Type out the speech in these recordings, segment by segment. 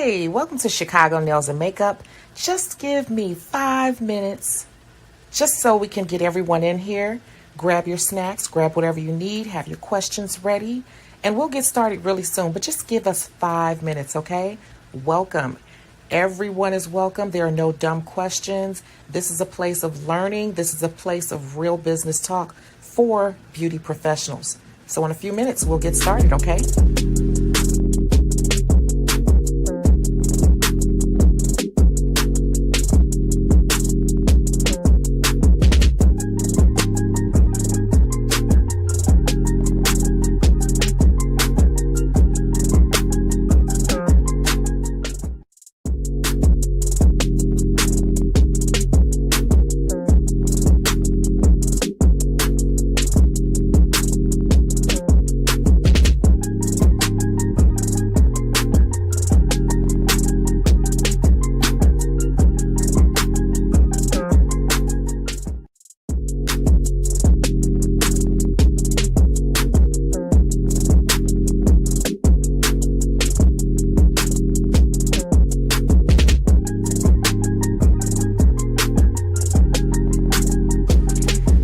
Hey, welcome to Chicago Nails and Makeup. Just give me 5 minutes just so we can get everyone in here. Grab your snacks, grab whatever you need, have your questions ready, and we'll get started really soon. But just give us 5 minutes, okay? Welcome. Everyone is welcome. There are no dumb questions. This is a place of learning. This is a place of real business talk for beauty professionals. So in a few minutes, we'll get started, okay?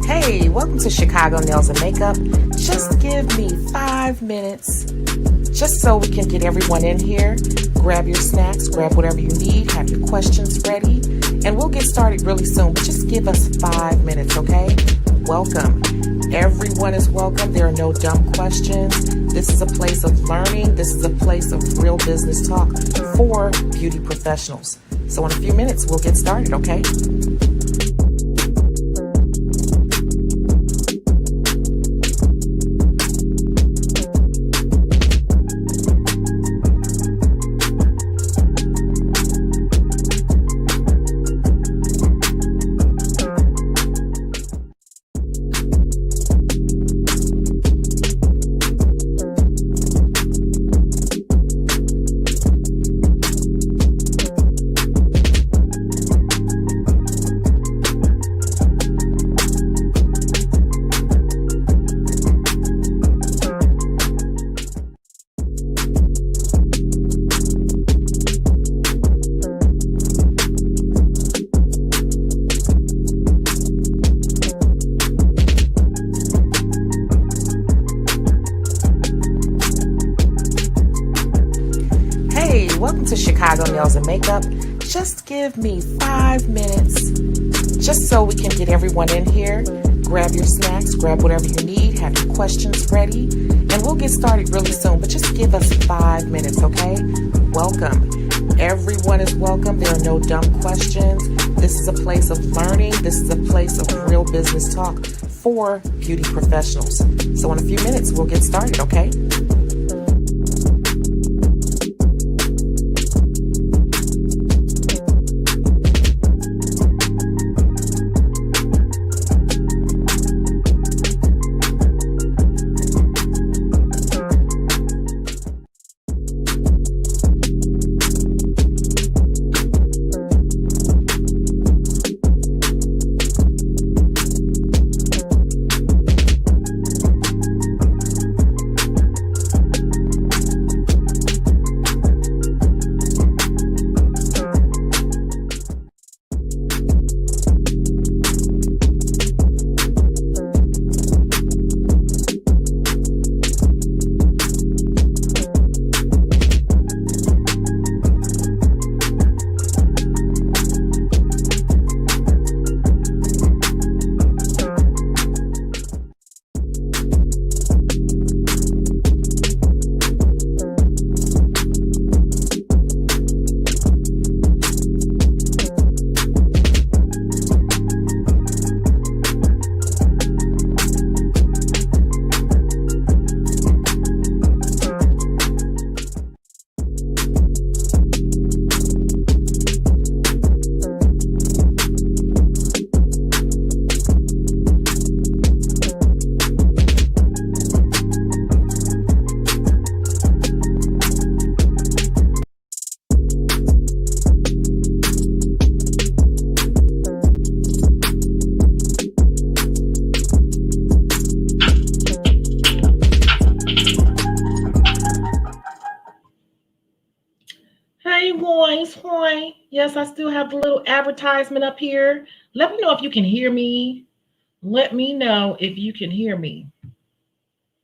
Hey, welcome to Chicago Nails and Makeup. Just give me 5 minutes just so we can get everyone in here. Grab your snacks, grab whatever you need, have your questions ready, and we'll get started really soon. But just give us 5 minutes, okay? Welcome. Everyone is welcome. There are no dumb questions. This is a place of learning. This is a place of real business talk for beauty professionals. So in a few minutes, we'll get started, okay? Hey, welcome to Chicago Nails and Makeup. Just give me 5 minutes just so we can get everyone in here. Grab your snacks, grab whatever you need, have your questions ready, and we'll get started really soon. But just give us 5 minutes, okay? Welcome. Everyone is welcome. There are no dumb questions. This is a place of learning. This is a place of real business talk for beauty professionals. So in a few minutes, we'll get started, okay? point. Yes, I still have the little advertisement up here. Let me know if you can hear me. Let me know if you can hear me.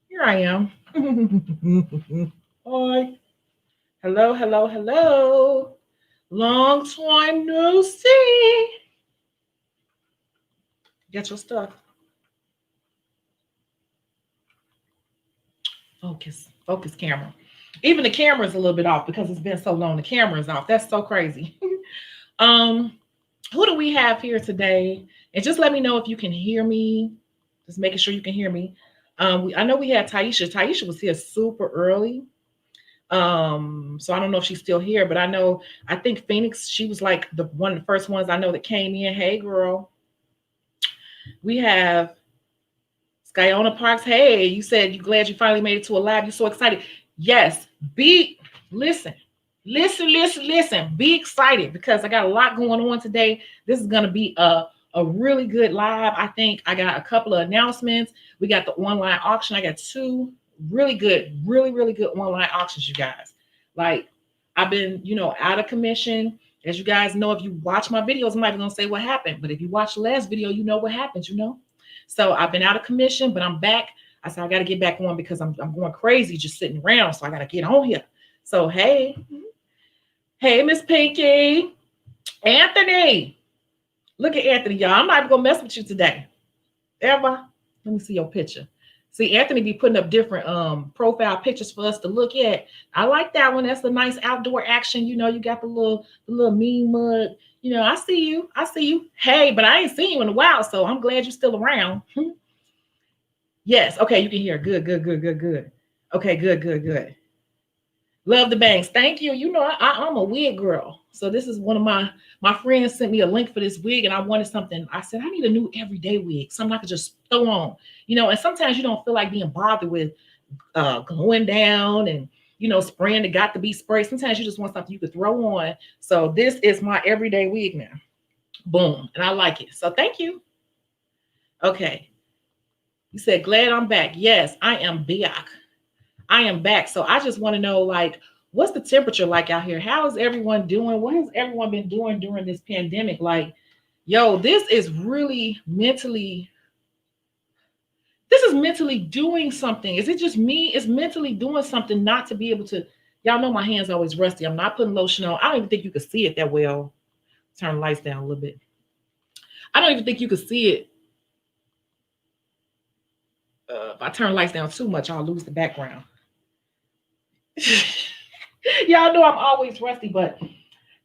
Here I am. Hi. Hello, hello, hello. Long time no see. Get your stuff. Focus. Focus camera. Even the camera is a little bit off because it's been so long. The camera is off. That's so crazy. um, who do we have here today? And just let me know if you can hear me. Just making sure you can hear me. I know we had Taisha. Taisha was here super early. So I don't know if she's still here, but I think Phoenix, she was like the one of the first ones I know that came in. Hey girl. We have Skyona Parks. Hey, you said you glad you finally made it to a live. You're so excited. Yes, listen, listen. Be excited because I got a lot going on today. This is gonna be a really good live. I think I got a couple of announcements. We got the online auction. I got two really good, really good online auctions, you guys. Like I've been, out of commission. As you guys know, if you watch my videos, I'm not even gonna say what happened, but if you watch the last video, you know what happened, So I've been out of commission, but I'm back. I said I got to get back on because I'm going crazy just sitting around. So I got to get on here. So hey, Miss Pinky, Anthony. Look at Anthony, y'all. I'm not even gonna mess with you today. Ever? Let me see your picture. See, Anthony be putting up different profile pictures for us to look at. I like that one. That's a nice outdoor action. You got the little mean mug. I see you. Hey, but I ain't seen you in a while, so I'm glad you're still around. Yes. Okay, you can hear. Good. Okay, good. Love the bangs. Thank you. I'm a wig girl. So this is one of my friends sent me a link for this wig, and I wanted something. I said I need a new everyday wig, something I could just throw on. And sometimes you don't feel like being bothered with going down and spraying the got to be spray. Sometimes you just want something you could throw on. So this is my everyday wig now. Boom. And I like it. So thank you. Okay. You said, glad I'm back. Yes, I am back. I am back. So I just want to know, what's the temperature like out here? How is everyone doing? What has everyone been doing during this pandemic? This is really mentally doing something. Is it just me? It's mentally doing something not to be able to. Y'all know my hands are always rusty. I'm not putting lotion on. I don't even think you can see it that well. Turn the lights down a little bit. I don't even think you can see it. If I turn lights down too much, I'll lose the background. Y'all know I'm always rusty, but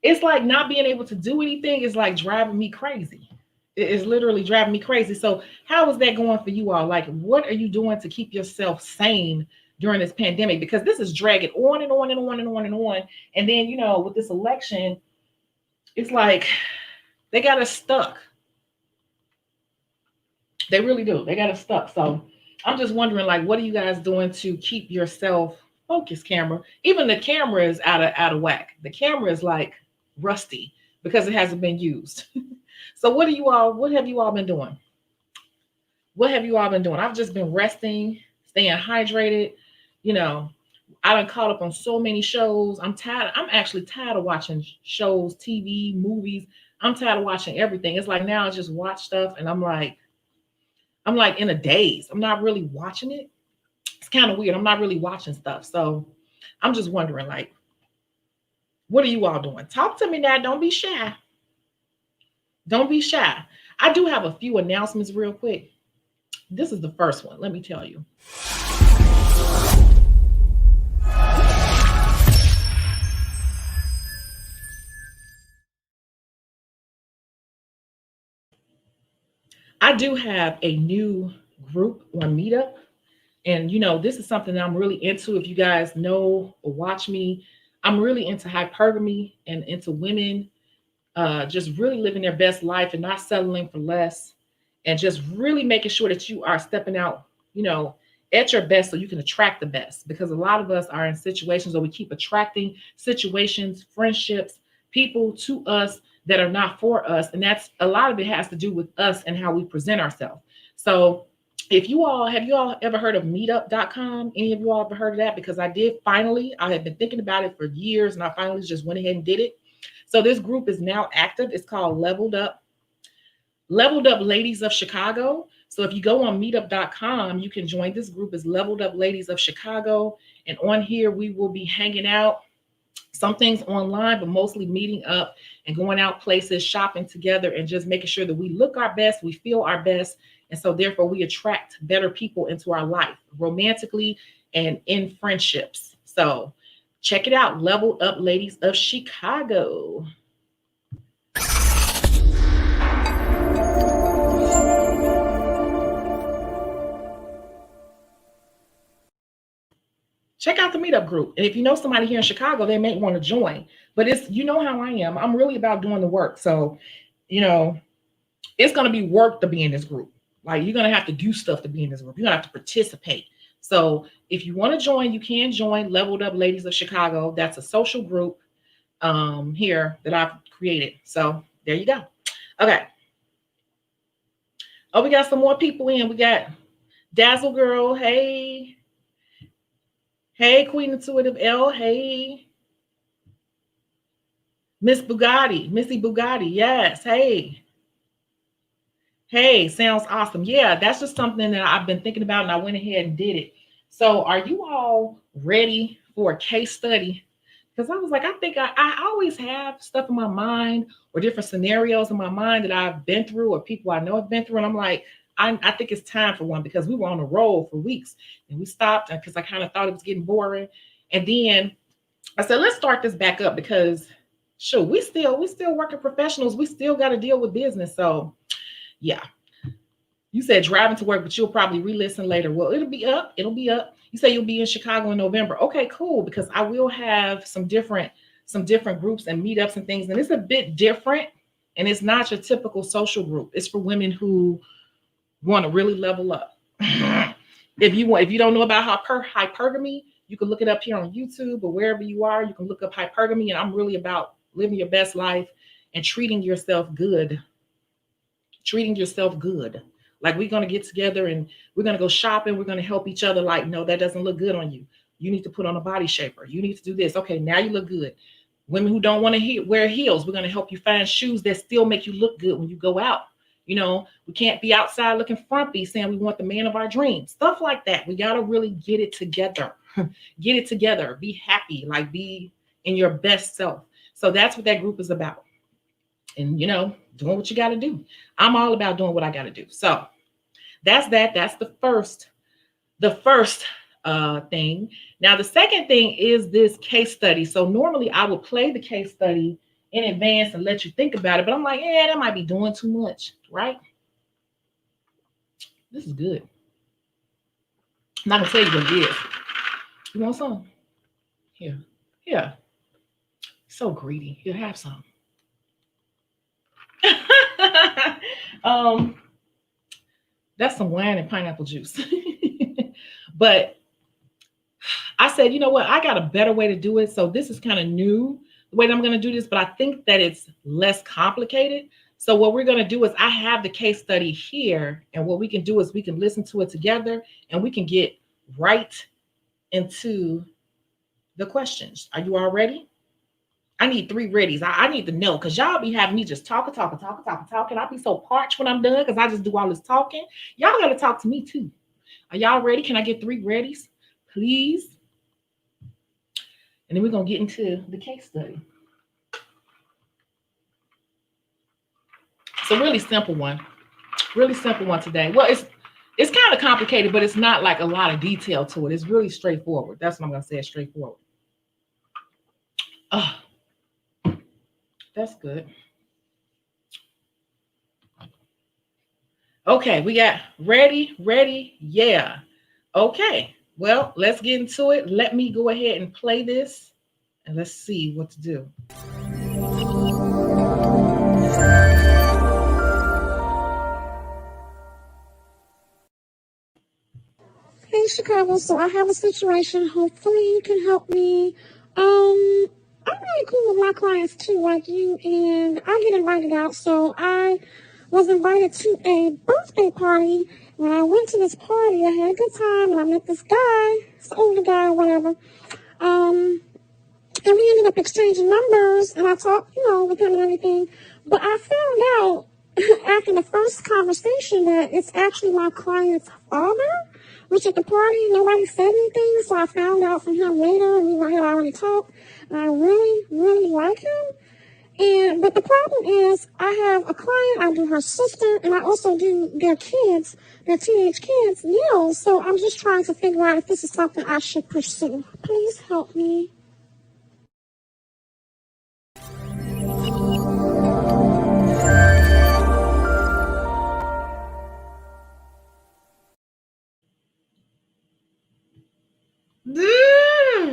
it's like not being able to do anything is like driving me crazy. It is literally driving me crazy. So how is that going for you all? What are you doing to keep yourself sane during this pandemic? Because this is dragging on and on and on and on and on. And then, with this election, it's like they got us stuck. They really do. They got us stuck. So I'm just wondering, what are you guys doing to keep yourself focused, camera? Even the camera is out of whack. The camera is rusty because it hasn't been used. So what have you all been doing? What have you all been doing? I've just been resting, staying hydrated. I done caught up on so many shows. I'm tired. I'm actually tired of watching shows, TV, movies. I'm tired of watching everything. It's like now I just watch stuff and I'm like in a daze. I'm not really watching it. It's kind of weird. I'm not really watching stuff. So I'm just wondering, what are you all doing? Talk to me now. Don't be shy. Don't be shy. I do have a few announcements real quick. This is the first one. Let me tell you. I do have a new group on Meetup. And, this is something that I'm really into. If you guys know or watch me, I'm really into hypergamy and into women just really living their best life and not settling for less. And just really making sure that you are stepping out, at your best so you can attract the best. Because a lot of us are in situations where we keep attracting situations, friendships, people to us that are not for us. And that's a lot of it has to do with us and how we present ourselves. So have you all ever heard of meetup.com? Any of you all ever heard of that? Because I had been thinking about it for years and I finally just went ahead and did it. So this group is now active. It's called Leveled Up Ladies of Chicago. So if you go on meetup.com, you can join this group. Is Leveled Up Ladies of Chicago. And on here, we will be hanging out, some things online, but mostly meeting up and going out places, shopping together, and just making sure that we look our best, we feel our best. And so therefore we attract better people into our life, romantically and in friendships. So check it out, Leveled Up Ladies of Chicago. Check out the meetup group. And if you know somebody here in Chicago, they may want to join. But it's, you know how I am. I'm really about doing the work. So, you know, it's going to be work to be in this group. Like, you're going to have to do stuff to be in this group. You're going to have to participate. So if you want to join, you can join Leveled Up Ladies of Chicago. That's a social group here that I've created. So there you go. Okay. Oh, we got some more people in. We got Dazzle Girl. Hey. Hey, Queen Intuitive L. Hey. Miss Bugatti. Missy Bugatti. Yes. Hey. Hey, sounds awesome. Yeah, that's just something that I've been thinking about, and I went ahead and did it. So are you all ready for a case study? Because I was like, I think I always have stuff in my mind or different scenarios in my mind that I've been through or people I know have been through. And I'm like, I think it's time for one, because we were on a roll for weeks and we stopped because I kind of thought it was getting boring. And then I said, let's start this back up, because sure, we still working professionals. We still got to deal with business. So yeah. You said driving to work, but you'll probably re-listen later. Well, it'll be up. It'll be up. You say you'll be in Chicago in November. Okay, cool. Because I will have some different groups and meetups and things. And it's a bit different. And it's not your typical social group. It's for women who want to really level up. If you don't know about hypergamy, you can look it up here on YouTube or wherever you are. You can look up hypergamy. And I'm really about living your best life and treating yourself good. Treating yourself good. Like, we're going to get together and we're going to go shopping. We're going to help each other. Like, no, that doesn't look good on you. You need to put on a body shaper. You need to do this. Okay, now you look good. Women who don't want to wear heels, we're going to help you find shoes that still make you look good when you go out. You know, we can't be outside looking frumpy saying we want the man of our dreams. Stuff like that. We got to really get it together. Get it together. Be happy. Like, be in your best self. So that's what that group is about. And, you know, doing what you got to do. I'm all about doing what I got to do. So that's that. That's the first thing. Now, the second thing is this case study. So normally I would play the case study in advance and let you think about it. But I'm like, yeah, that might be doing too much, right? This is good. I'm not going to tell you what it is. You want some? Here. Yeah. So greedy. You'll have some. That's some wine and pineapple juice. But I said, you know what? I got a better way to do it. So this is kind of new, the way that I'm going to do this, but I think that it's less complicated. So what we're going to do is, I have the case study here, and what we can do is we can listen to it together and we can get right into the questions. Are you all ready? I need 3 readies. I need to know, because y'all be having me just talking. I'll be so parched when I'm done because I just do all this talking. Y'all got to talk to me too. Are y'all ready? Can I get 3 readies, please? And then we're going to get into the case study. It's a really simple one. Really simple one today. Well, it's kind of complicated, but it's not like a lot of detail to it. It's really straightforward. That's what I'm going to say. It's straightforward. Oh. That's good. Okay, we got ready, yeah. Okay, well, let's get into it. Let me go ahead and play this, and let's see what to do. Hey, Chicago, so I have a situation. Hopefully you can help me. I'm really cool with my clients too, like you, and I get invited out. So I was invited to a birthday party. When I went to this party, I had a good time, and I met this guy, this older guy or whatever. And we ended up exchanging numbers, and I talked, with him and everything. But I found out after the first conversation that it's actually my client's father, which at the party, nobody said anything. So I found out from him later, and we had already talked. And I really, really like him. But the problem is, I have a client, I do her sister, and I also do their kids, their teenage kids, nails. So I'm just trying to figure out if this is something I should pursue. Please help me.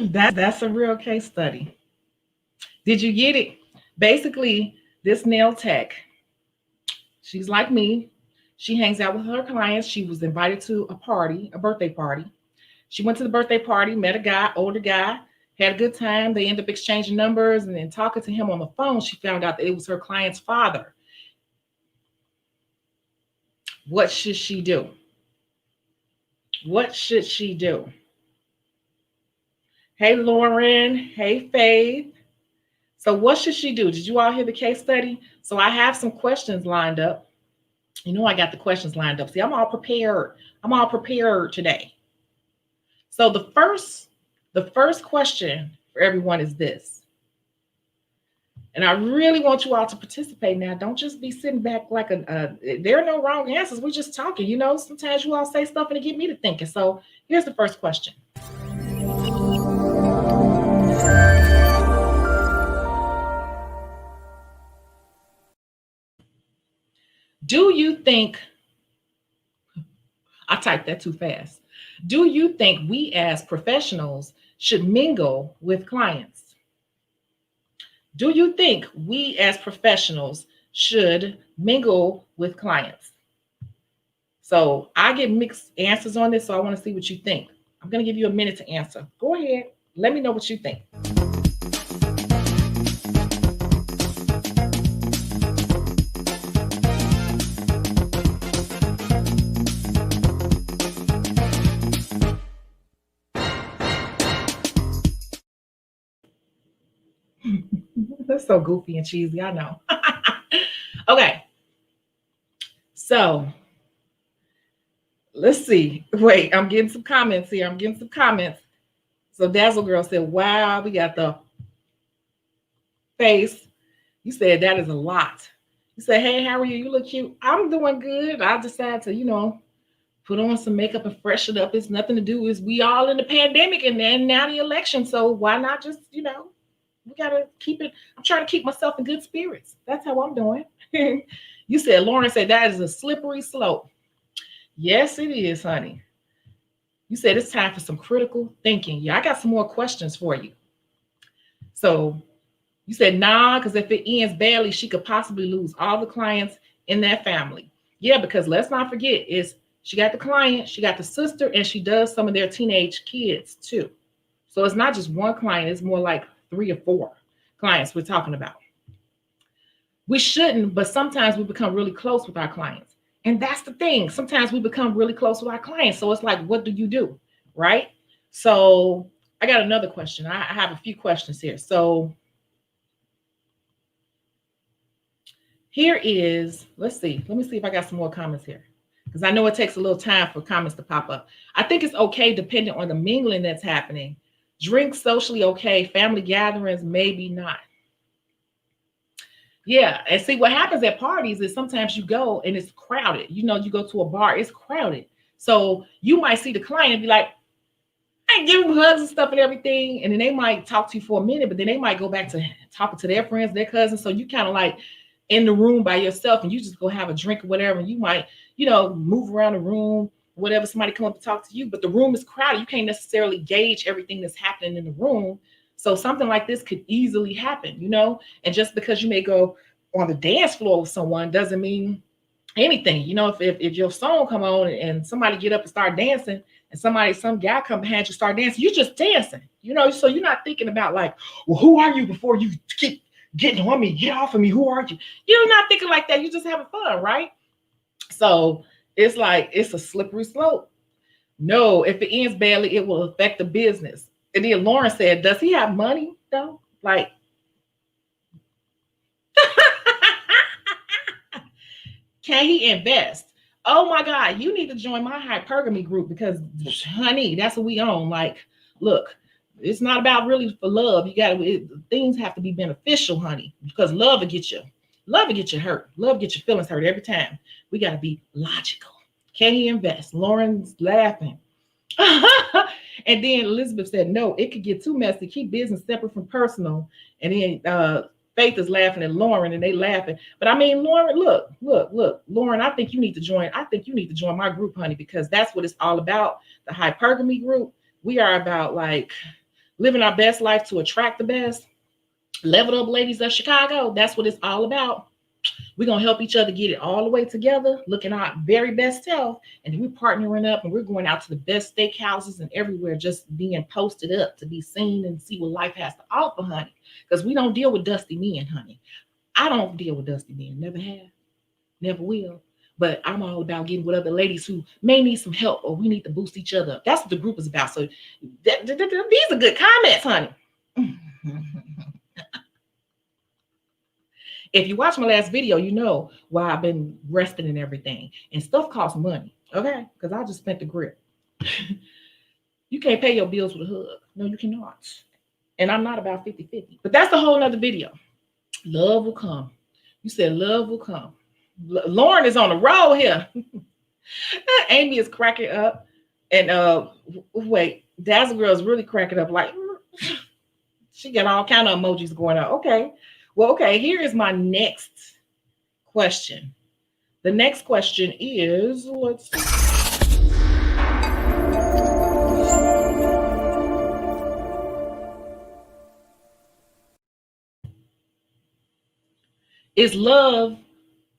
That's a real case study. Did you get it? Basically, this nail tech, she's like me. She hangs out with her clients. She was invited to a party, a birthday party. She went to the birthday party, met a guy, older guy, had a good time. They ended up exchanging numbers, and then talking to him on the phone, she found out that it was her client's father. What should she do? What should she do? Hey, Lauren. Hey, Faith. So what should she do? Did you all hear the case study? So I have some questions lined up. I got the questions lined up. See, I'm all prepared. I'm all prepared today. So the first question for everyone is this. And I really want you all to participate now. Don't just be sitting back like there are no wrong answers. We're just talking. Sometimes you all say stuff and it get me to thinking. So here's the first question. Do you think, I typed that too fast. Do you think we as professionals should mingle with clients? Do you think we as professionals should mingle with clients? So I get mixed answers on this, so I want to see what you think. I'm going to give you a minute to answer. Go ahead. Let me know what you think. That's so goofy and cheesy, I know. Okay. So let's see. Wait, I'm getting some comments here. So Dazzle Girl said, wow, we got the face. You said that is a lot. You said, hey, how are you? You look cute. I'm doing good. I decided to, put on some makeup and freshen up. It's nothing to do. Is we all in the pandemic and then now the election. So why not just, we got to keep it. I'm trying to keep myself in good spirits. That's how I'm doing. You said, Lauren said, that is a slippery slope. Yes, it is, honey. You said it's time for some critical thinking. Yeah, I got some more questions for you. So you said, nah, because if it ends badly, she could possibly lose all the clients in that family. Yeah, because let's not forget, she got the client, she got the sister, and she does some of their teenage kids too. So it's not just one client, it's more like 3 or 4 clients we're talking about. We shouldn't, but sometimes we become really close with our clients. And that's the thing. Sometimes we become really close with our clients. So it's like, what do you do? Right? So I got another question. I have a few questions here. So here is, let's see. Let me see if I got some more comments here, because I know it takes a little time for comments to pop up. I think it's okay depending on the mingling that's happening. Drinks socially okay. Family gatherings, maybe not. Yeah, and see what happens at parties is sometimes you go and it's crowded. You go to a bar, it's crowded. So you might see the client and be like, I give them hugs and stuff and everything. And then they might talk to you for a minute, but then they might go back to talking to their friends, their cousins. So you kind of like in the room by yourself and you just go have a drink or whatever. And you might, move around the room, whatever, somebody come up to talk to you, but the room is crowded. You can't necessarily gauge everything that's happening in the room. So something like this could easily happen, and just because you may go on the dance floor with someone doesn't mean anything. If your song come on and somebody get up and start dancing and some guy come behind you, start dancing, you're just dancing, so you're not thinking about like, well, who are you before you keep getting on me, get off of me, who are you? You're not thinking like that. You're just having fun, right? So it's like, it's a slippery slope. No, if it ends badly, it will affect the business. And then Lauren said, does he have money though? Like, can he invest? Oh my God, you need to join my hypergamy group because, honey, that's what we own. Like, look, it's not about really for love. You got to, things have to be beneficial, honey, because love will get you hurt. Love get your feelings hurt every time. We got to be logical. Can he invest? Lauren's laughing. And then Elizabeth said, no, it could get too messy. Keep business separate from personal. And then Faith is laughing at Lauren and they laughing. But I mean, Lauren, look, Lauren, I think you need to join. I think you need to join my group, honey, because that's what it's all about. The hypergamy group. We are about like living our best life to attract the best. Level up ladies of Chicago. That's what it's all about. We're going to help each other get it all the way together, looking our very best self. And then we're partnering up and we're going out to the best steakhouses and everywhere, just being posted up to be seen and see what life has to offer, honey. Because we don't deal with dusty men, honey. I don't deal with dusty men. Never have. Never will. But I'm all about getting with other ladies who may need some help or we need to boost each other up. That's what the group is about. So these are good comments, honey. If you watch my last video, you know why I've been resting and everything. And stuff costs money, okay? Because I just spent the grip. You can't pay your bills with a hug. No, you cannot. And I'm not about 50-50. But that's a whole nother video. Love will come. You said love will come. Lauren is on the roll here. Amy is cracking up. And wait, Dazzle Girl is really cracking up. Like, she got all kind of emojis going on. Okay. Well, okay, here is my next question. The next question is, let's see. Is love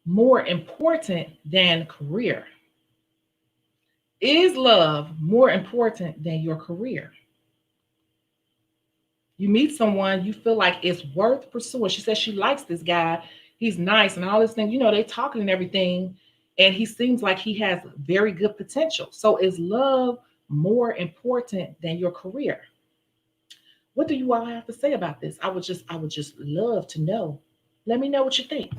more important than career? Is love more important than your career? You meet someone, you feel like it's worth pursuing. She says she likes this guy. He's nice and all this thing. You know, they talking and everything. And he seems like he has very good potential. So is love more important than your career? What do you all have to say about this? I would just love to know. Let me know what you think.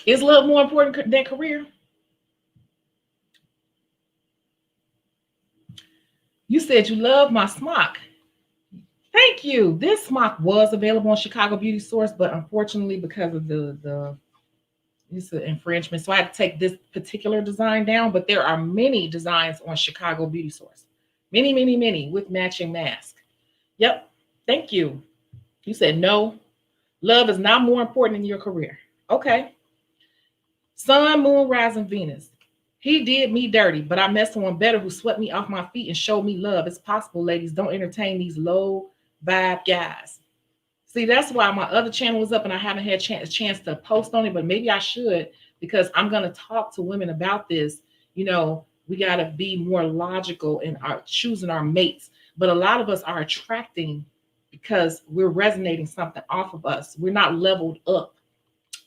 Is love more important than career? You said you love my smock. Thank you. This smock was available on Chicago Beauty Source, but unfortunately, because of the infringement, so I had to take this particular design down. But there are many designs on Chicago Beauty Source. Many with matching mask. Yep. Thank you. You said no. Love is not more important than your career. Okay. Sun, Moon, Rising, Venus. He did me dirty, but I met someone better who swept me off my feet and showed me love. It's possible, ladies. Don't entertain these low vibe guys. See, that's why my other channel was up and I haven't had a chance to post on it, but maybe I should, because I'm going to talk to women about this. You know, we got to be more logical in our choosing our mates. But a lot of us are attracting because we're resonating something off of us. We're not leveled up.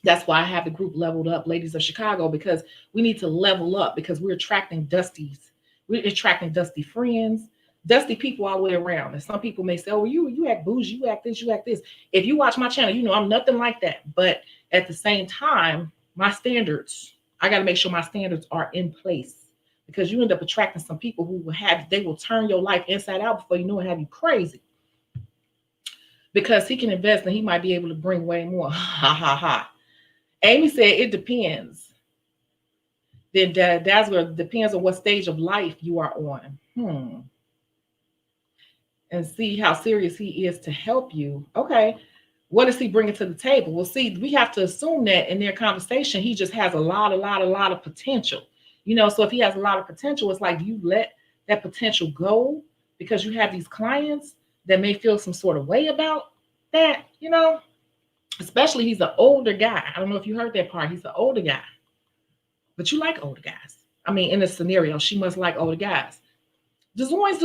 That's why I have the group Leveled Up Ladies of Chicago, because we need to level up because we're attracting dusties. We're attracting dusty friends, dusty people all the way around. And some people may say, oh, you act bougie, you act this, you act this. If you watch my channel, you know I'm nothing like that. But at the same time, my standards, I got to make sure my standards are in place, because you end up attracting some people who they will turn your life inside out before you know it, have you crazy. Because he can invest and he might be able to bring way more. Ha ha ha. Amy said it depends. Then Dazzler, depends on what stage of life you are on. And see how serious he is to help you. Okay. What is he bringing to the table? Well, see, we have to assume that in their conversation, he just has a lot of potential. You know, so if he has a lot of potential, it's like you let that potential go because you have these clients that may feel some sort of way about that, you know. Especially he's an older guy. I don't know if you heard that part. He's an older guy. But you like older guys. I mean, in this scenario, she must like older guys. Designs.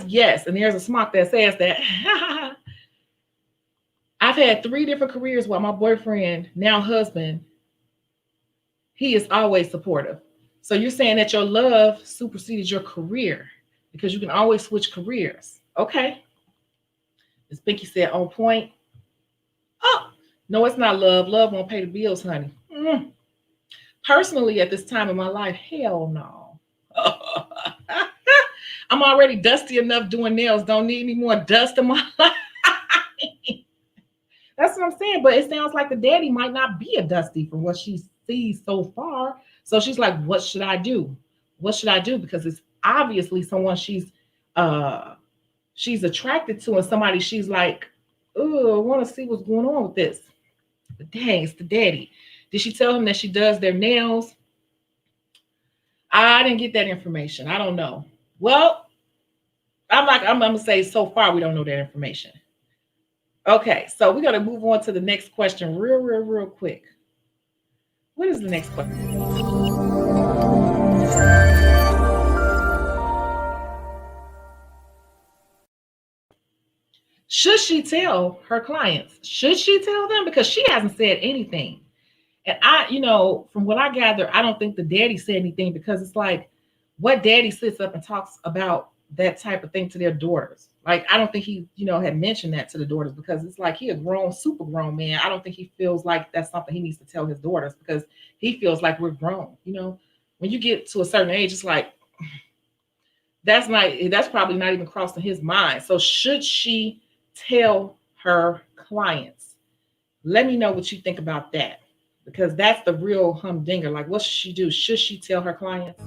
Yes. And there's a smock that says that. I've had 3 different careers while my boyfriend, now husband, he is always supportive. So you're saying that your love supersedes your career because you can always switch careers. Okay. As Pinky said, on point. Oh, no, it's not love. Love won't pay the bills, honey. Personally, at this time in my life, hell no. I'm already dusty enough doing nails. Don't need any more dust in my life. That's what I'm saying. But it sounds like the daddy might not be a dusty from what she sees so far. So she's like, what should I do? What should I do? Because it's obviously someone she's attracted to and somebody she's like, oh, I want to see what's going on with this. But dang, it's the daddy. Did she tell him that she does their nails? I didn't get that information. I don't know. Well, I'm gonna say so far we don't know that information. Okay, so we're gonna move on to the next question real quick. What is the next question? Should she tell her clients? Should she tell them? Because she hasn't said anything. And from what I gather, I don't think the daddy said anything because it's like, what daddy sits up and talks about that type of thing to their daughters? Like, I don't think he, had mentioned that to the daughters because it's like he a grown, super grown man. I don't think he feels like that's something he needs to tell his daughters because he feels like we're grown. When you get to a certain age, it's like that's probably not even crossing his mind. So should she tell her clients? Let me know what you think about that. Because that's the real humdinger. Like, what should she do? Should she tell her clients?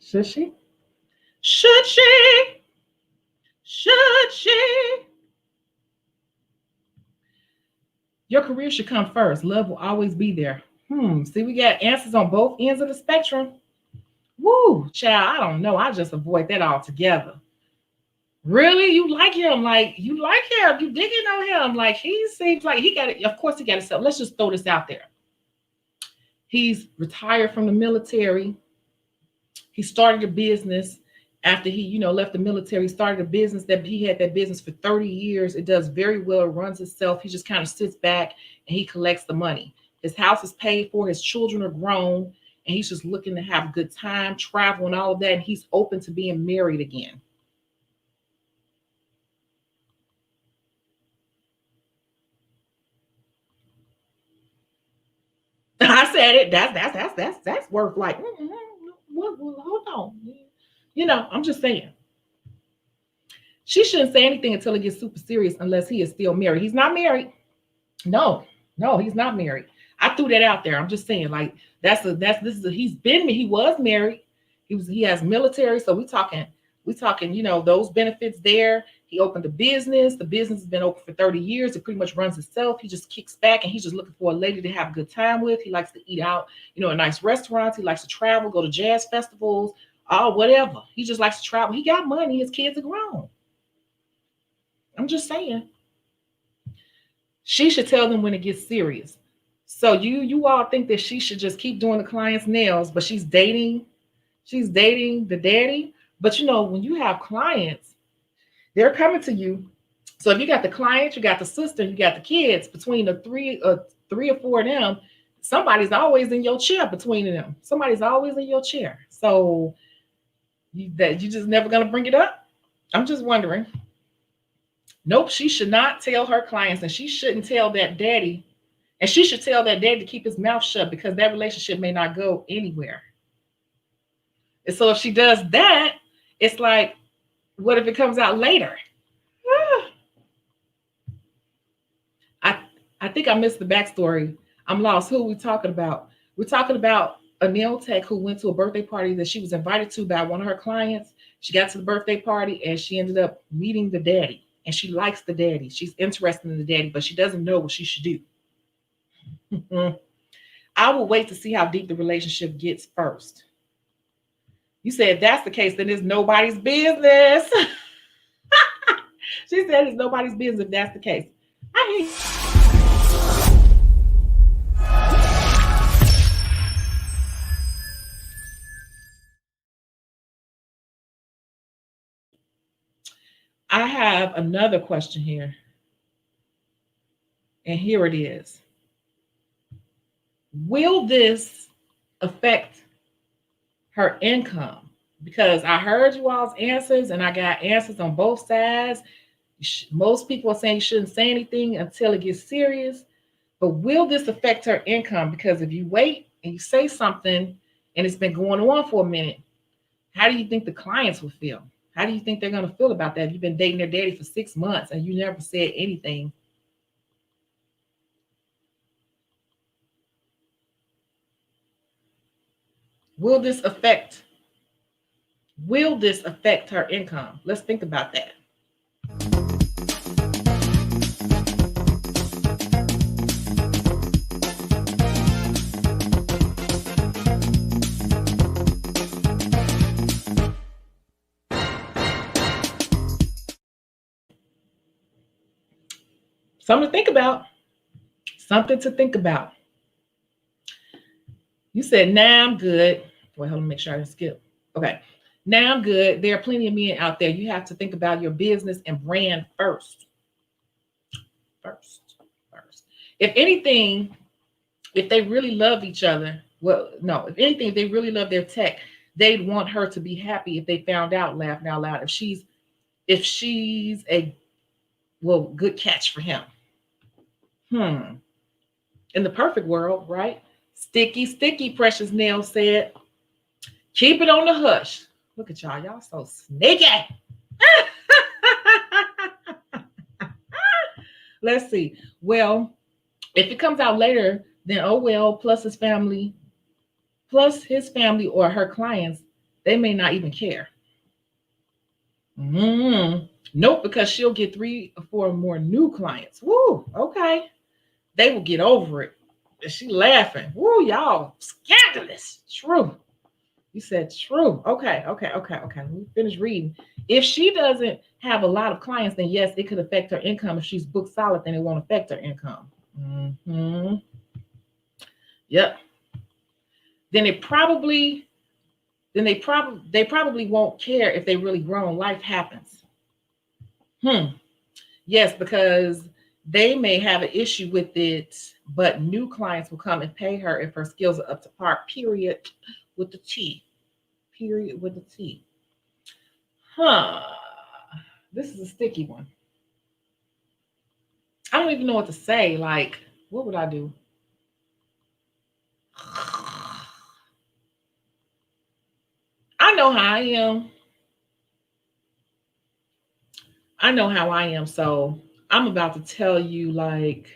Should she? Should she? Should she? Your career should come first. Love will always be there. See, we got answers on both ends of the spectrum. Woo, child, I don't know. I just avoid that altogether. Really? You like him? Like, you like him? You digging on him? Like, he seems like he got it. Of course, he got himself. Let's just throw this out there. He's retired from the military. He started a business after he, left the military. He started a business that he had that business for 30 years. It does very well. It runs itself. He just kind of sits back and he collects the money. His house is paid for. His children are grown. And he's just looking to have a good time, travel and all of that. And he's open to being married again. I said it. That's worth like, hold on. I'm just saying. She shouldn't say anything until it gets super serious unless he is still married. He's not married. No, he's not married. I threw that out there. I'm just saying, like, he was married. He has military. So we talking, those benefits there. He opened a business. The business has been open for 30 years. It pretty much runs itself. He just kicks back and he's just looking for a lady to have a good time with. He likes to eat out, a nice restaurants. He likes to travel, go to jazz festivals, whatever. He just likes to travel. He got money. His kids are grown. I'm just saying. She should tell them when it gets serious. So you all think that she should just keep doing the client's nails, but she's dating the daddy. But when you have clients, they're coming to you. So if you got the client, you got the sister, you got the kids, between the three or four of them, somebody's always in your chair between them. Somebody's always in your chair. So you just never gonna bring it up? I'm just wondering. Nope, she should not tell her clients, and she shouldn't tell that daddy. And she should tell that daddy to keep his mouth shut because that relationship may not go anywhere. And so if she does that, it's like, what if it comes out later? I think I missed the backstory. I'm lost. Who are we talking about? We're talking about a nail tech who went to a birthday party that she was invited to by one of her clients. She got to the birthday party and she ended up meeting the daddy. And she likes the daddy. She's interested in the daddy, but she doesn't know what she should do. I will wait to see how deep the relationship gets first. You said if that's the case, then it's nobody's business. She said it's nobody's business if that's the case. I have another question here, and here it is. Will this affect her income? Because I heard you all's answers and I got answers on both sides. Most people are saying you shouldn't say anything until it gets serious. But will this affect her income? Because if you wait and you say something and it's been going on for a minute, how do you think the clients will feel? How do you think they're going to feel about that? If you've been dating their daddy for 6 months and you never said anything. Will this affect her income? Let's think about that. Something to think about. Something to think about. You said, nah, I'm good. Wait, hold on, make sure I didn't skip. Okay. Now I'm good. There are plenty of men out there. You have to think about your business and brand first. First. If anything, if they really love each other, well, no, if anything, if they really love their tech, they'd want her to be happy if they found out, laughing out loud, if she's a good catch for him. In the perfect world, right? Sticky, Precious Nail said. Keep it on the hush. Look at y'all. Y'all so sneaky. Let's see. Well, if it comes out later, then oh well, plus his family or her clients, they may not even care. Nope, because she'll get 3 or 4 more new clients. Woo, okay. They will get over it. And she laughing. Woo, y'all scandalous. True. You said true. Okay. Let me finish reading. If she doesn't have a lot of clients, then yes, it could affect her income. If she's booked solid, then it won't affect her income. Yep. Then they probably won't care if they really grown. Life happens. Yes, because they may have an issue with it, but new clients will come and pay her if her skills are up to par. Period. With the T. Period with the T. This is a sticky one. I don't even know what to say. Like, what would I do? I know how I am. So I'm about to tell you, like,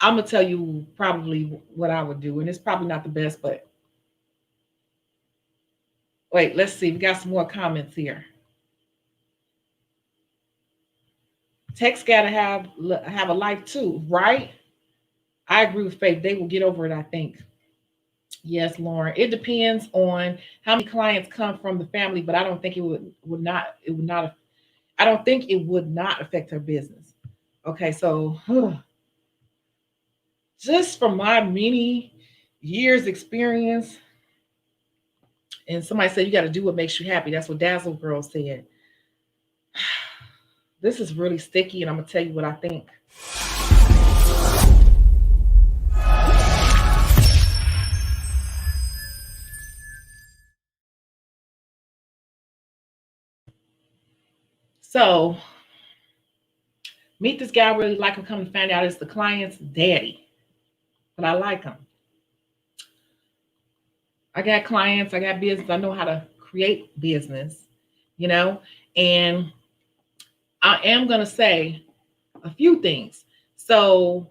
I'm going to tell you probably what I would do. And it's probably not the best, but wait, let's see. We got some more comments here. Tech's got to have a life too, right? I agree with Faith. They will get over it, I think. Yes, Lauren. It depends on how many clients come from the family, but I don't think it would not. I don't think it would not affect her business. Okay, so just from my many years experience, and somebody said you got to do what makes you happy. That's what Dazzle Girl said. This is really sticky, and I'm gonna tell you what I think. So, meet this guy I really like him. Come to find out it's the client's daddy, but I like him. I got clients, I got business. I know how to create business, and I am going to say a few things. So,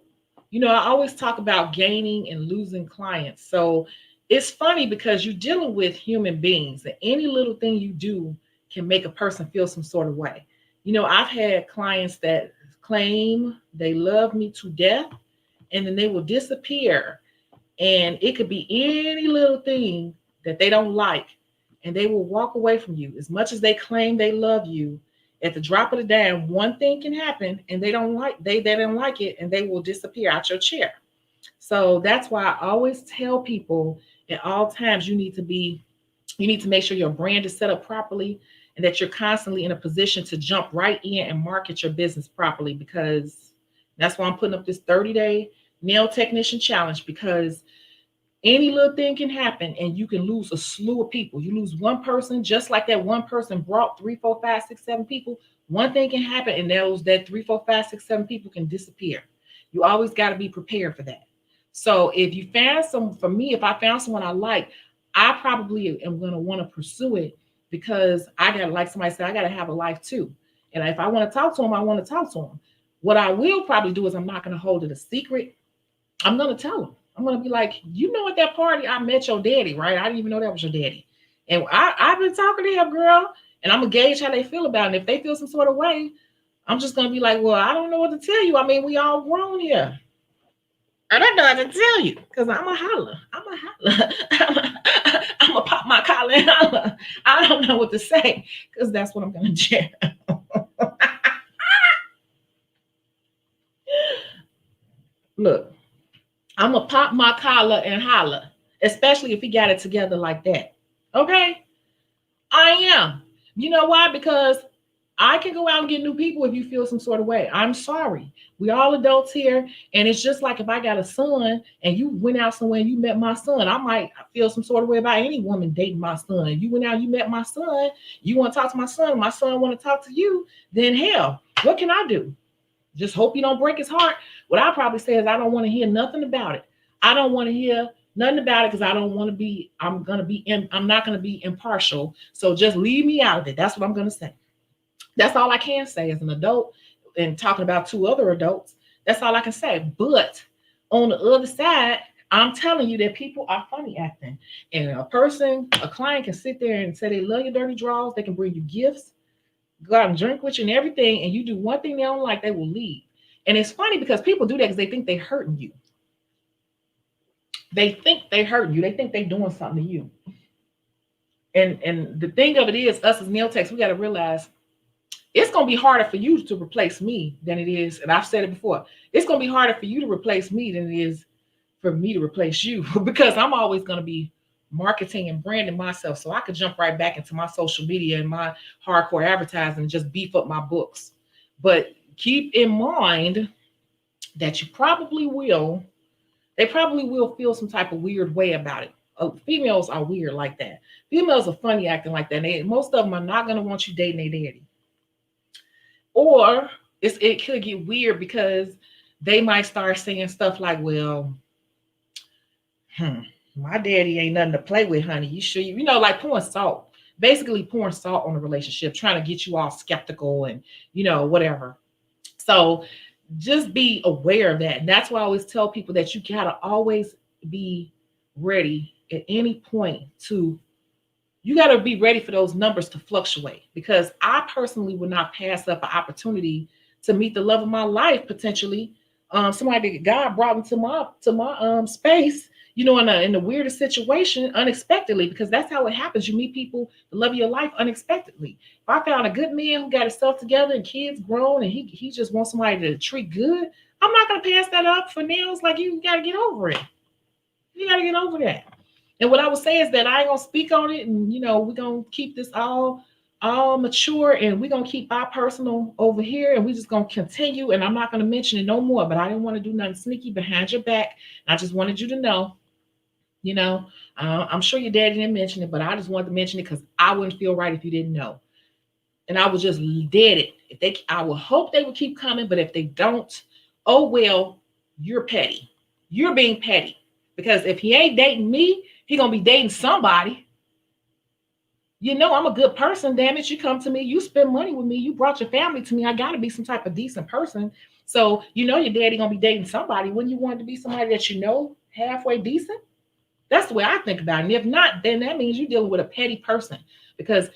I always talk about gaining and losing clients. So it's funny because you're dealing with human beings, and any little thing you do can make a person feel some sort of way. I've had clients that claim they love me to death, and then they will disappear. And it could be any little thing that they don't like, and they will walk away from you. As much as they claim they love you, At the drop of the dime, one thing can happen and they don't like it and they will disappear out your chair. So that's why I always tell people at all times you need to make sure your brand is set up properly and that you're constantly in a position to jump right in and market your business properly, because that's why I'm putting up this 30-day nail technician challenge, because any little thing can happen and you can lose a slew of people. You lose one person, just like that one person brought 3, 4, 5, 6, 7 people. One thing can happen and that 3, 4, 5, 6, 7 people can disappear. You always got to be prepared for that. So if you found for me, if I found someone I like, I probably am going to want to pursue it, because I got to, like somebody said, I got to have a life too. And if I want to talk to them, I want to talk to them. What I will probably do is I'm not going to hold it a secret. I'm going to tell them. I'm going to be like, you know, at that party, I met your daddy, right? I didn't even know that was your daddy. And I've been talking to him, girl, and I'm going to gauge how they feel about it. And if they feel some sort of way, I'm just going to be like, well, I don't know what to tell you. I mean, we all grown here. I don't know what to tell you, because I'm a holler. I'm a pop my collar and holler. I don't know what to say, because that's what I'm going to share. Look, I'm going to pop my collar and holler, especially if he got it together like that. Okay? I am. You know why? Because I can go out and get new people if you feel some sort of way. I'm sorry. We all adults here. And it's just like if I got a son and you went out somewhere and you met my son, I might feel some sort of way about any woman dating my son. You went out, you met my son, you want to talk to my son want to talk to you, then hell, what can I do? Just hope you don't break his heart. What I probably say is I don't want to hear nothing about it. I don't want to hear nothing about it, because I don't want to be, I'm not going to be impartial. So just leave me out of it. That's what I'm going to say. That's all I can say as an adult, and talking about two other adults. That's all I can say. But on the other side, I'm telling you that people are funny acting. And a client can sit there and say they love your dirty draws. They can bring you gifts, go out and drink with you and everything. And you do one thing they don't like, they will leave. And it's funny because people do that because they think they're hurting you. They think they're hurting you. They think they're doing something to you. And the thing of it is, us as nail techs, we got to realize it's going to be harder for you to replace me than it is. And I've said it before. It's going to be harder for you to replace me than it is for me to replace you, because I'm always going to be marketing and branding myself. So I could jump right back into my social media and my hardcore advertising and just beef up my books. But keep in mind that they probably will feel some type of weird way about it. Females are weird like that. Females are funny acting like that. Most of them are not going to want you dating their daddy. Or it could get weird because they might start saying stuff like, well, my daddy ain't nothing to play with, honey. You sure you know, like pouring salt. Basically pouring salt on a relationship, trying to get you all skeptical and, you know, whatever. So just be aware of that. And that's why I always tell people that you gotta always be ready at any point you got to be ready for those numbers to fluctuate, because I personally would not pass up an opportunity to meet the love of my life, potentially. Somebody that God brought into my space, you know, in the weirdest situation, unexpectedly, because that's how it happens. You meet people, the love of your life, unexpectedly. If I found a good man who got himself together and kids grown and he just wants somebody to treat good, I'm not going to pass that up for nails. Like, you got to get over it. You got to get over that. And what I would say is that I ain't gonna speak on it, and you know, we're gonna keep this all mature, and we're gonna keep our personal over here, and we're just gonna continue. And I'm not gonna mention it no more. But I didn't want to do nothing sneaky behind your back. I just wanted you to know, you know, I'm sure your daddy didn't mention it, but I just wanted to mention it because I wouldn't feel right if you didn't know. And I would just dead it. I would hope they would keep coming, but if they don't, oh well, you're petty. You're being petty, because if he ain't dating me, he gonna be dating somebody. You know, I'm a good person. Damn it, you come to me, you spend money with me, you brought your family to me. I gotta be some type of decent person. So you know your daddy gonna be dating somebody. Wouldn't you want to be somebody that you know halfway decent? That's the way I think about it. And if not, then that means you're dealing with a petty person. Because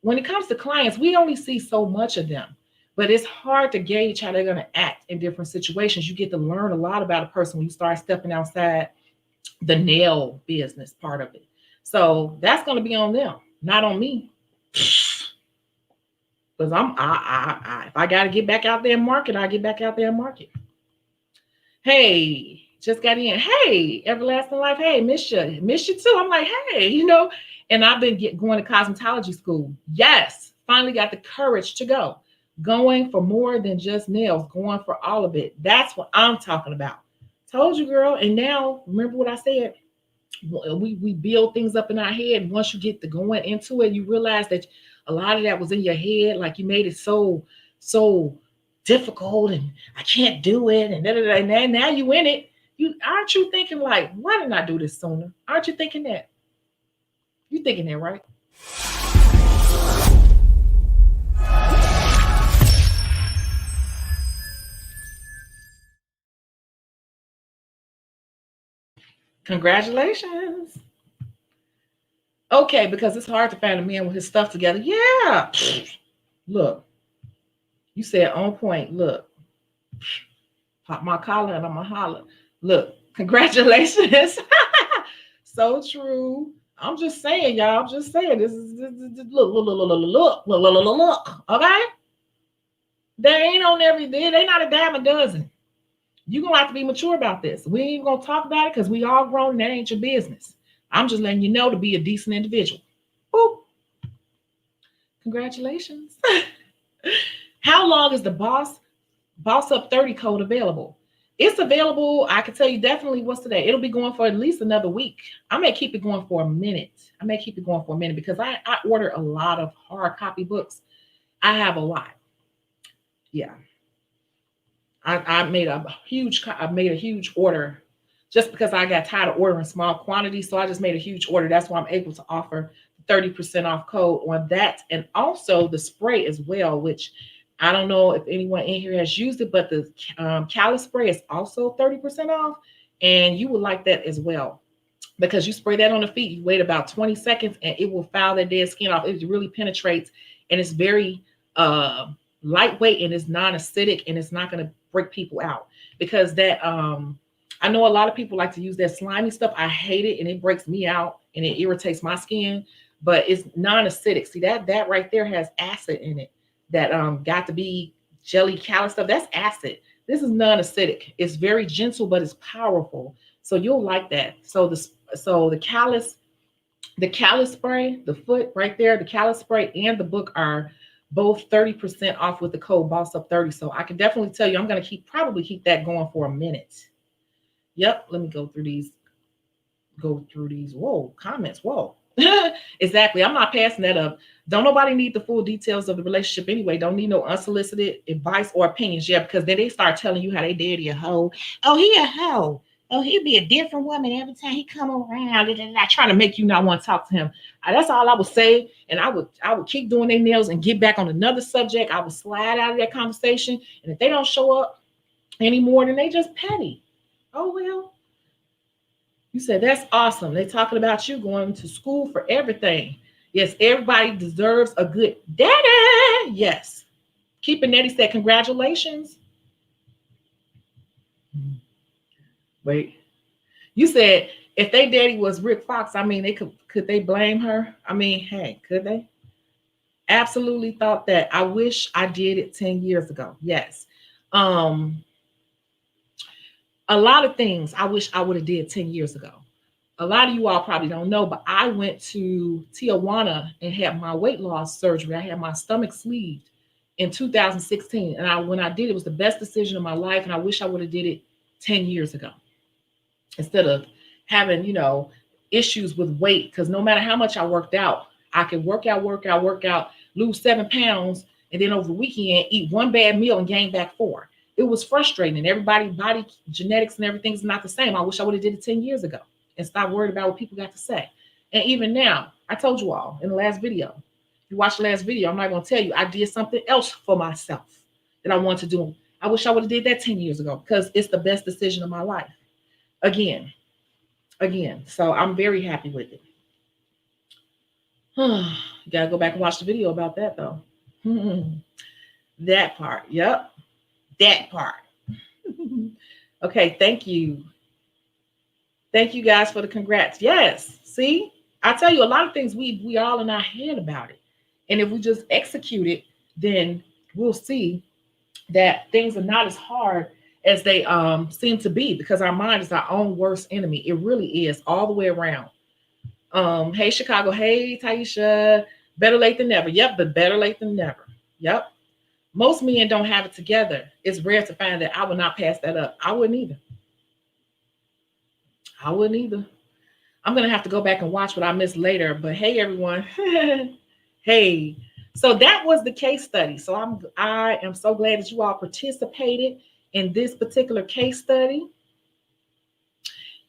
when it comes to clients, we only see so much of them. But it's hard to gauge how they're gonna act in different situations. You get to learn a lot about a person when you start stepping outside the nail business part of it. So that's going to be on them, not on me. Because if I got to get back out there and market, I get back out there and market. Hey, just got in. Hey, Everlasting Life. Hey, miss you too. I'm like, hey, and I've been going to cosmetology school. Yes, finally got the courage to go. Going for more than just nails, going for all of it. That's what I'm talking about. Told you, girl. And now, remember what I said? We build things up in our head. Once you get to going into it, you realize that a lot of that was in your head. Like you made it so difficult, and I can't do it, and now you in it. You aren't you thinking like, why didn't I do this sooner? Aren't you thinking that? You thinking that, right? Congratulations. Okay, because it's hard to find a man with his stuff together. Yeah. Look, you said on point. Look, pop my collar and I'm going to holler. Look, congratulations. So true. I'm just saying, y'all. I'm just saying. This is look. Okay? They ain't on every day. They not a dime a dozen. You're going to have to be mature about this. We ain't going to talk about it because we all grown and that ain't your business. I'm just letting you know to be a decent individual. Boop. Congratulations. How long is the Boss Up 30 code available? It's available. I can tell you definitely what's today. It'll be going for at least another week. I may keep it going for a minute. Because I order a lot of hard copy books. I have a lot. Yeah. I made a huge order just because I got tired of ordering small quantities. So I just made a huge order. That's why I'm able to offer 30% off code on that. And also the spray as well, which I don't know if anyone in here has used it, but the callus spray is also 30% off. And you would like that as well. Because you spray that on the feet, you wait about 20 seconds and it will file that dead skin off. It really penetrates and it's very lightweight and it's non-acidic and it's not going to break people out. Because that I know a lot of people like to use that slimy stuff. I hate it and it breaks me out and it irritates my skin, but it's non-acidic. See that right there has acid in it. That got to be jelly callus stuff. That's acid. This is non-acidic. It's very gentle, but it's powerful. So you'll like that. So the callus spray, the foot right there, the callus spray and the book are both 30% off with the code Boss Up 30. So I can definitely tell you, I'm going to probably keep that going for a minute. Yep. Let me go through these. Whoa, comments. Whoa. Exactly. I'm not passing that up. Don't nobody need the full details of the relationship anyway. Don't need no unsolicited advice or opinions. Yeah, because then they start telling you how they daddy a hoe. Oh, he a hoe. Oh, he'd be a different woman every time he come around. Trying to make you not want to talk to him. That's all I would say. And I would keep doing their nails and get back on another subject. I would slide out of that conversation. And if they don't show up anymore, then they just petty. Oh, well. You said, that's awesome. They're talking about you going to school for everything. Yes, everybody deserves a good daddy. Yes. Keep it Nettie said, congratulations. Wait. You said, if they daddy was Rick Fox, I mean, could they blame her? I mean, hey, could they? Absolutely thought that. I wish I did it 10 years ago. Yes. A lot of things I wish I would have did 10 years ago. A lot of you all probably don't know, but I went to Tijuana and had my weight loss surgery. I had my stomach sleeved in 2016. And when I did, it was the best decision of my life. And I wish I would have did it 10 years ago instead of having, issues with weight. Because no matter how much I worked out, I could work out, lose 7 pounds, and then over the weekend, eat one bad meal and gain back 4. It was frustrating. Everybody's body genetics and everything's not the same. I wish I would have did it 10 years ago and stop worried about what people got to say. And even now, I told you all in the last video, if you watched the last video, I'm not going to tell you, I did something else for myself that I wanted to do. I wish I would have did that 10 years ago because it's the best decision of my life. Again. So I'm very happy with it. You got to go back and watch the video about that though. That part. Yep. That part. Okay, thank you. Thank you guys for the congrats. Yes, see, I tell you a lot of things we all in our head about it. And if we just execute it, then we'll see that things are not as hard as they seem to be, because our mind is our own worst enemy. It really is, all the way around. Hey Chicago, hey Taisha, better late than never. Yep, but better late than never. Yep. Most men don't have it together. It's rare to find that. I would not pass that up. I wouldn't either. I wouldn't either. I'm gonna have to go back and watch what I missed later. But hey, everyone. Hey. So that was the case study. So I am so glad that you all participated in this particular case study.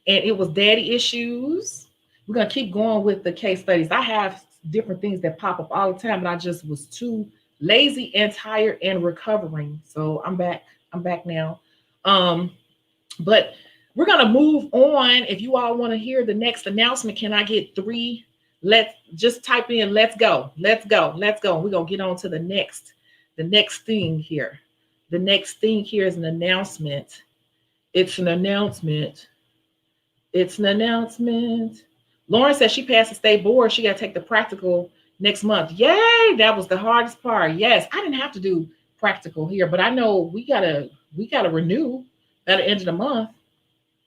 And it was daddy issues. We're gonna keep going with the case studies. I have different things that pop up all the time, but I just was too lazy and tired and recovering. So I'm back. I'm back now. But we're gonna move on. If you all want to hear the next announcement, can I get 3? Let's just type in let's go. Let's go. Let's go. We're gonna get on to the next thing here. The next thing here is an announcement. It's an announcement. It's an announcement. Lauren says she passed the state board. She got to take the practical next month. Yay! That was the hardest part. Yes, I didn't have to do practical here, but I know we gotta renew at the end of the month.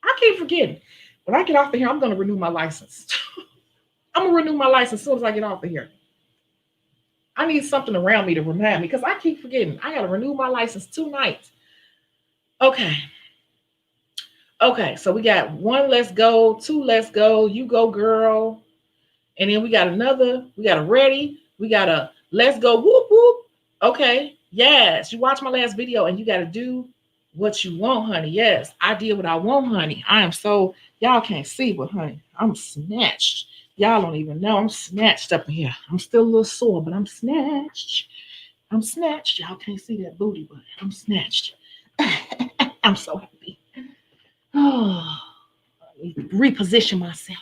I keep forgetting. When I get off of here, I'm gonna renew my license. I'm gonna renew my license as soon as I get off of here. I need something around me to remind me, because I keep forgetting. I gotta renew my license tonight. Okay. Okay, so we got 1, let's go, 2, let's go, you go girl. And then we got another, we got a ready, we got a let's go, whoop, whoop. Okay, yes, you watched my last video and you got to do what you want, honey. Yes, I did what I want, honey. I am so, y'all can't see, but honey, I'm snatched. Y'all don't even know I'm snatched up in here. I'm still a little sore, but I'm snatched. I'm snatched. Y'all can't see that booty, but I'm snatched. I'm so happy. Oh, reposition myself.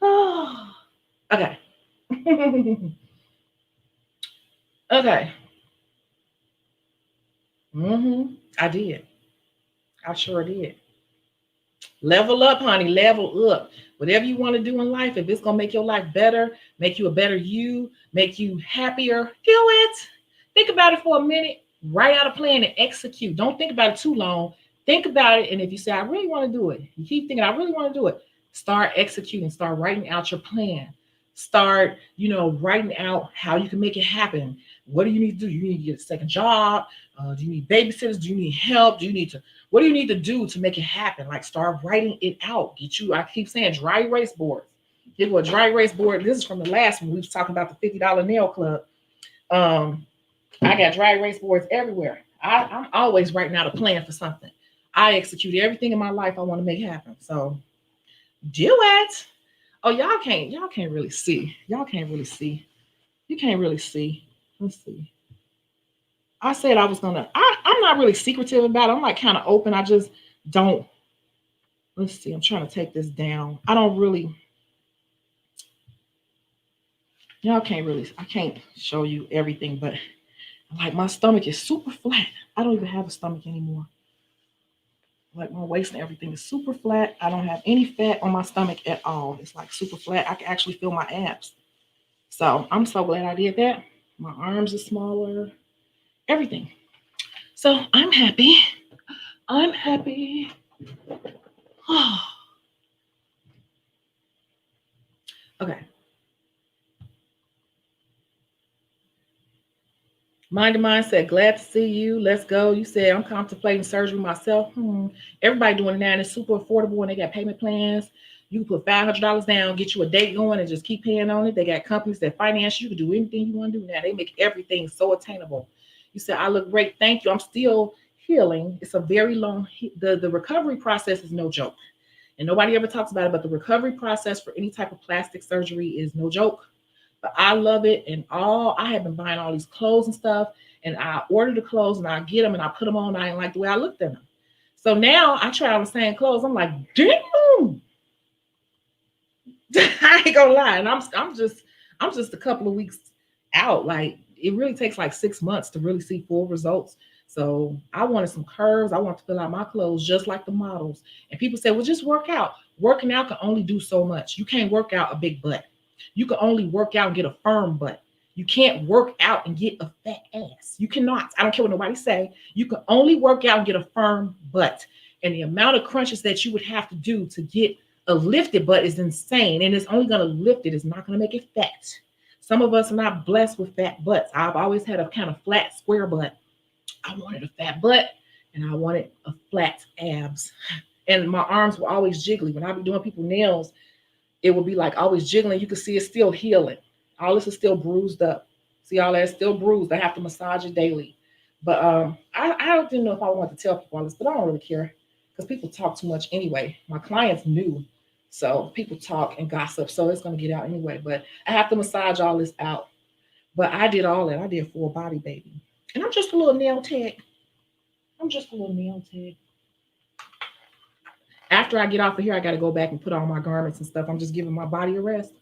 Oh, okay. Okay. I did. I sure did. Level up, honey. Level up. Whatever you want to do in life, if it's going to make your life better, make you a better you, make you happier, do it. Think about it for a minute. Write out a plan and execute. Don't think about it too long. Think about it. And if you say, I really want to do it, you keep thinking, I really want to do it. Start executing. Start writing out your plan. Start, writing out how you can make it happen. What do you need to do? You need to get a second job. Do you need babysitters? Do you need help? What do you need to do to make it happen? Like, start writing it out. I keep saying dry erase boards. Get a dry erase board. This is from the last one. We was talking about the $50 nail club. I got dry erase boards everywhere. I'm always writing out a plan for something. I execute everything in my life I want to make happen. So do it. Oh, y'all can't really see. Y'all can't really see. You can't really see. Let's see. I said I was gonna. I'm not really secretive about it. I'm like kind of open. I just don't. Let's see. I'm trying to take this down. I don't really. Y'all can't really. I can't show you everything, but like my stomach is super flat. I don't even have a stomach anymore. Like my waist and everything is super flat. I don't have any fat on my stomach at all. It's like super flat. I can actually feel my abs. So I'm so glad I did that. My arms are smaller. Everything. So I'm happy. I'm happy. Okay. Mind to Mind said, glad to see you. Let's go. You said, I'm contemplating surgery myself. Everybody doing it now, and it's super affordable, and they got payment plans. You can put $500 down, get you a date going, and just keep paying on it. They got companies that finance you. You can do anything you want to do now. They make everything so attainable. You said, I look great. Thank you. I'm still healing. It's a very long, the recovery process is no joke. And nobody ever talks about it, but the recovery process for any type of plastic surgery is no joke. But I love it. And I have been buying all these clothes and stuff. And I order the clothes and I get them and I put them on. I ain't like the way I looked at them. So now I try on the same clothes. I'm like, damn. I ain't gonna lie. And I'm just a couple of weeks out. Like, it really takes like 6 months to really see full results. So I wanted some curves. I want to fill out my clothes just like the models. And people say, well, just work out. Working out can only do so much. You can't work out a big butt. You can only work out and get a firm butt. You can't work out and get a fat ass. You cannot. I don't care what nobody say. You can only work out and get a firm butt. And the amount of crunches that you would have to do to get a lifted butt is insane. And it's only going to lift it. It's not going to make it fat. Some of us are not blessed with fat butts. I've always had a kind of flat, square butt. I wanted a fat butt and I wanted a flat abs. And my arms were always jiggly. When I be doing people nails, it would be like always jiggling. You can see it's still healing. All this is still bruised up. See, all that's still bruised. I have to massage it daily. But I didn't know if I wanted to tell people all this, but I don't really care because people talk too much anyway. My clients knew. So people talk and gossip. So it's going to get out anyway. But I have to massage all this out. But I did all that. I did full body, baby. And I'm just a little nail tech. After I get off of here, I got to go back and put on my garments and stuff. I'm just giving my body a rest.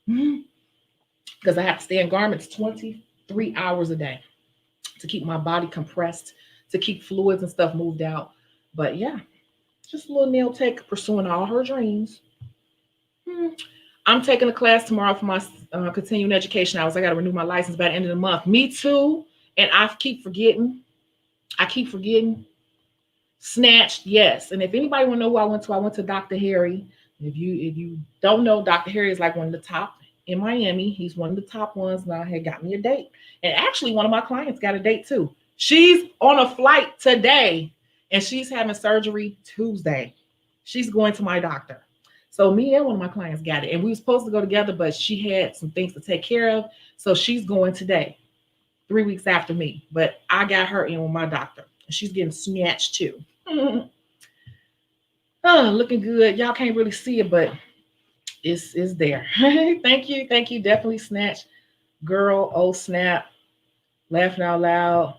Because I have to stay in garments 23 hours a day to keep my body compressed, to keep fluids and stuff moved out. But yeah, just a little nail tech pursuing all her dreams. I'm taking a class tomorrow for my continuing education hours. I got to renew my license by the end of the month. Me too. And I keep forgetting. Snatched, yes. And if anybody want to know who I went to Dr. Harry. If you don't know, Dr. Harry is like one of the top in Miami. He's one of the top ones. Now had got me a date. And actually one of my clients got a date too. She's on a flight today and she's having surgery Tuesday. She's going to my doctor. So me and one of my clients got it. And we were supposed to go together, but she had some things to take care of. So she's going today, 3 weeks after me. But I got her in with my doctor. She's getting snatched too. Looking good. Y'all can't really see it, but it's there. Thank you. Definitely snatched. Girl, oh snap. Laughing out loud.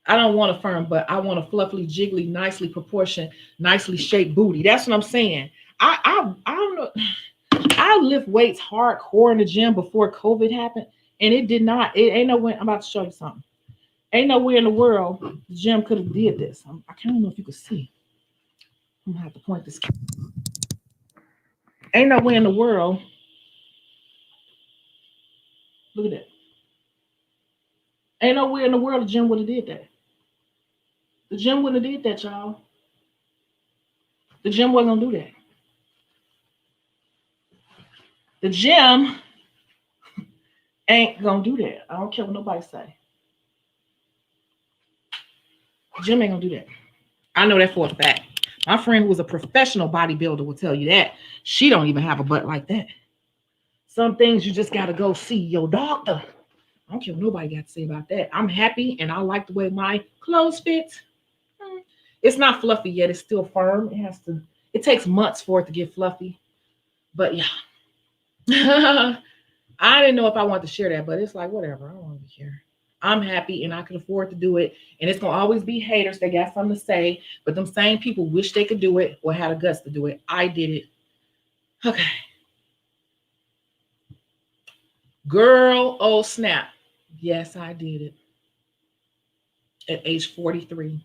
I don't want a firm butt. I want a fluffy, jiggly, nicely proportioned, nicely shaped booty. That's what I'm saying. I don't know. I lift weights hardcore in the gym before COVID happened, and it did not. It ain't no way. I'm about to show you something. Ain't nowhere in the world the gym could have did this. I can't know if you could see. I'm gonna have to point this. Ain't nowhere in the world. Look at that. Ain't nowhere in the world the gym would have did that. The gym wouldn't have did that, y'all. The gym wasn't gonna do that. The gym ain't gonna do that. I don't care what nobody say. Jim ain't gonna do that. I know that for a fact. My friend who was a professional bodybuilder will tell you that. She don't even have a butt like that. Some things you just gotta go see your doctor. I don't care what nobody got to say about that. I'm happy and I like the way my clothes fit. It's not fluffy yet. It's still firm. It takes months for it to get fluffy. But yeah. I didn't know if I wanted to share that, but it's like, whatever. I don't want to be here. I'm happy and I can afford to do it. And it's going to always be haters. They got something to say, but them same people wish they could do it or had the guts to do it. I did it. Okay. Girl, oh snap. Yes, I did it. At age 43.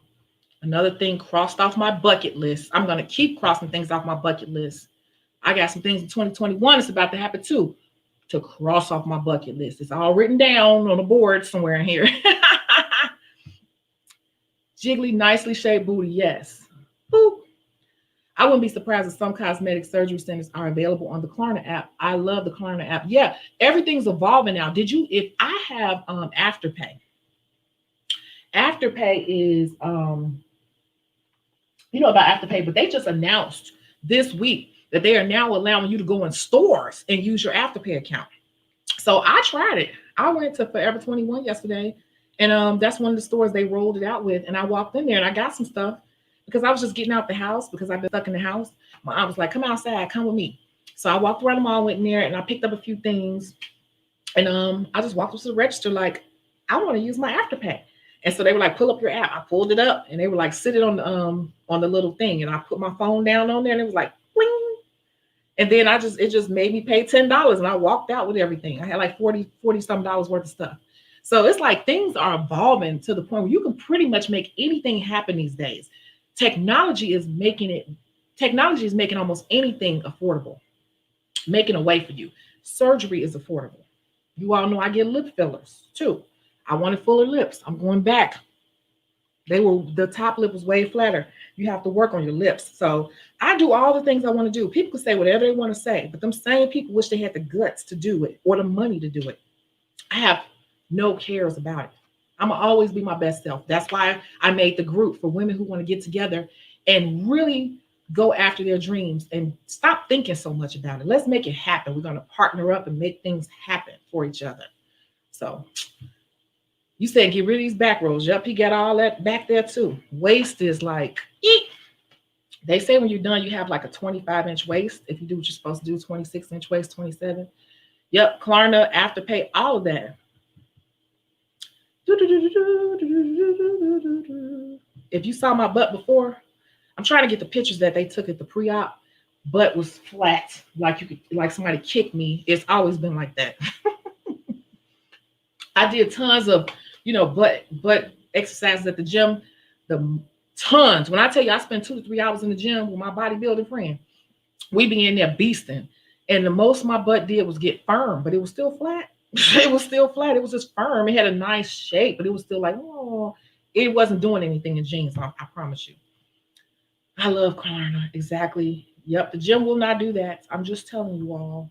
Another thing crossed off my bucket list. I'm going to keep crossing things off my bucket list. I got some things in 2021. It's about to happen too. To cross off my bucket list. It's all written down on a board somewhere in here. Jiggly, nicely shaped booty, yes. Boop. I wouldn't be surprised if some cosmetic surgery centers are available on the Klarna app. I love the Klarna app. Yeah, everything's evolving now. If I have Afterpay. Afterpay is, you know about Afterpay, but they just announced this week that they are now allowing you to go in stores and use your Afterpay account. So I tried it. I went to Forever 21 yesterday, and that's one of the stores they rolled it out with. And I walked in there and I got some stuff because I was just getting out the house because I've been stuck in the house. My aunt was like, come outside, come with me. So I walked around the mall, went in there, and I picked up a few things. And I just walked up to the register like, I want to use my Afterpay. And so they were like, pull up your app. I pulled it up, and they were like, sit it on the little thing. And I put my phone down on there, and it was like, bling. And then it just made me pay $10, and I walked out with everything. I had like 40 some dollars worth of stuff. So it's like things are evolving to the point where you can pretty much make anything happen these days. Technology is making almost anything affordable, making a way for you. Surgery is affordable. You all know I get lip fillers too. I wanted fuller lips. I'm going back. The top lip was way flatter. You have to work on your lips. So I do all the things I want to do. People can say whatever they want to say, but them same people wish they had the guts to do it or the money to do it. I have no cares about it. I'm gonna always be my best self. That's why I made the group for women who want to get together and really go after their dreams and stop thinking so much about it. Let's make it happen. We're gonna partner up and make things happen for each other. So you said get rid of these back rolls. Yep, he got all that back there too. Waist is like, eek. They say when you're done, you have like a 25-inch waist. If you do what you're supposed to do, 26-inch waist, 27. Yep, Klarna, Afterpay, all of that. If you saw my butt before, I'm trying to get the pictures that they took at the pre-op. Butt was flat, like you could, like somebody kicked me. It's always been like that. I did tons of, butt exercises at the gym. The tons. When I tell you, I spent 2 to 3 hours in the gym with my bodybuilding friend. We be in there beasting, and the most my butt did was get firm, but it was still flat. It was still flat. It was just firm. It had a nice shape, but it was still like, oh, it wasn't doing anything in jeans. I promise you. I love Klarna. Exactly. Yep. The gym will not do that. I'm just telling you all.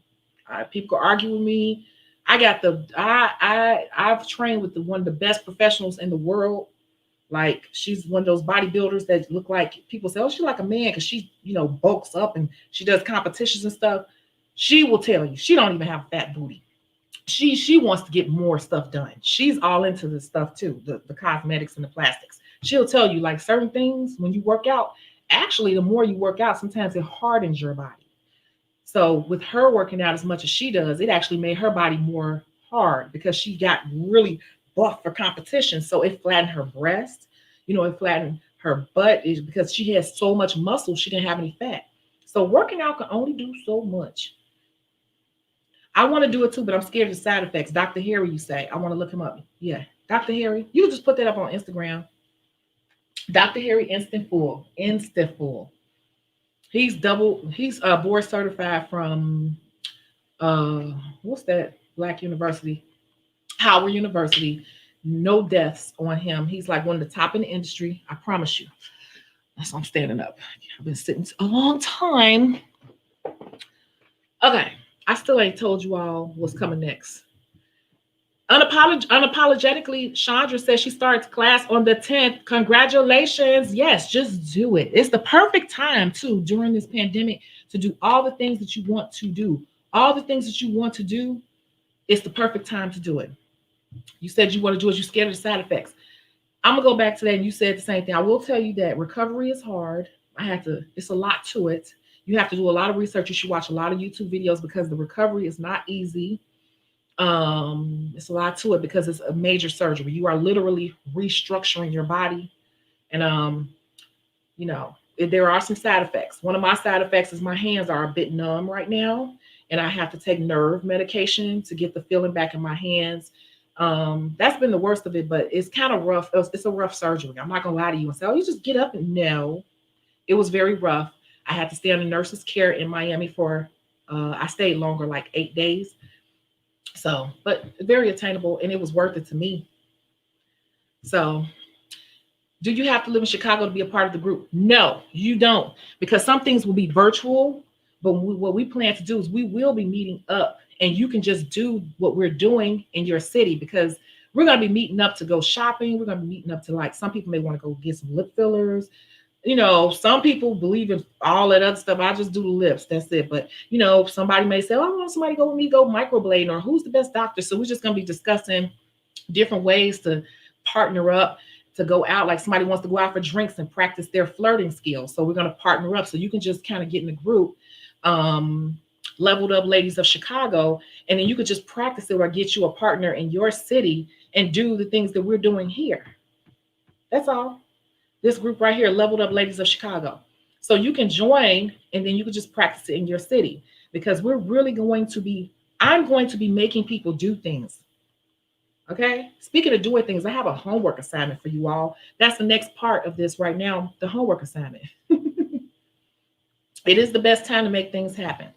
People argue with me. I've trained with one of the best professionals in the world. Like she's one of those bodybuilders that look like people say, oh, she's like a man because she, bulks up and she does competitions and stuff. She will tell you she don't even have a fat booty. She wants to get more stuff done. She's all into this stuff too, the cosmetics and the plastics. She'll tell you like certain things when you work out. Actually, the more you work out, sometimes it hardens your body. So with her working out as much as she does, it actually made her body more hard because she got really buff for competition. So it flattened her breast, it flattened her butt is because she has so much muscle, she didn't have any fat. So working out can only do so much. I want to do it too, but I'm scared of the side effects. Dr. Harry, you say. I want to look him up. Yeah, Dr. Harry. You can just put that up on Instagram. Dr. Harry Instant Full. He's board certified from what's that Black university? Howard University. No deaths on him. He's like one of the top in the industry. I promise you. That's why I'm standing up. I've been sitting a long time. Okay. I still ain't told you all what's coming next. Unapologetically, Chandra says she starts class on the 10th. Congratulations. Yes, just do it. It's the perfect time, too, during this pandemic to do all the things that you want to do. All the things that you want to do, it's the perfect time to do it. You said you want to do it. You're scared of the side effects. I'm going to go back to that, and you said the same thing. I will tell you that recovery is hard. It's a lot to it. You have to do a lot of research. You should watch a lot of YouTube videos because the recovery is not easy. It's a lot to it because it's a major surgery. You are literally restructuring your body. And, there are some side effects. One of my side effects is my hands are a bit numb right now. And I have to take nerve medication to get the feeling back in my hands. That's been the worst of it, but it's kind of rough. It's a rough surgery. I'm not going to lie to you and say, oh, you just get up. And no, it was very rough. I had to stay under nurse's care in Miami for, I stayed longer, like 8 days. So, but very attainable, and it was worth it to me. So, do you have to live in Chicago to be a part of the group? No, you don't, because some things will be virtual, but what we plan to do is we will be meeting up, and you can just do what we're doing in your city, because we're going to be meeting up to go shopping. We're going to be meeting up to, like, some people may want to go get some lip fillers. Some people believe in all that other stuff. I just do the lips. That's it. But, somebody may say, oh, I want somebody to go with me, go microblading, or who's the best doctor? So we're just going to be discussing different ways to partner up, to go out. Like somebody wants to go out for drinks and practice their flirting skills. So we're going to partner up. So you can just kind of get in a group, Leveled Up Ladies of Chicago, and then you could just practice it or get you a partner in your city and do the things that we're doing here. That's all. This group right here, Leveled Up Ladies of Chicago. So you can join and then you can just practice it in your city, because we're really I'm going to be making people do things. Okay. Speaking of doing things, I have a homework assignment for you all. That's the next part of this right now, the homework assignment. It is the best time to make things happen.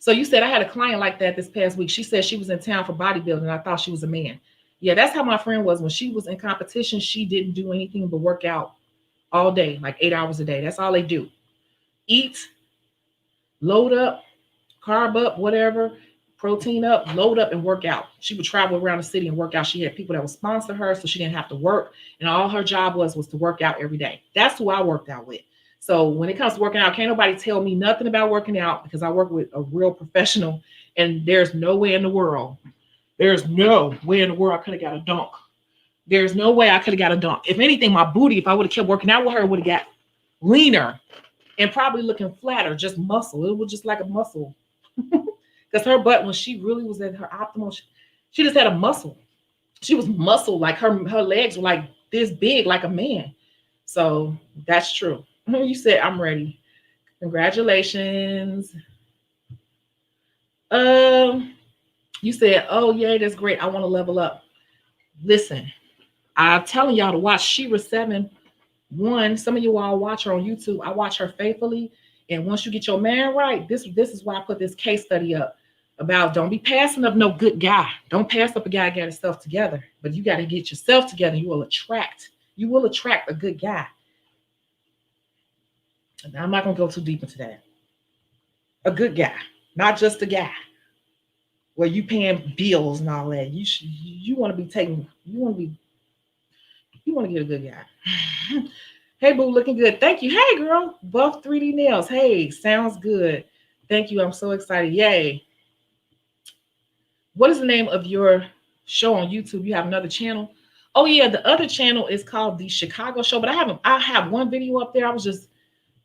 So you said I had a client like that this past week. She said she was in town for bodybuilding. I thought she was a man. Yeah, that's how my friend was. When she was in competition, she didn't do anything but work out all day, like 8 hours a day. That's all they do. Eat, load up, carb up, whatever, protein up, load up, and work out. She would travel around the city and work out. She had people that would sponsor her, so she didn't have to work. And all her job was to work out every day. That's who I worked out with. So when it comes to working out, can't nobody tell me nothing about working out because I work with a real professional. And there's no way in the world, I could have got a dunk. There's no way I could have got a dunk. If anything, my booty, if I would have kept working out with her, would have got leaner and probably looking flatter, just muscle. It was just like a muscle. Because her butt, when she really was at her optimal, she just had a muscle. She was muscle, like her legs were like this big, like a man. So that's true. You said I'm ready. Congratulations. You said, oh yeah, that's great. I want to level up. Listen, I'm telling y'all to watch Shira 7-1. Some of you all watch her on YouTube. I watch her faithfully. And once you get your man right, this is why I put this case study up about don't be passing up no good guy. Don't pass up a guy that got himself together. But you got to get yourself together. You will attract a good guy. Now, I'm not going to go too deep into that. A good guy, not just a guy where you paying bills and all that. You want to be taking, you want to get a good guy. Hey, boo, looking good. Thank you. Hey, girl, buff 3D nails. Hey, sounds good. Thank you. I'm so excited. Yay. What is the name of your show on YouTube? You have another channel? Oh, yeah, the other channel is called The Chicago Show, but I have one video up there. I was just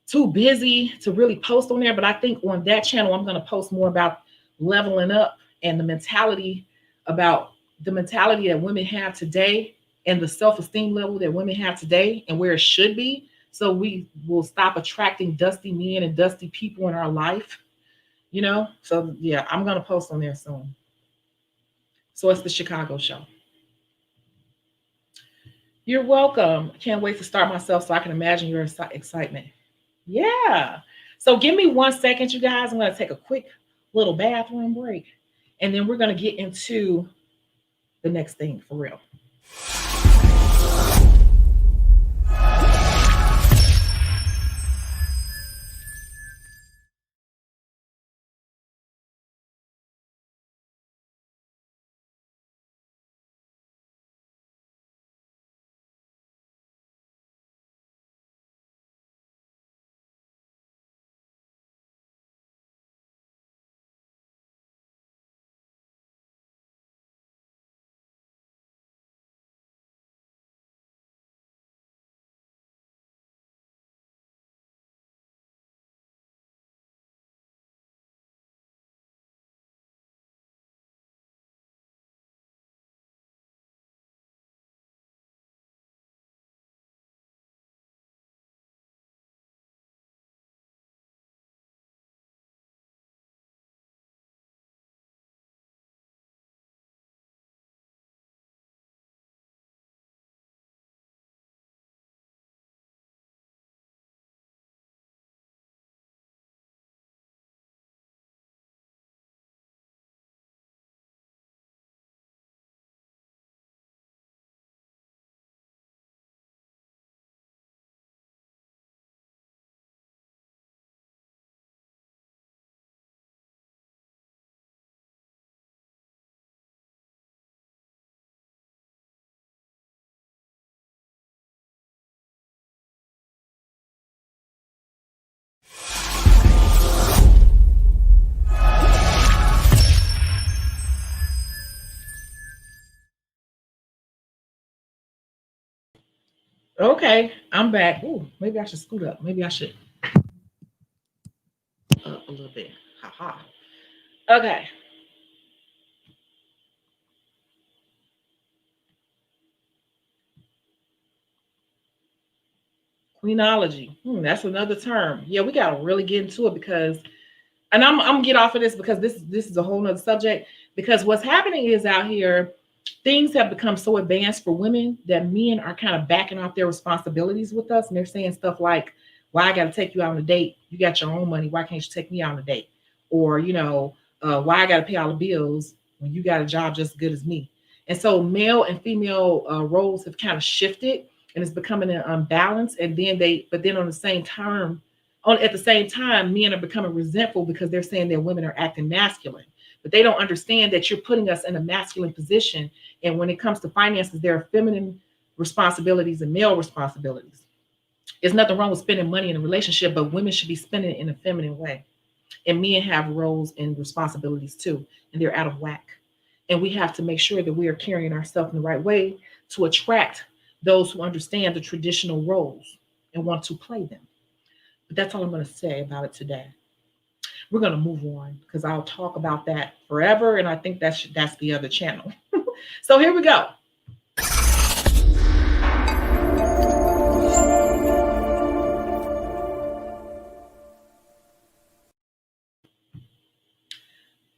too busy to really post on there, but I think on that channel, I'm going to post more about leveling up and the mentality that women have today and the self-esteem level that women have today and where it should be. So we will stop attracting dusty men and dusty people in our life, you know? So yeah, I'm going to post on there soon. So it's The Chicago Show. You're welcome. Can't wait to start myself so I can imagine your excitement. Yeah. So give me 1 second, you guys. I'm going to take a quick little bathroom break. And then we're going to get into the next thing for real. Okay, I'm back. Ooh, maybe I should scoot up. Maybe I should up a little bit. Ha ha. Okay. Queenology. That's another term. Yeah, we gotta really get into it because, and I'm gonna get off of this because this is a whole nother subject. Because what's happening is out here, things have become so advanced for women that men are kind of backing off their responsibilities with us, and they're saying stuff like, "Why I gotta take you out on a date? You got your own money. Why can't you take me out on a date?" or why I got to pay all the bills when you got a job just as good as me. And so male and female roles have kind of shifted, and it's becoming an unbalance. And then on the same term, at the same time, men are becoming resentful because they're saying that women are acting masculine, but they don't understand that you're putting us in a masculine position. And when it comes to finances, there are feminine responsibilities and male responsibilities. There's nothing wrong with spending money in a relationship, but women should be spending it in a feminine way. And men have roles and responsibilities too, and they're out of whack. And we have to make sure that we are carrying ourselves in the right way to attract those who understand the traditional roles and want to play them. But that's all I'm going to say about it today. We're going to move on because I'll talk about that forever. And I think that's the other channel. So here we go.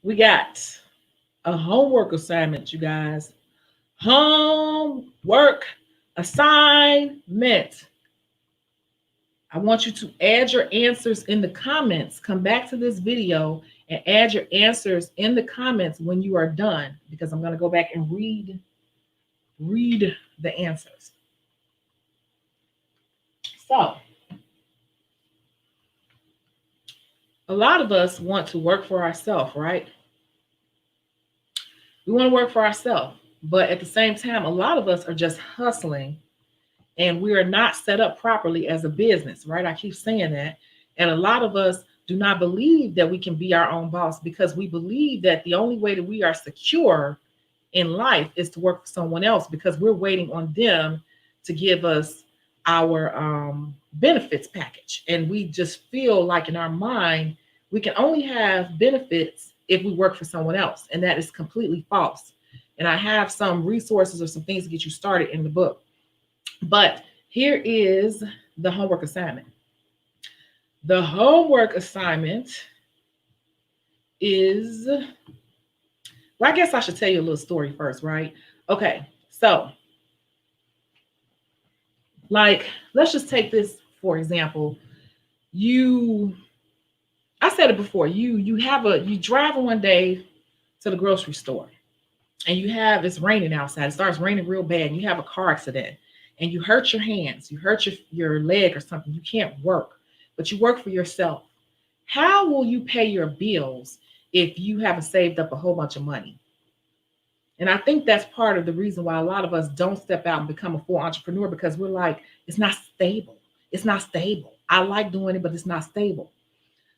We got a homework assignment, you guys. Homework assignment. I want you to add your answers in the comments. Come back to this video and add your answers in the comments when you are done, because I'm going to go back and read the answers. So, a lot of us want to work for ourselves, right? We want to work for ourselves, but at the same time, a lot of us are just hustling, and we are not set up properly as a business, right? I keep saying that. And a lot of us do not believe that we can be our own boss, because we believe that the only way that we are secure in life is to work for someone else, because we're waiting on them to give us our benefits package. And we just feel like in our mind, we can only have benefits if we work for someone else. And that is completely false. And I have some resources or some things to get you started in the book. But here is the homework assignment. The homework assignment is, well, I guess I should tell you a little story first, right? Okay, so like, let's just take this for example. I said it before, you drive one day to the grocery store, and it's raining outside. It starts raining real bad, and you have a car accident, and you hurt your hands, you hurt your leg or something. You can't work, but you work for yourself. How will you pay your bills if you haven't saved up a whole bunch of money? And I think that's part of the reason why a lot of us don't step out and become a full entrepreneur, because we're like, it's not stable. It's not stable. I like doing it, but it's not stable.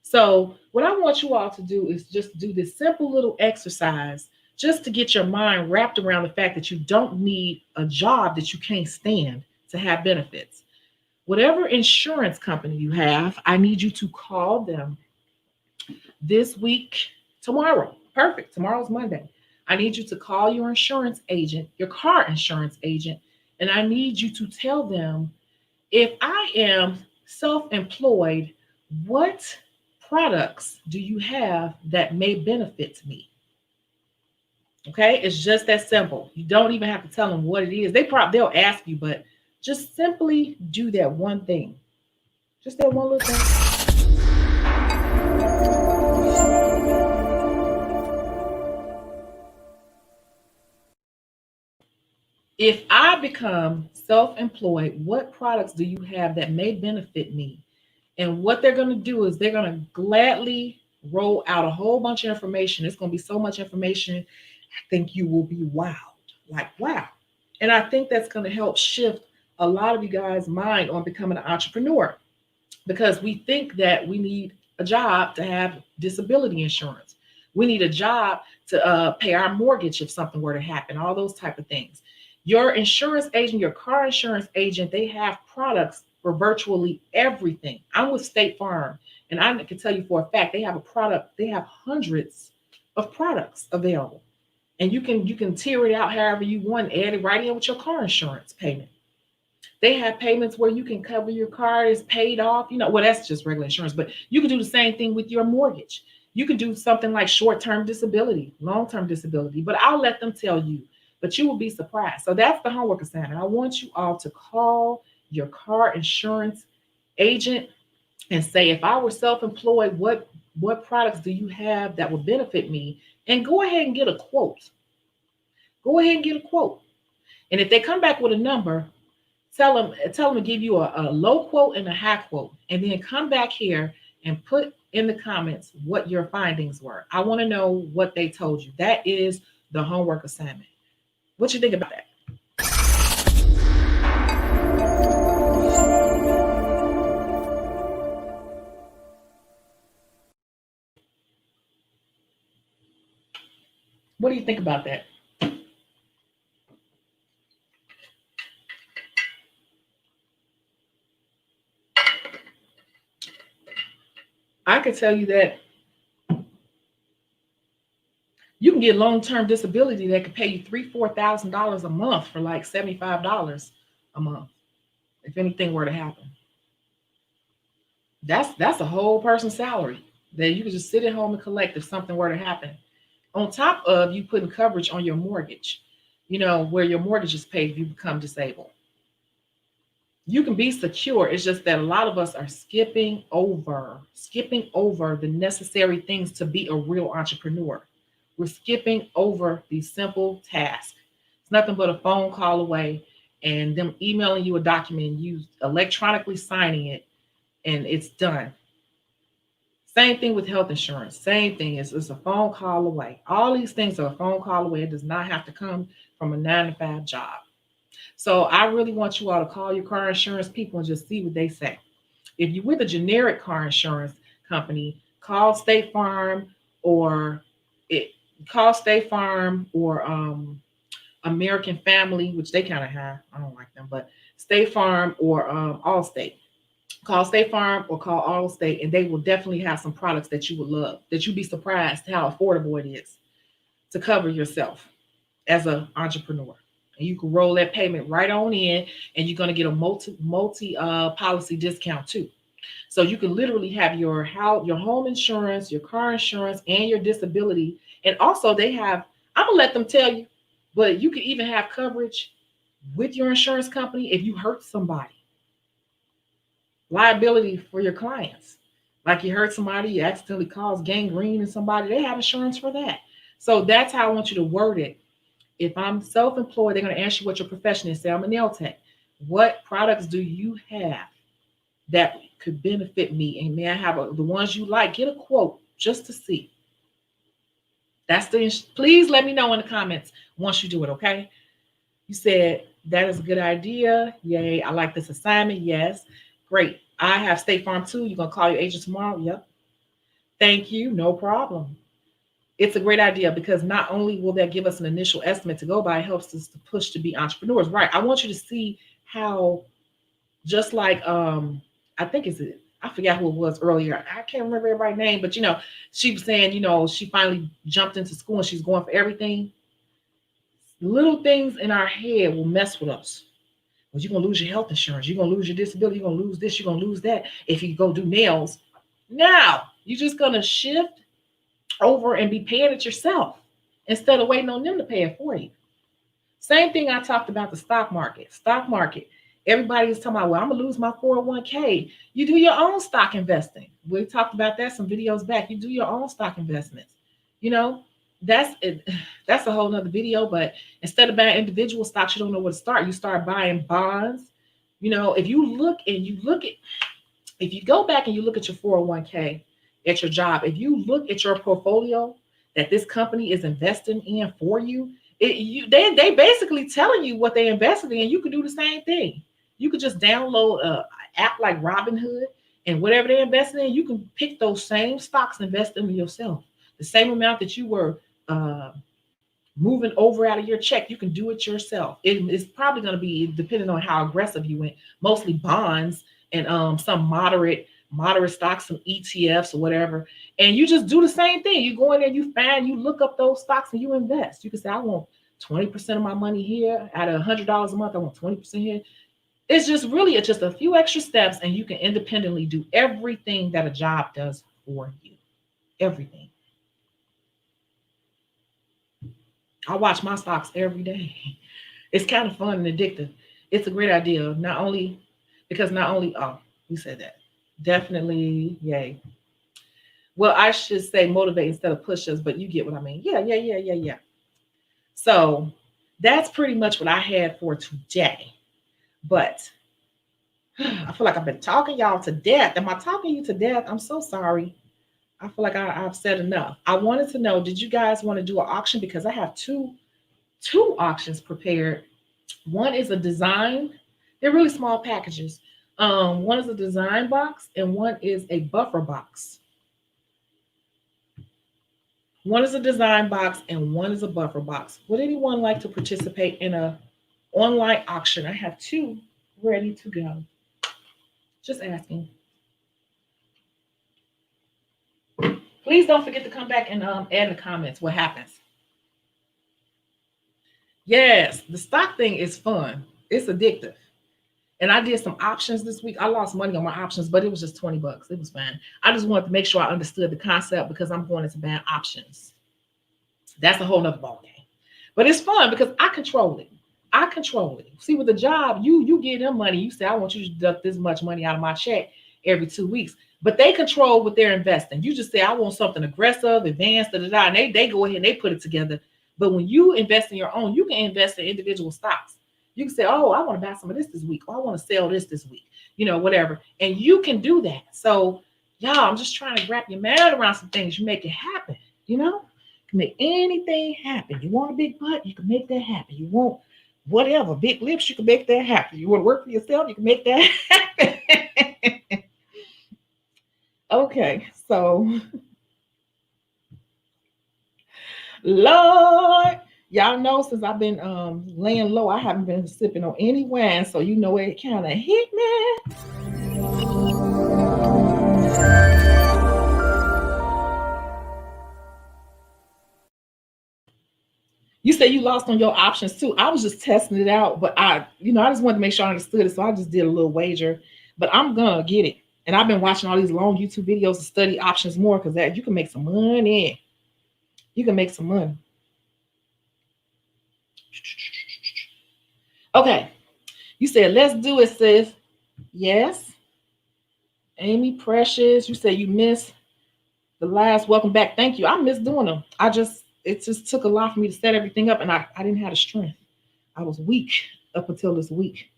So what I want you all to do is just do this simple little exercise, just to get your mind wrapped around the fact that you don't need a job that you can't stand to have benefits. Whatever insurance company you have, I need you to call them this week, tomorrow. Perfect. Tomorrow's Monday. I need you to call your insurance agent, your car insurance agent, and I need you to tell them, if I am self-employed, what products do you have that may benefit me? Okay, it's just that simple. You don't even have to tell them what it is. They'll ask you, but just simply do that one thing. Just that one little thing. If I become self-employed, what products do you have that may benefit me? And what they're going to do is they're going to gladly roll out a whole bunch of information. It's going to be so much information. I think you will be wowed, like, wow. And I think that's going to help shift a lot of you guys' mind on becoming an entrepreneur, because we think that we need a job to have disability insurance. We need a job to pay our mortgage if something were to happen, all those type of things. Your insurance agent, your car insurance agent, they have products for virtually everything. I'm with State Farm, and I can tell you for a fact, they have hundreds of products available. And you can tier it out however you want, add it right in with your car insurance payment. They have payments where you can cover your car is paid off. Well, that's just regular insurance, but you can do the same thing with your mortgage. You can do something like short-term disability, long-term disability, but I'll let them tell you, but you will be surprised. So that's the homework assignment. I want you all to call your car insurance agent and say, if I were self-employed, what What products do you have that will benefit me? And go ahead and get a quote. Go ahead and get a quote. And if they come back with a number, tell them to give you a low quote and a high quote, and then come back here and put in the comments what your findings were. I want to know what they told you. That is the homework assignment. What you think about that? What do you think about that? I could tell you that you can get long-term disability that could pay you $3,000-$4,000 a month for like $75 a month if anything were to happen. That's a whole person's salary that you could just sit at home and collect if something were to happen. On top of you putting coverage on your mortgage, where your mortgage is paid if you become disabled. You can be secure. It's just that a lot of us are skipping over the necessary things to be a real entrepreneur. We're skipping over these simple tasks. It's nothing but a phone call away and them emailing you a document, you electronically signing it, and it's done. Same thing with health insurance. Same thing. It's a phone call away. All these things are a phone call away. It does not have to come from a 9-to-5 job. So I really want you all to call your car insurance people and just see what they say. If you're with a generic car insurance company, call State Farm or American Family, which they kind of have. I don't like them, but State Farm or Allstate. Call State Farm or call Allstate, and they will definitely have some products that you would love, that you'd be surprised how affordable it is to cover yourself as an entrepreneur. And you can roll that payment right on in, and you're going to get a multi policy discount too. So you can literally have your home insurance, your car insurance, and your disability. And also they have, I'm gonna let them tell you, but you can even have coverage with your insurance company if you hurt somebody. Liability for your clients. Like you hurt somebody, you accidentally caused gangrene in somebody, they have insurance for that. So that's how I want you to word it. If I'm self-employed, they're going to ask you what your profession is. Say, I'm a nail tech. What products do you have that could benefit me? And may I have the ones you like? Get a quote just to see. Please let me know in the comments once you do it, okay? You said, that is a good idea. Yay, I like this assignment. Yes, great. I have State Farm too. You're going to call your agent tomorrow? Yep. Thank you. No problem. It's a great idea because not only will that give us an initial estimate to go by, it helps us to push to be entrepreneurs. Right. I want you to see how, just like, I forgot who it was earlier. I can't remember everybody's name, but she was saying, she finally jumped into school and she's going for everything. Little things in our head will mess with us. Well, you're going to lose your health insurance. You're going to lose your disability. You're going to lose this. You're going to lose that if you go do nails. Now, you're just going to shift over and be paying it yourself instead of waiting on them to pay it for you. Same thing I talked about the stock market. Everybody is talking about, well, I'm going to lose my 401k. You do your own stock investing. We talked about that some videos back. You do your own stock investments. That's a whole nother video, but instead of buying individual stocks, you don't know where to start. You start buying bonds. If you go back and you look at your 401k at your job, if you look at your portfolio that this company is investing in for you, they basically telling you what they invested in. You can do the same thing. You could just download an app like Robinhood, and whatever they invested in, you can pick those same stocks and invest them in yourself. The same amount that you were moving over out of your check, you can do it yourself. It's probably going to be, depending on how aggressive you went, mostly bonds and some moderate stocks, some ETFs or whatever. And you just do the same thing. You go in there, you look up those stocks and you invest. You can say, I want 20% of my money here. Out of $100 a month, I want 20% here. It's just a few extra steps, and you can independently do everything that a job does for you. Everything. I watch my stocks every day. It's kind of fun and addictive. It's a great idea. You said that. Definitely, yay. Well, I should say motivate instead of push us, but you get what I mean. Yeah. So that's pretty much what I had for today. But I feel like I've been talking y'all to death. Am I talking you to death? I'm so sorry. I feel like I've said enough. I wanted to know, did you guys want to do an auction? Because I have two auctions prepared. One is a design. They're really small packages. One is a design box and one is a buffer box. One is a design box and one is a buffer box. Would anyone like to participate in a online auction? I have two ready to go. Just asking. Please don't forget to come back and add in the comments what happens. Yes, the stock thing is fun. It's addictive. And I did some options this week. I lost money on my options, but it was just 20 bucks. It was fine. I just wanted to make sure I understood the concept because I'm going into bad options. That's a whole nother ball game. But it's fun because I control it. I control it. See, with the job, you give them money. You say, I want you to deduct this much money out of my check every 2 weeks. But they control what they're investing. You just say, I want something aggressive, advanced, and they go ahead and they put it together. But when you invest in your own, you can invest in individual stocks. You can say, oh, I want to buy some of this week. Or I want to sell this week. Whatever. And you can do that. So, y'all, I'm just trying to wrap your mind around some things. You make it happen. You can make anything happen. You want a big butt, you can make that happen. You want whatever, big lips, you can make that happen. You want to work for yourself, you can make that happen. Okay, so Lord, y'all know since I've been laying low, I haven't been sipping on any wine, so it kind of hit me. You say you lost on your options too. I was just testing it out, but I just wanted to make sure I understood it, so I just did a little wager. But I'm gonna get it. And I've been watching all these long YouTube videos to study options more because that you can make some money. You can make some money. Okay. You said, let's do it, sis. Yes. Amy Precious, you said you missed the last welcome back. Thank you. I miss doing them. It just took a lot for me to set everything up, and I didn't have the strength. I was weak up until this week.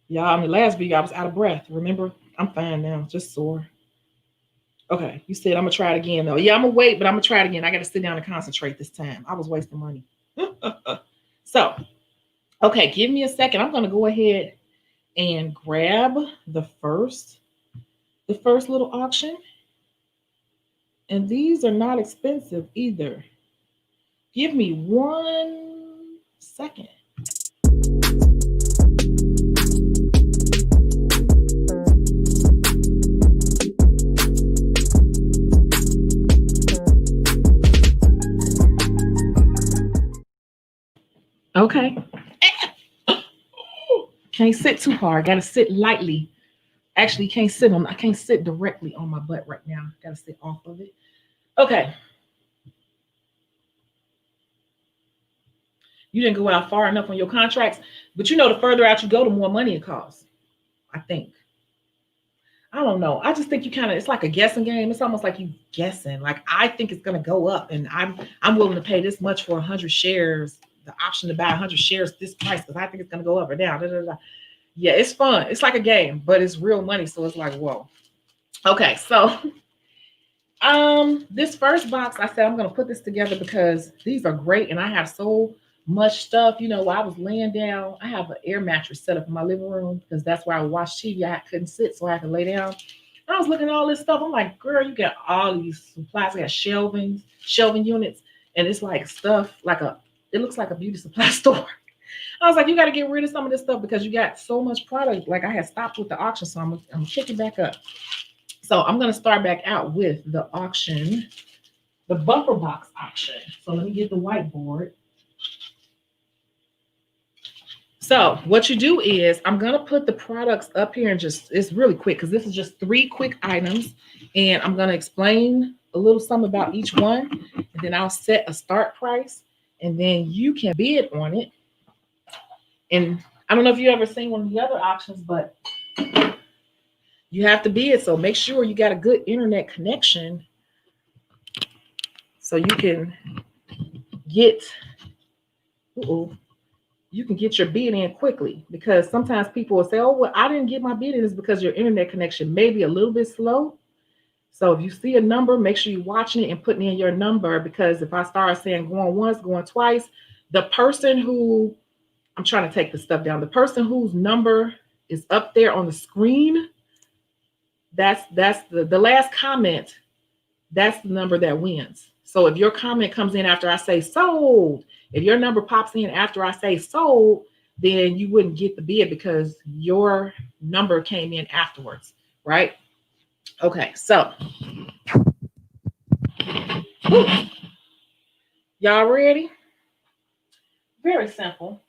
Y'all, in the last video, I was out of breath. Remember? I'm fine now, just sore. Okay, you said I'm gonna try it again though. Yeah, I'm gonna wait, but I'm gonna try it again. I gotta sit down and concentrate this time. I was wasting money. So, okay, give me a second. I'm gonna go ahead and grab the first little auction. And these are not expensive either. Give me 1 second. Okay. Can't sit too hard. Got to sit lightly. Actually, I can't sit directly on my butt right now. Got to sit off of it. Okay. You didn't go out far enough on your contracts, but the further out you go, the more money it costs. I think. I don't know. I just think it's like a guessing game. It's almost like you guessing. Like I think it's gonna go up, and I'm willing to pay this much for 100 shares. The option to buy 100 shares this price because I think it's gonna go up or down. Yeah, it's fun. It's like a game, but it's real money, so it's like whoa. Okay, so this first box, I said I'm gonna put this together because these are great, and I have so much stuff. While I was laying down, I have an air mattress set up in my living room because that's where I watch TV. I couldn't sit, so I had to lay down. And I was looking at all this stuff. I'm like, girl, you got all these supplies. I got shelving units, and it's like stuff it looks like a beauty supply store. I was like, you got to get rid of some of this stuff because you got so much product. Like I had stopped with the auction, so I'm kicking back up. So I'm gonna start back out with the auction, the buffer box auction. So let me get the whiteboard. So what you do is I'm going to put the products up here and it's really quick because this is just 3 quick items. And I'm going to explain a little something about each one. And then I'll set a start price and then you can bid on it. And I don't know if you ever seen one of the other auctions, but you have to bid. So make sure you got a good internet connection So you can get you can get your bid in quickly, because sometimes people will say, oh, well, I didn't get my bid in. It's because your internet connection may be a little bit slow. So if you see a number, make sure you're watching it and putting in your number, because if I start saying going once, going twice, the person who, I'm trying to take the stuff down, the person whose number is up there on the screen, that's the last comment, that's the number that wins. So if your comment comes in after I say sold, if your number pops in after I say sold, then you wouldn't get the bid because your number came in afterwards, right? Okay, so y'all ready? Very simple.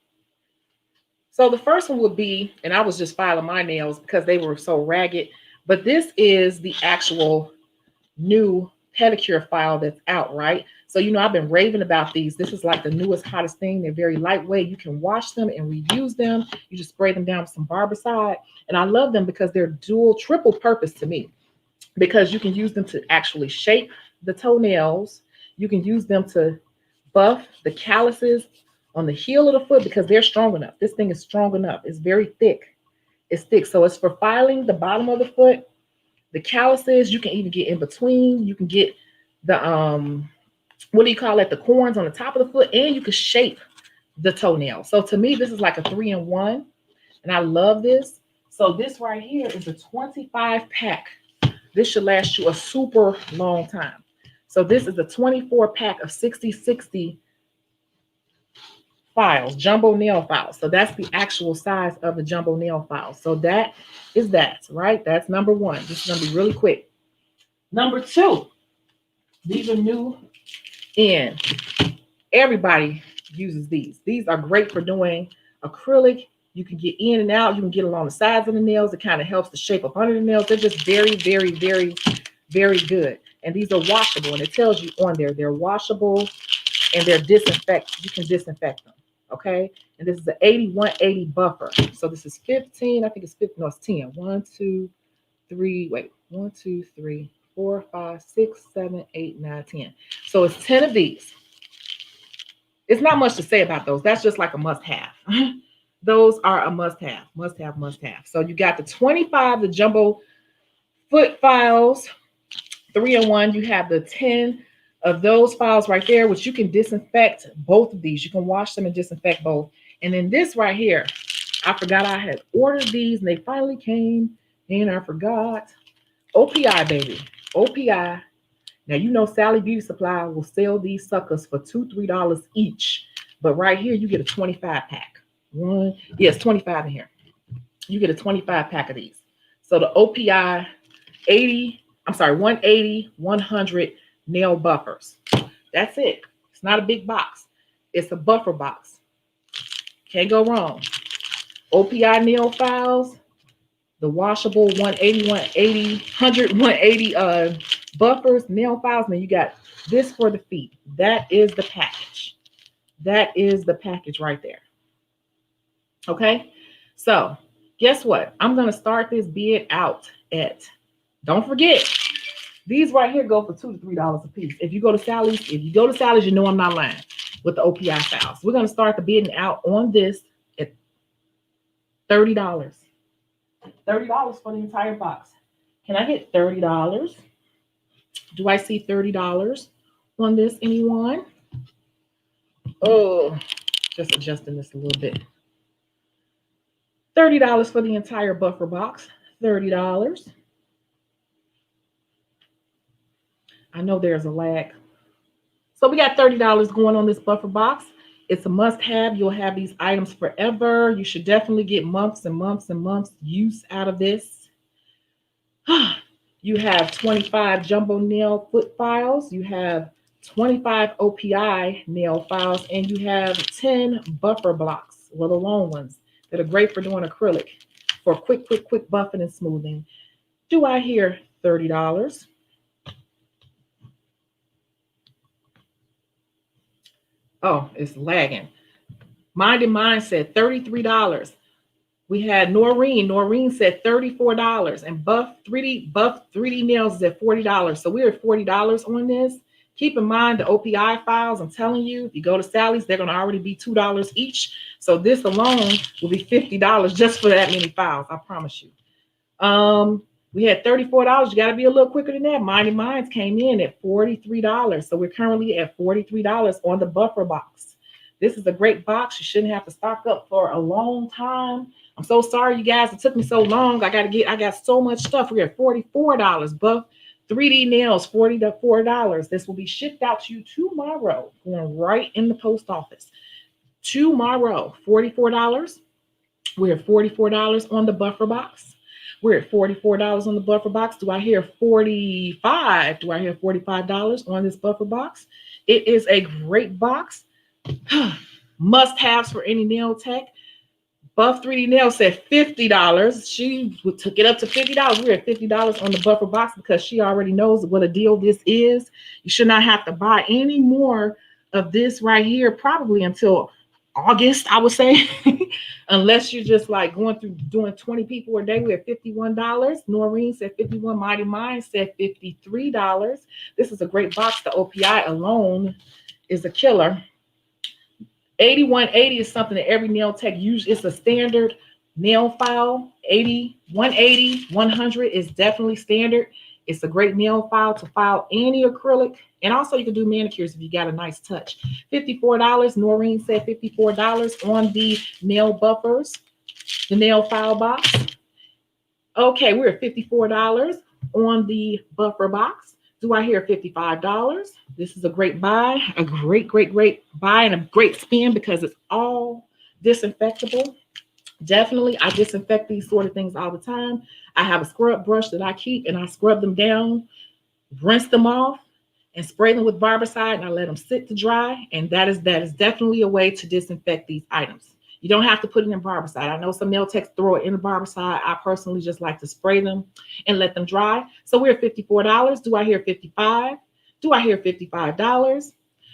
So the first one would be, and I was just filing my nails because they were so ragged, but this is the actual new pedicure file that's out, right? So, I've been raving about these. This is like the newest, hottest thing. They're very lightweight. You can wash them and reuse them. You just spray them down with some Barbicide. And I love them because they're dual, triple purpose to me, because you can use them to actually shape the toenails. You can use them to buff the calluses on the heel of the foot because they're strong enough. This thing is strong enough. It's very thick. It's thick. So it's for filing the bottom of the foot. The calluses, you can even get in between. You can get the what do you call it? The corns on the top of the foot, and you can shape the toenail. So to me, this is like a 3-in-1, and I love this. So this right here is a 25 pack. This should last you a super long time. So this is a 24 pack of 60 files, jumbo nail files. So that's the actual size of the jumbo nail files. So that is that, right? That's number one. This is going to be really quick. Number two, these are new, and everybody uses these. These are great for doing acrylic. You can get in and out. You can get along the sides of the nails. It kind of helps the shape up under the nails. They're just very, very, very, very good. And these are washable, and it tells you on there they're washable and they're disinfect. You can disinfect them. Okay. And this is the 8180 buffer. So this is 15. I think it's 15. No, it's 10. 1, 2, 3. Wait. 1, 2, 3, 4, 5, 6, 7, 8, 9, 10. So it's 10 of these. It's not much to say about those. That's just like a must-have. Those are a must-have. Must-have, must-have. So you got the 25, the jumbo foot files, 3-in-1. You have the 10 of those files right there, which you can disinfect both of these. You can wash them and disinfect both. And then this right here, I forgot I had ordered these and they finally came, and I forgot. OPI, baby. OPI. Now, Sally Beauty Supply will sell these suckers for $2, $3 each. But right here, you get a 25 pack. It's 25 in here. You get a 25 pack of these. So the OPI 180, 100 nail buffers. That's it. It's not a big box. It's a buffer box. Can't go wrong. OPI nail files, the washable 180, 100, 180 buffers, nail files. Now you got this for the feet. That is the package. That is the package right there. Okay. So guess what? I'm going to start this bid out at, don't forget, these right here go for $2 to $3 a piece. If you go to Sally's, you know I'm not lying with the OPI files. We're going to start the bidding out on this at $30. $30 for the entire box. Can I get $30? Do I see $30 on this, anyone? Oh, just adjusting this a little bit. $30 for the entire buffer box. $30. I know there's a lag. So we got $30 going on this buffer box. It's a must-have. You'll have these items forever. You should definitely get months and months and months use out of this. You have 25 jumbo nail foot files. You have 25 OPI nail files, and you have 10 buffer blocks, little long ones that are great for doing acrylic for quick buffing and smoothing. Do I hear $30? Oh, it's lagging. Mind and Mind said $33. We had Noreen. Noreen said $34. And Buff 3D Nails is at $40. So we're at $40 on this. Keep in mind the OPI files. I'm telling you, if you go to Sally's, they're going to already be $2 each. So this alone will be $50 just for that many files. I promise you. We had $34. You got to be a little quicker than that. Mighty Minds came in at $43. So we're currently at $43 on the buffer box. This is a great box. You shouldn't have to stock up for a long time. I'm so sorry, you guys. It took me so long. I got so much stuff. We're at $44. Buff 3D nails, $44. This will be shipped out to you tomorrow, going right in the post office. Tomorrow, $44. We're at $44 on the buffer box. We're at $44 on the buffer box. Do I hear 45? Do I hear $45 on this buffer box? It is a great box. Must-haves for any nail tech. Buff 3D Nail said $50. She took it up to $50. We're at $50 on the buffer box because she already knows what a deal this is. You should not have to buy any more of this right here, probably until August, I would say, unless you're just like going through doing 20 people a day. We're at $51. Noreen said 51. Mighty Mind said $53. This is a great box. The OPI alone is a killer. 8180 is something that every nail tech uses. It's a standard nail file. 80, 180, 100 is definitely standard. It's a great nail file to file any acrylic. And also you can do manicures if you got a nice touch. $54. Noreen said $54 on the nail buffers, the nail file box. Okay, we're at $54 on the buffer box. Do I hear $55? This is a great buy, a great buy, and a great spin because it's all disinfectable. Definitely, I disinfect these sort of things all the time. I have a scrub brush that I keep, and I scrub them down, rinse them off, and spray them with barbicide, and I let them sit to dry. And that is definitely a way to disinfect these items. You don't have to put it in barbicide. I know some nail techs throw it in the barbicide. I personally just like to spray them and let them dry. So we're at $54. Do I hear 55? Do I hear $55?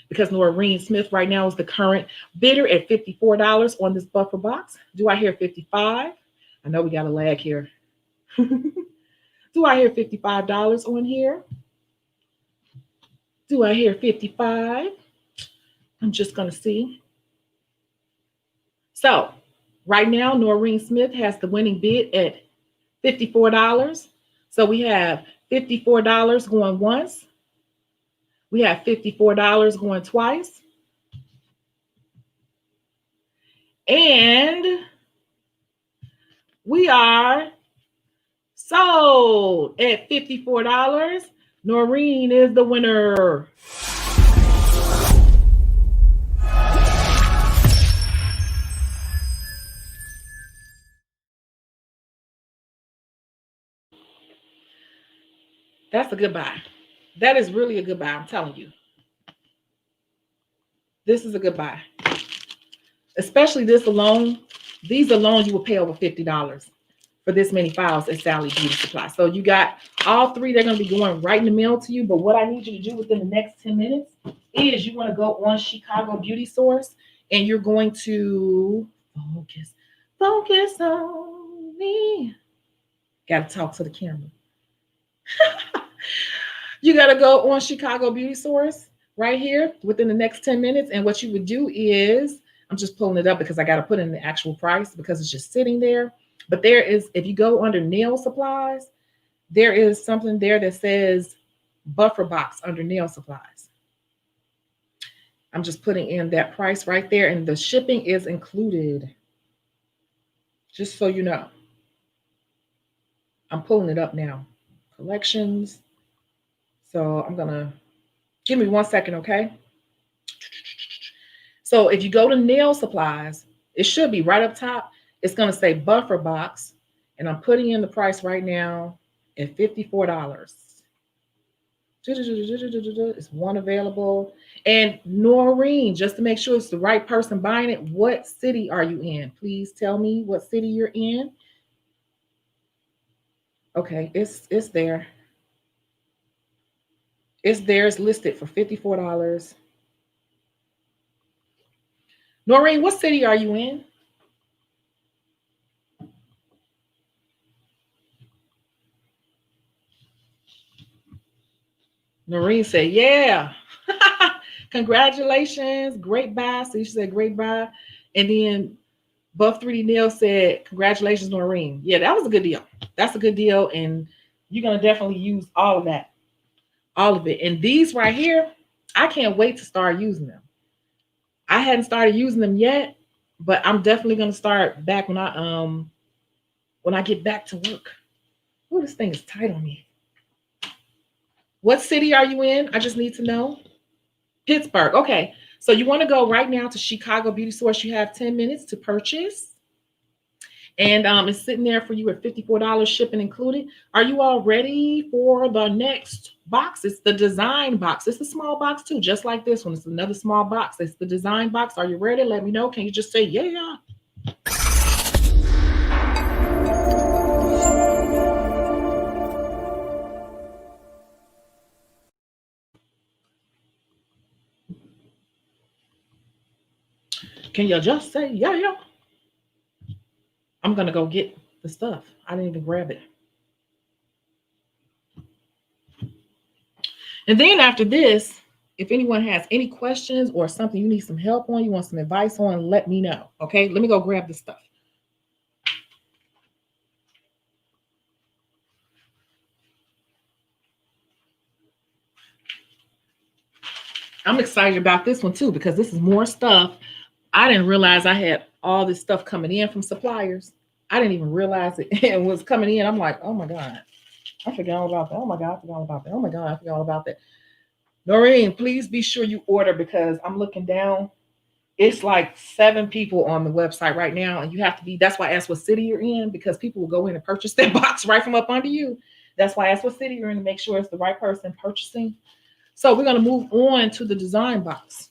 Because Noreen Smith right now is the current bidder at $54 on this buffer box. Do I hear 55? I know we got a lag here. Do I hear $55 on here? Do I hear 55? I'm just going to see. So right now, Noreen Smith has the winning bid at $54. So we have $54 going once. We have $54 going twice. And we are sold at $54. Noreen is the winner. That's a good buy. That is really a good buy, I'm telling you. This is a good buy. Especially this alone. These alone, you will pay over $50 for this many files at Sally Beauty Supply. So you got all three. They're going to be going right in the mail to you. But what I need you to do within the next 10 minutes is you want to go on Chicago Beauty Source and you're going to focus on me. Got to talk to the camera. You got to go on Chicago Beauty Source right here within the next 10 minutes. And what you would do is, I'm just pulling it up because I got to put in the actual price because it's just sitting there. But there is, if you go under nail supplies, there is something there that says buffer box under nail supplies. I'm just putting in that price right there. And the shipping is included. Just so you know. I'm pulling it up now. Collections. So I'm going to, give me 1 second, okay? So if you go to nail supplies, it should be right up top. It's going to say buffer box. And I'm putting in the price right now at $54. It's one available. And Noreen, just to make sure it's the right person buying it, what city are you in? Please tell me what city you're in. Okay, it's there. It's there. It's listed for $54. Noreen, what city are you in? Noreen said, yeah. Congratulations. Great buy. So you said great buy. And then Buff 3D Nail said, congratulations, Noreen. Yeah, that was a good deal. That's a good deal. And you're going to definitely use all of that. All of it. And these right here, I can't wait to start using them. I hadn't started using them yet, but I'm definitely going to start back when I get back to work. Oh, this thing is tight on me. What city are you in? I just need to know. Pittsburgh. Okay. So you want to go right now to Chicago Beauty Source. You have 10 minutes to purchase. And it's sitting there for you at $54 shipping included. Are you all ready for the next box? It's the design box. It's a small box too, just like this one. It's another small box. It's the design box. Are you ready? Let me know. Can you just say, yeah? Can you just say, yeah? I'm going to go get the stuff. I didn't even grab it. And then after this, if anyone has any questions or something you need some help on, you want some advice on, let me know. Okay, let me go grab the stuff. I'm excited about this one too, because this is more stuff. I didn't realize I had all this stuff coming in from suppliers. I didn't even realize it was coming in. I'm like, oh my God, I forgot all about that. Oh my God, I forgot all about that. Oh my God, I forgot all about that. Noreen, please be sure you order, because I'm looking down. It's like 7 people on the website right now, and you have to be. That's why I asked what city you're in, because people will go in and purchase that box right from up under you. That's why I asked what city you're in, to make sure it's the right person purchasing. So we're going to move on to the design box.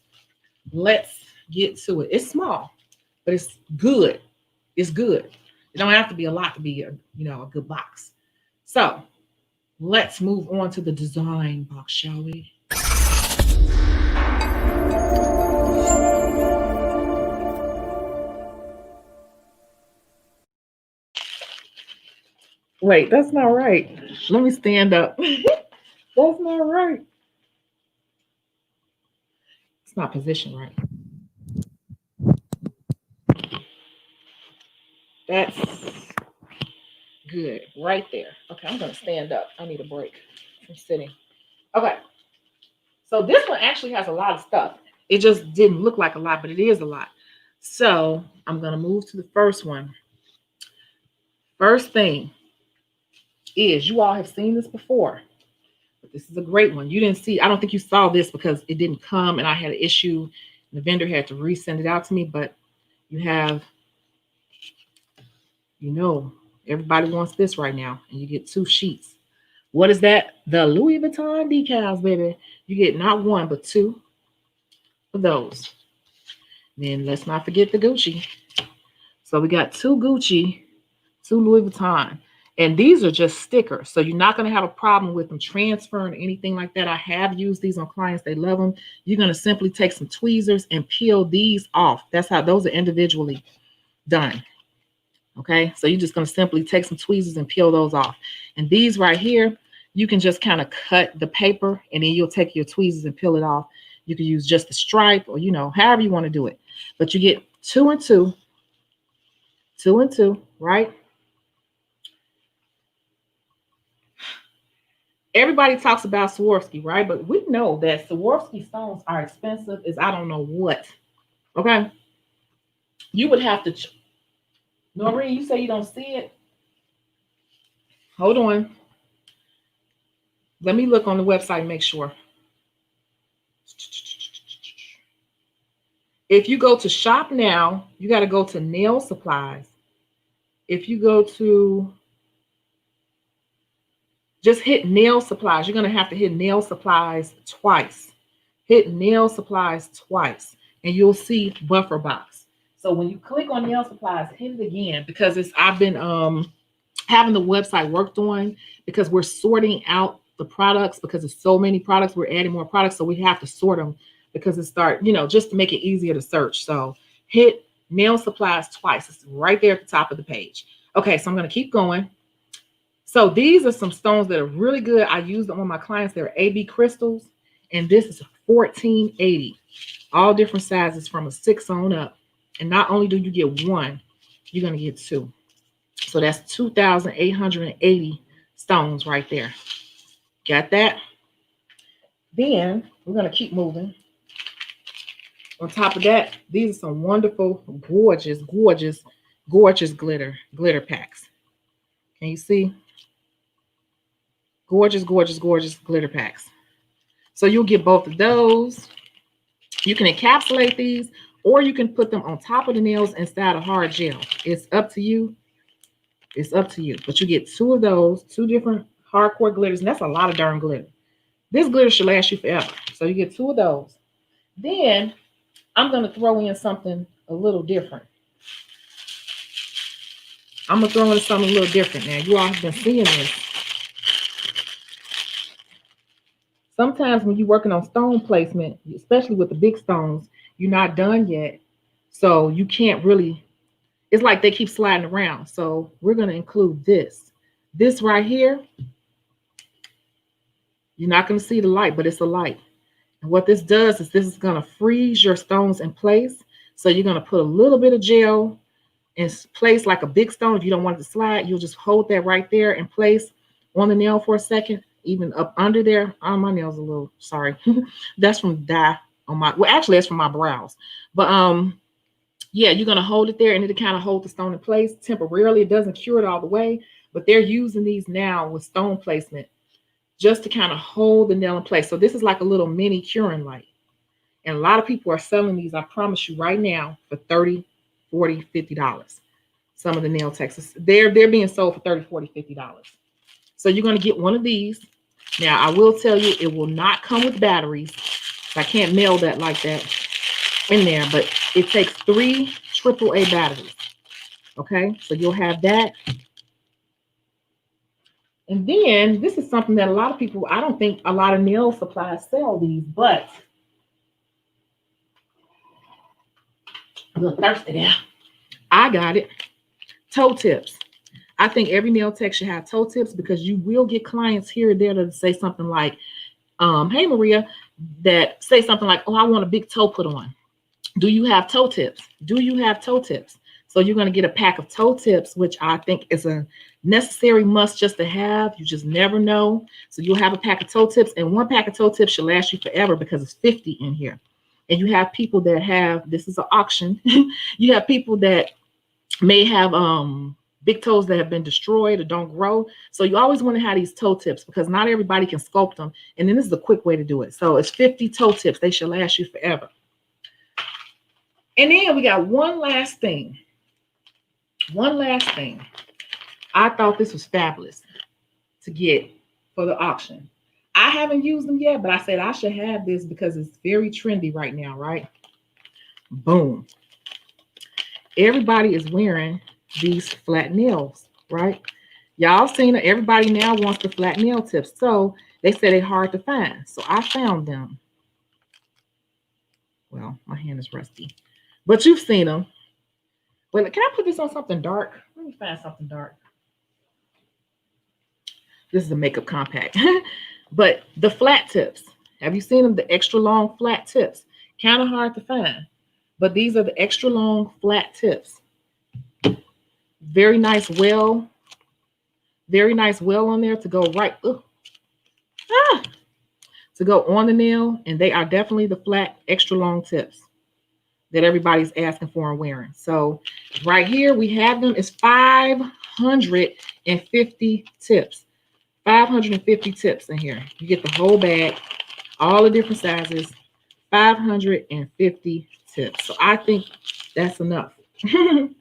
Let's get to it. It's small, but it's good. It's good. It don't have to be a lot to be a good box. So let's move on to the design box, shall we? Wait, that's not right. Let me stand up. That's not right. It's not positioned right. That's good. Right there. Okay, I'm going to stand up. I need a break from sitting. Okay. So this one actually has a lot of stuff. It just didn't look like a lot, but it is a lot. So I'm going to move to the first one. First thing is, you all have seen this before, but this is a great one. You didn't see, I don't think you saw this because it didn't come and I had an issue. The vendor had to resend it out to me, but you have, everybody wants this right now, and you get 2 sheets. What is that? The Louis Vuitton decals, baby. You get not 1, but 2 of those. Then let's not forget the Gucci. So we got 2 Gucci, 2 Louis Vuitton. And these are just stickers. So you're not going to have a problem with them transferring or anything like that. I have used these on clients. They love them. You're going to simply take some tweezers and peel these off. That's how those are individually done. Okay, so you're just going to simply take some tweezers and peel those off. And these right here, you can just kind of cut the paper, and then you'll take your tweezers and peel it off. You can use just a stripe, or however you want to do it. But you get 2 and 2, 2 and 2, right? Everybody talks about Swarovski, right? But we know that Swarovski stones are expensive as I don't know what. Okay, you would have to. Noreen, you say you don't see it? Hold on. Let me look on the website and make sure. If you go to shop now, you got to go to nail supplies. If you go to just hit nail supplies, you're going to have to hit nail supplies twice. Hit nail supplies twice, and you'll see buffer box. So when you click on nail supplies, hit it again, because I've been having the website worked on, because we're sorting out the products, because there's so many products. We're adding more products, so we have to sort them, because it just to make it easier to search. So hit nail supplies twice. It's right there at the top of the page. Okay, so I'm going to keep going. So these are some stones that are really good. I use them on my clients. They're AB crystals, And this is $14.80. All different sizes from a 6 on up. And not only do you get one, you're going to get two. So that's 2,880 stones right there. Got that? Then we're going to keep moving. On top of that, these are some wonderful, gorgeous, gorgeous, gorgeous glitter packs. Can you see? Gorgeous, gorgeous, gorgeous glitter packs. So you'll get both of those. You can encapsulate these, or you can put them on top of the nails inside a hard gel. It's up to you. It's up to you. But you get two of those, two different hardcore glitters, and that's a lot of darn glitter. This glitter should last you forever. So you get two of those. Then I'm going to throw in something a little different. I'm going to throw in something a little different now. You all have been seeing this. Sometimes when you're working on stone placement, especially with the big stones, you're not done yet. So you can't really, it's like they keep sliding around. So we're going to include this. This right here, you're not going to see the light, but it's a light. And what this does is this is going to freeze your stones in place. So you're going to put a little bit of gel in place like a big stone. If you don't want it to slide, you'll just hold that right there in place on the nail for a second, even up under there. Oh, my nails a little, sorry. That's from dye on my, well, actually that's from my brows. But yeah, you're going to hold it there and it'll kind of hold the stone in place temporarily. It doesn't cure it all the way, but they're using these now with stone placement just to kind of hold the nail in place. So this is like a little mini curing light. And a lot of people are selling these, I promise you right now, for $30, $40, $50. Some of the nail techs, they're being sold for $30, $40, $50. So you're going to get one of these. Now, I will tell you, it will not come with batteries. I can't mail that like that in there, but it takes 3 AAA batteries. Okay, so you'll have that. And then this is something that a lot of people, I don't think a lot of nail supplies sell these, but I'm a little thirsty now. I got it. Toe tips. I think every nail tech should have toe tips because you will get clients here or there to say something like, hey, Maria, that say something like, oh, I want a big toe put on. Do you have toe tips? Do you have toe tips? So you're going to get a pack of toe tips, which I think is a necessary must just to have. You just never know. So you'll have a pack of toe tips, and one pack of toe tips should last you forever because it's 50 in here. And you have people that have, this is an auction. You have people that may have big toes that have been destroyed or don't grow. So you always want to have these toe tips because not everybody can sculpt them. And then this is a quick way to do it. So it's 50 toe tips. They should last you forever. And then we got one last thing. One last thing. I thought this was fabulous to get for the auction. I haven't used them yet, but I said I should have this because it's very trendy right now, right? Boom. Everybody is wearing these flat nails, right? Y'all seen it. Everybody now wants the flat nail tips. So they say they're hard to find. So I found them. Well, my hand is rusty, but you've seen them. But can I put this on something dark? Let me find something dark. This is a makeup compact. But the flat tips, have you seen them? The extra long flat tips. Kind of hard to find. But these are the extra long flat tips. Very nice well. Very nice well on there to go right. To go on the nail. And they are definitely the flat extra long tips that everybody's asking for and wearing. So right here we have them. It's 550 tips. 550 tips in here. You get the whole bag, all the different sizes, 550 tips. So I think that's enough.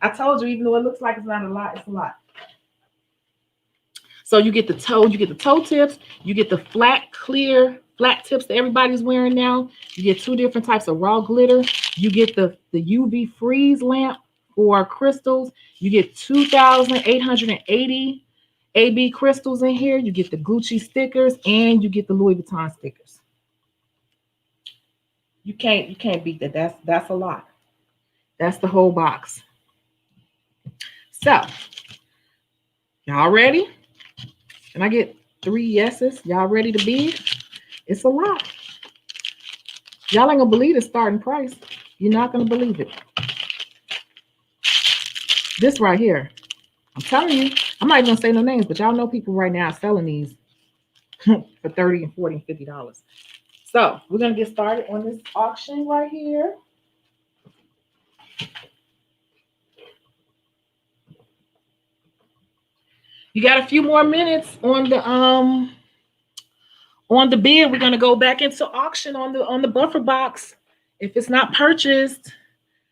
I told you, even though it looks like it's not a lot, it's a lot. So you get the toe tips, you get the flat, clear, flat tips that everybody's wearing now. You get 2 different types of raw glitter. You get the UV freeze lamp for crystals. You get 2,880 AB crystals in here. You get the Gucci stickers and you get the Louis Vuitton stickers. You can't beat that. That's a lot. That's the whole box. So, y'all ready? Can I get 3 yeses? Y'all ready to bid? It's a lot. Y'all ain't gonna believe the starting price. You're not gonna believe it. This right here. I'm telling you, I'm not even gonna say no names, but y'all know people right now selling these for 30 and 40 and $50. So we're gonna get started on this auction right here. You got a few more minutes on the bid. We're gonna go back into auction on the buffer box. If it's not purchased,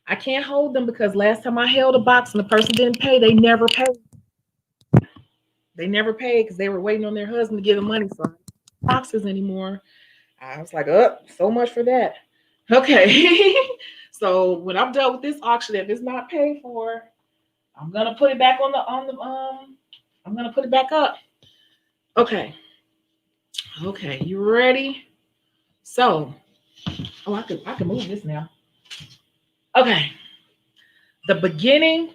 I can't hold them because last time I held a box and the person didn't pay, they never paid. They never paid because they were waiting on their husband to give them money. So boxes anymore. I was like, oh, so much for that. Okay. So when I'm done with this auction, if it's not paid for, I'm gonna put it back I'm gonna put it back up. Okay. Okay, you ready? So, oh, I can move this now. Okay. The beginning.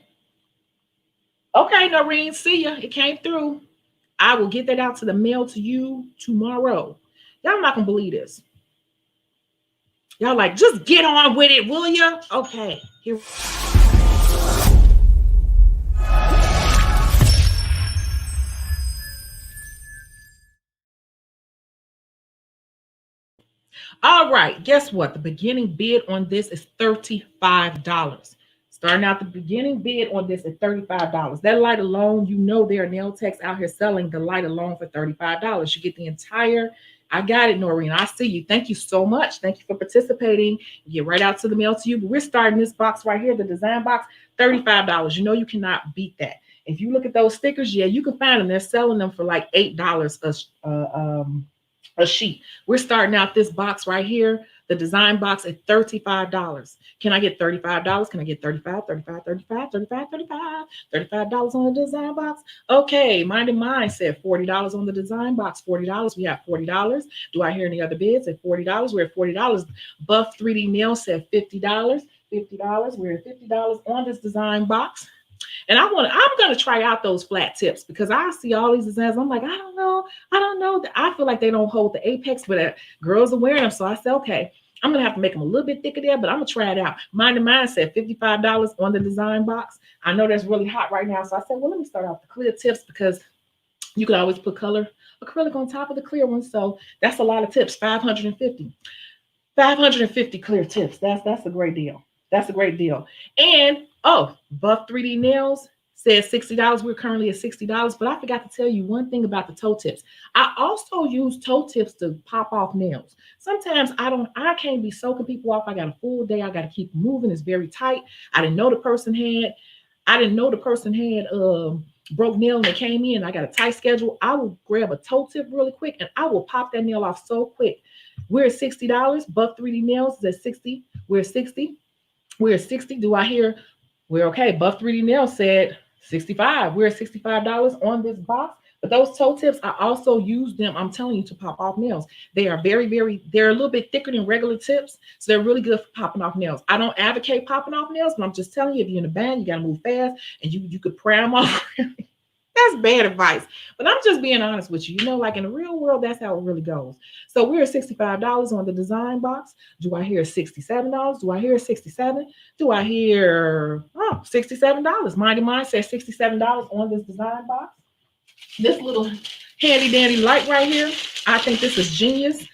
Okay, Noreen, see ya. It came through. I will get that out to the mail to you tomorrow. Y'all not gonna believe this. Y'all like, just get on with it, will ya? Okay. Here. All right, guess what? The beginning bid on this is $35. Starting out the beginning bid on this at $35. That light alone, you know there are nail techs out here selling the light alone for $35. You get the entire, I got it, Noreen. I see you. Thank you so much. Thank you for participating. Get right out to the mail to you. But we're starting this box right here, the design box, $35. You know you cannot beat that. If you look at those stickers, yeah, you can find them. They're selling them for like $8 a sheet. We're starting out this box right here, the design box at $35. Can I get $35? Can I get 35, 35, 35, 35, 35, $35 on the design box? Okay, Mind and Mind said $40 on the design box, $40. We have $40. Do I hear any other bids at $40? We're at $40. Buff 3D Nail said $50, $50. We're at $50 on this design box. And I'm gonna try out those flat tips because I see all these designs. I'm like, I don't know. I feel like they don't hold the apex, but girls are wearing them. So I said, okay, I'm gonna have to make them a little bit thicker there, but I'm gonna try it out. Mind and Mind said $55 on the design box. I know that's really hot right now, so I said, well, let me start off the clear tips because you can always put color acrylic on top of the clear one. So that's a lot of tips. 550 clear tips. That's a great deal. That's a great deal. And oh, Buff 3D Nails says $60. We're currently at $60, but I forgot to tell you one thing about the toe tips. I also use toe tips to pop off nails. Sometimes I can't be soaking people off. I got a full day. I got to keep moving. It's very tight. I didn't know the person had broke nail and they came in. I got a tight schedule. I will grab a toe tip really quick and I will pop that nail off so quick. We're at $60. Buff 3D Nails is at 60. We're at 60. We're at 60. Do I hear? We're okay. Buff 3D Nails said 65. We're at $65 on this box. But those toe tips, I also use them, I'm telling you, to pop off nails. They are they're a little bit thicker than regular tips. So they're really good for popping off nails. I don't advocate popping off nails, but I'm just telling you, if you're in a band, you got to move fast and you could pry them off. That's bad advice. But I'm just being honest with you. You know, like in the real world, that's how it really goes. So we're at $65 on the design box. Do I hear $67? Do I hear $67? Do I hear $67? Mind and Mind says $67 on this design box. This little handy dandy light right here, I think this is genius.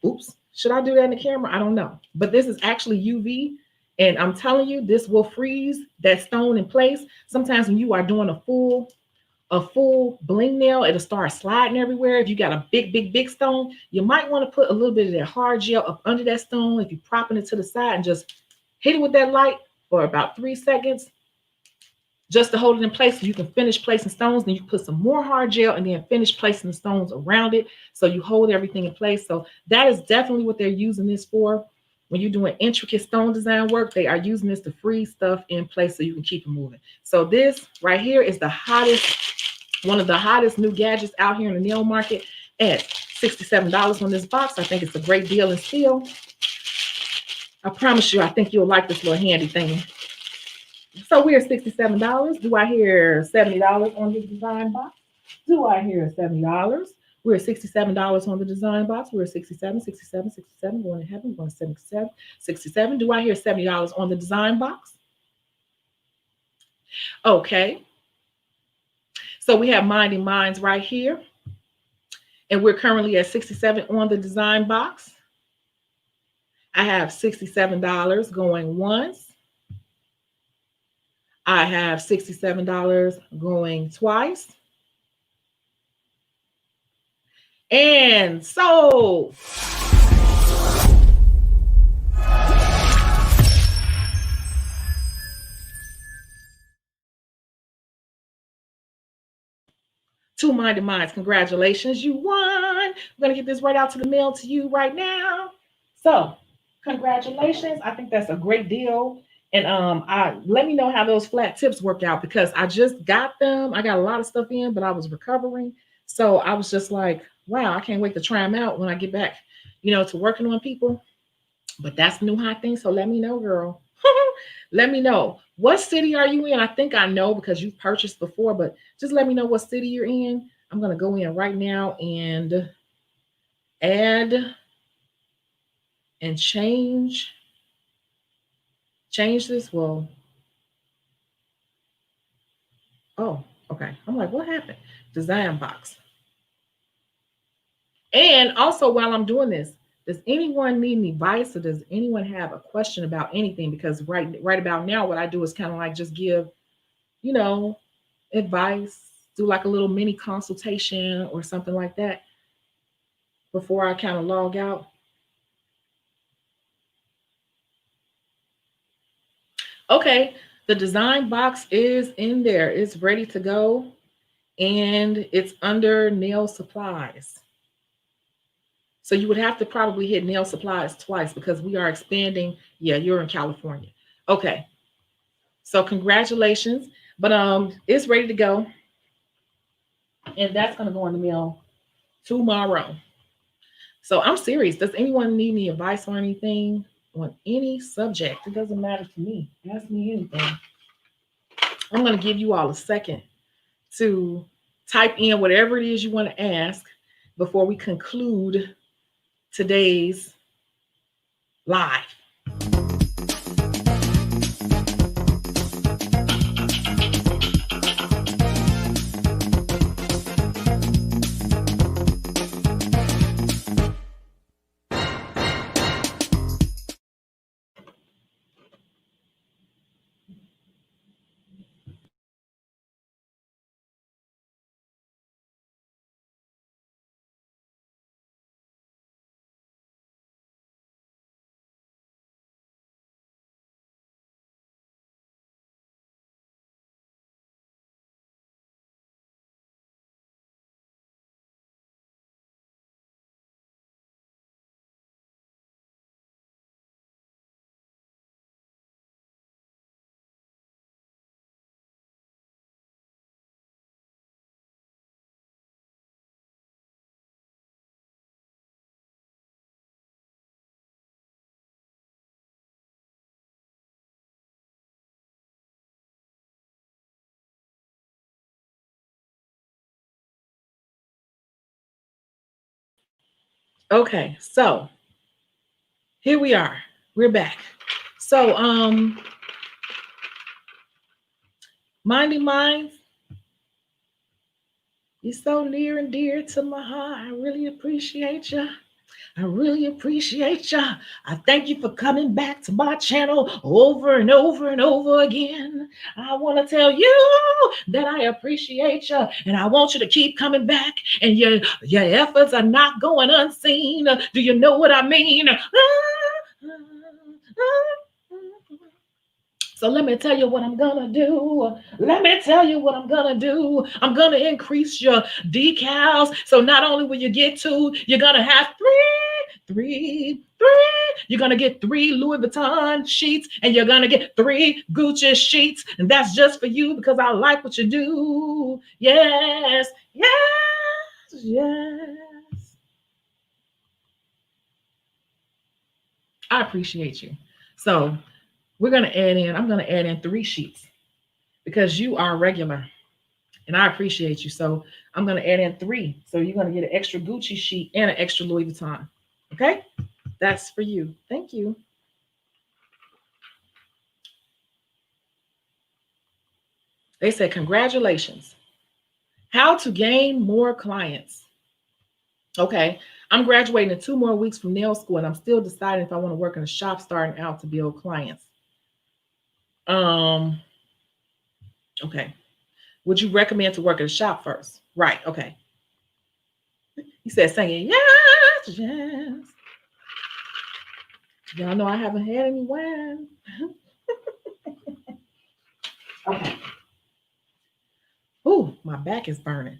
Oops, should I do that in the camera? I don't know. But this is actually UV. And I'm telling you, this will freeze that stone in place. Sometimes when you are doing a full bling nail, it'll start sliding everywhere. If you got a big stone, you might want to put a little bit of that hard gel up under that stone. If you're propping it to the side and just hit it with that light for about 3 seconds, just to hold it in place so you can finish placing stones. Then you put some more hard gel and then finish placing the stones around it so you hold everything in place. So that is definitely what they're using this for. When you're doing intricate stone design work, they are using this to freeze stuff in place so you can keep it moving. So this right here is one of the hottest new gadgets out here in the nail market at $67 on this box. I think it's a great deal and steal. I promise you, I think you'll like this little handy thing. So we're at $67. Do I hear $70 on this design box? Do I hear $70? We're at $67 on the design box. We're at 67, 67, 67. Going to heaven. We're going to 77, 67. Do I hear $70 on the design box? Okay. So we have Minding Minds right here. And we're currently at 67 on the design box. I have $67 going once. I have $67 going twice. And so Two Minded Minds, congratulations, you won. I'm going to get this right out to the mail to you right now. So, congratulations. I think that's a great deal. And I let me know how those flat tips work out because I just got them. I got a lot of stuff in, but I was recovering. So I was just like, wow, I can't wait to try them out when I get back, to working on people. But that's the new hot thing. So let me know, girl. Let me know. What city are you in? I think I know because you've purchased before, but just let me know what city you're in. I'm going to go in right now and add and change this. Well, oh, okay. I'm like, what happened? Design box. And also, while I'm doing this, does anyone need any advice or does anyone have a question about anything? Because right about now, what I do is kind of like just give, advice, do like a little mini consultation or something like that before I kind of log out. Okay, the design box is in there. It's ready to go and it's under nail supplies. So you would have to probably hit nail supplies twice because we are expanding. Yeah, you're in California. Okay. So congratulations. But it's ready to go. And that's gonna go in the mail tomorrow. So I'm serious. Does anyone need any advice or anything on any subject? It doesn't matter to me. Ask me anything. I'm gonna give you all a second to type in whatever it is you want to ask before we conclude today's live. Okay, so here we are. We're back. So Minding Minds, you're so near and dear to my heart. I really appreciate you. I really appreciate you. I thank you for coming back to my channel over and over and over again. I want to tell you that I appreciate you and I want you to keep coming back and your efforts are not going unseen. Do you know what I mean? So let me tell you what I'm gonna do. Let me tell you what I'm gonna do. I'm gonna increase your decals. So not only will you get two, you're gonna have three. You're gonna get 3 Louis Vuitton sheets and you're gonna get 3 Gucci sheets. And that's just for you because I like what you do. Yes, yes, yes. I appreciate you. So I'm going to add in 3 sheets because you are regular. And I appreciate you. So I'm going to add in 3. So you're going to get an extra Gucci sheet and an extra Louis Vuitton. Okay? That's for you. Thank you. They said, congratulations. How to gain more clients. Okay. I'm graduating in 2 more weeks from nail school, and I'm still deciding if I want to work in a shop starting out to build clients. Okay. Would you recommend to work at a shop first? Right. Okay. He said, singing, yes, yes. Y'all know I haven't had any wine. Okay. Ooh, my back is burning.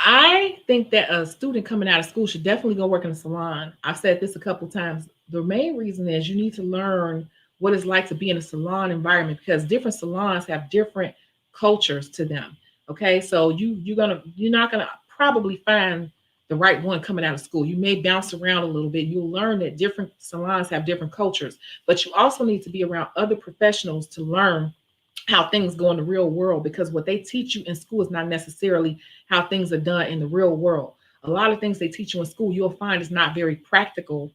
I think that a student coming out of school should definitely go work in a salon. I've said this a couple times. The main reason is you need to learn what it's like to be in a salon environment, because different salons have different cultures to them. Okay, so you're not gonna probably find the right one coming out of school. You may bounce around a little bit. You'll learn that different salons have different cultures, but you also need to be around other professionals to learn how things go in the real world, because what they teach you in school is not necessarily how things are done in the real world. A lot of things they teach you in school, you'll find is not very practical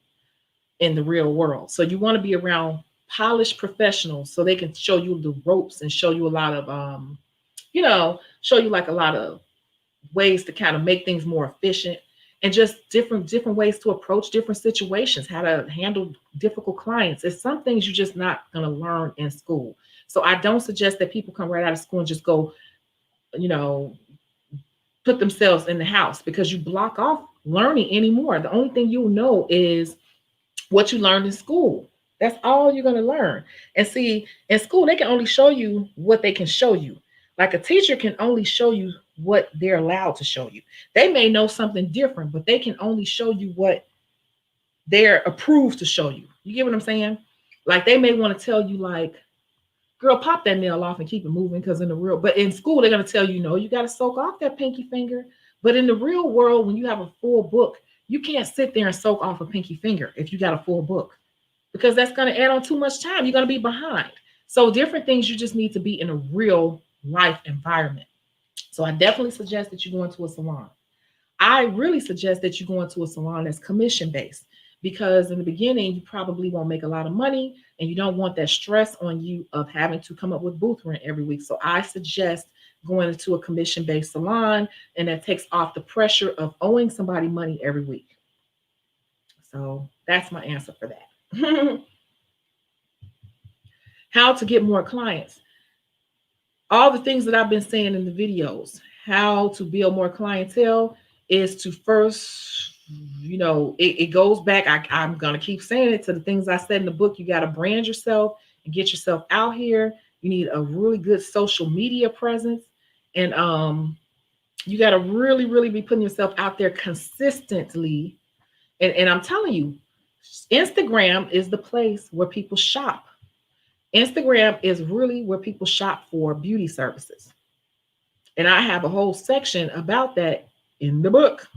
in the real world. So you want to be around polished professionals so they can show you the ropes and show you a lot of, show you like a lot of ways to kind of make things more efficient, and just different ways to approach different situations, how to handle difficult clients. It's some things you're just not going to learn in school. So I don't suggest that people come right out of school and just go, put themselves in the house, because you block off learning anymore. The only thing you'll know is what you learned in school. That's all you're going to learn. And see, in school, they can only show you what they can show you. Like a teacher can only show you what they're allowed to show you. They may know something different, but they can only show you what they're approved to show you. You get what I'm saying? Like they may want to tell you like, girl, pop that nail off and keep it moving, because but in school, they're going to tell you, no, you got to soak off that pinky finger. But in the real world, when you have a full book, you can't sit there and soak off a pinky finger if you got a full book, because that's going to add on too much time. You're going to be behind. So different things, you just need to be in a real life environment. So I definitely suggest that you go into a salon. I really suggest that you go into a salon that's commission based, because in the beginning, you probably won't make a lot of money, and you don't want that stress on you of having to come up with booth rent every week. So I suggest going into a commission-based salon, and that takes off the pressure of owing somebody money every week. So that's my answer for that. How to get more clients. All the things that I've been saying in the videos, how to build more clientele, is to first, it goes back. I'm going to keep saying it, to the things I said in the book. You got to brand yourself and get yourself out here. You need a really good social media presence. And you got to really, really be putting yourself out there consistently. And I'm telling you, Instagram is the place where people shop. Instagram is really where people shop for beauty services. And I have a whole section about that in the book,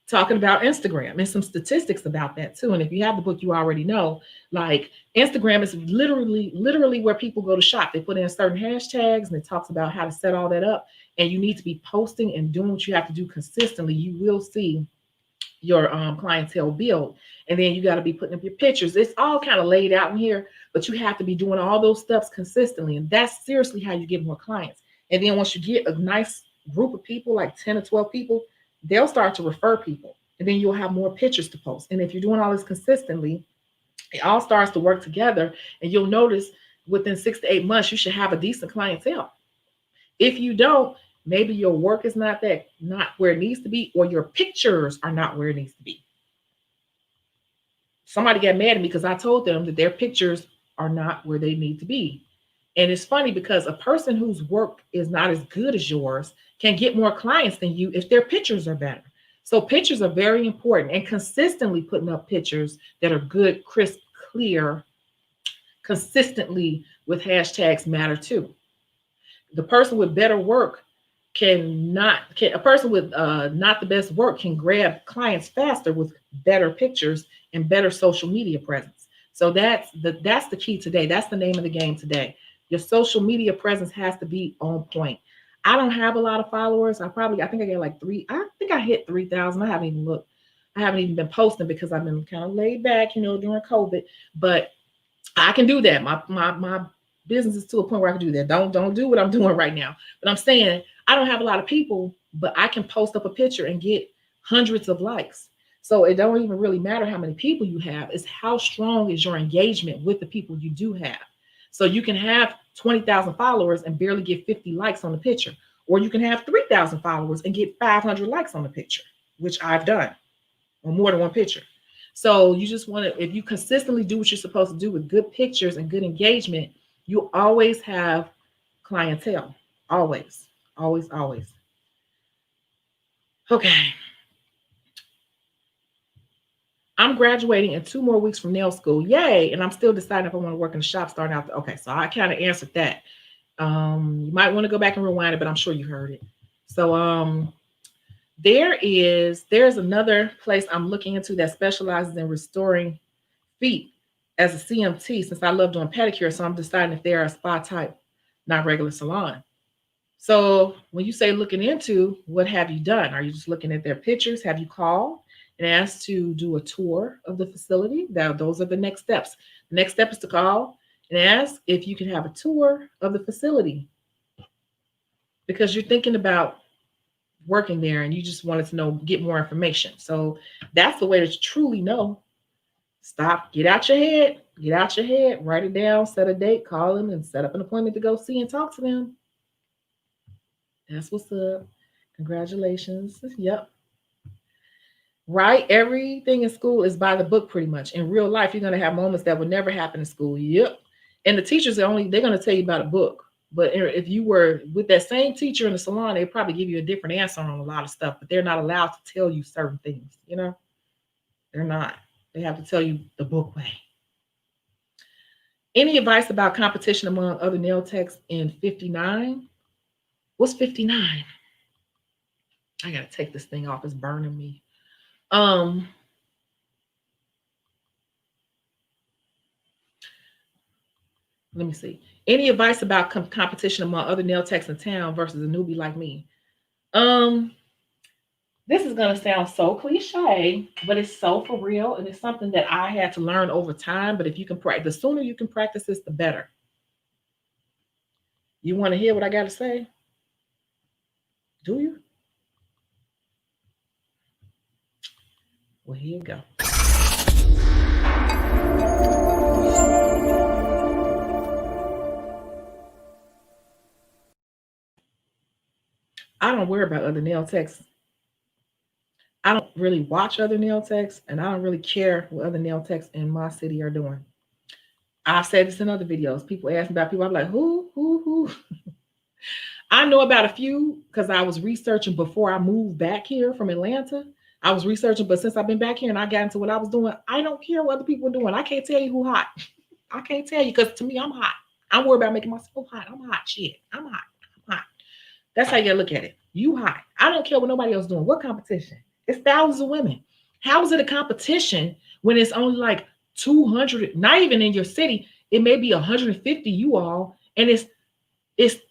talking about Instagram and some statistics about that too. And if you have the book, you already know, like Instagram is literally where people go to shop. They put in certain hashtags and it talks about how to set all that up. And you need to be posting and doing what you have to do consistently. You will see your clientele build. And then you got to be putting up your pictures. It's all kind of laid out in here, but you have to be doing all those steps consistently. And that's seriously how you get more clients. And then once you get a nice group of people, like 10 or 12 people, they'll start to refer people. And then you'll have more pictures to post. And if you're doing all this consistently, it all starts to work together. And you'll notice within 6 to 8 months, you should have a decent clientele. If you don't, maybe your work is not where it needs to be, or your pictures are not where it needs to be. Somebody got mad at me because I told them that their pictures are not where they need to be. And it's funny because a person whose work is not as good as yours can get more clients than you if their pictures are better. So pictures are very important, and consistently putting up pictures that are good, crisp, clear, consistently with hashtags matter too. The person with better work a person with not the best work can grab clients faster with better pictures and better social media presence. So that's the key today. That's the name of the game today. Your social media presence has to be on point. I don't have a lot of followers. I think I get like three. I think I hit 3,000. I haven't even looked. I haven't even been posting because I've been kind of laid back, during COVID. But I can do that. My business is to a point where I can do that. Don't do what I'm doing right now. But I'm saying I don't have a lot of people, but I can post up a picture and get hundreds of likes. So it don't even really matter how many people you have. It's how strong is your engagement with the people you do have. So you can have 20,000 followers and barely get 50 likes on the picture, or you can have 3,000 followers and get 500 likes on the picture, which I've done on more than one picture. So you just want to, if you consistently do what you're supposed to do with good pictures and good engagement, you always have clientele. Always, always, always. Okay. I'm graduating in 2 more weeks from nail school. Yay. And I'm still deciding if I want to work in the shop starting out. Okay. So I kind of answered that. You might want to go back and rewind it, but I'm sure you heard it. So there's another place I'm looking into that specializes in restoring feet as a CMT, since I love doing pedicure. So I'm deciding if they're a spa type, not regular salon. So when you say looking into, what have you done? Are you just looking at their pictures? Have you called and asked to do a tour of the facility? Those are the next steps. The next step is to call and ask if you can have a tour of the facility, because you're thinking about working there and you just wanted to know, get more information. So that's the way to truly know. Stop, get out your head, write it down, set a date, call them, and set up an appointment to go see and talk to them. That's what's up. Congratulations. Yep. Right. Everything in school is by the book pretty much. In real life, you're going to have moments that would never happen in school. Yep. And the teachers they're going to tell you about a book. But if you were with that same teacher in the salon, they'd probably give you a different answer on a lot of stuff, but they're not allowed to tell you certain things. They're not. They have to tell you the book way. Any advice about competition among other nail techs in 59? What's 59? I got to take this thing off. It's burning me. Let me see. Any advice about competition among other nail techs in town versus a newbie like me? This is going to sound so cliche, but it's so for real. And it's something that I had to learn over time. But if you can practice, the sooner you can practice this, the better. You want to hear what I got to say? Do you? Well, here you go. I don't worry about other nail techs. I don't really watch other nail techs, and I don't really care what other nail techs in my city are doing. I've said this in other videos. People ask me about people. I'm like, who? I know about a few because I was researching before I moved back here from Atlanta. I was researching, but since I've been back here and I got into what I was doing, I don't care what other people are doing. I can't tell you who hot. I can't tell you because to me, I'm hot. I'm worried about making myself hot. I'm hot. Shit. I'm hot. I'm hot. That's how you gotta look at it. You hot. I don't care what nobody else doing. What competition? It's thousands of women. How is it a competition when it's only like 200, not even in your city? It may be 150 you all, and it's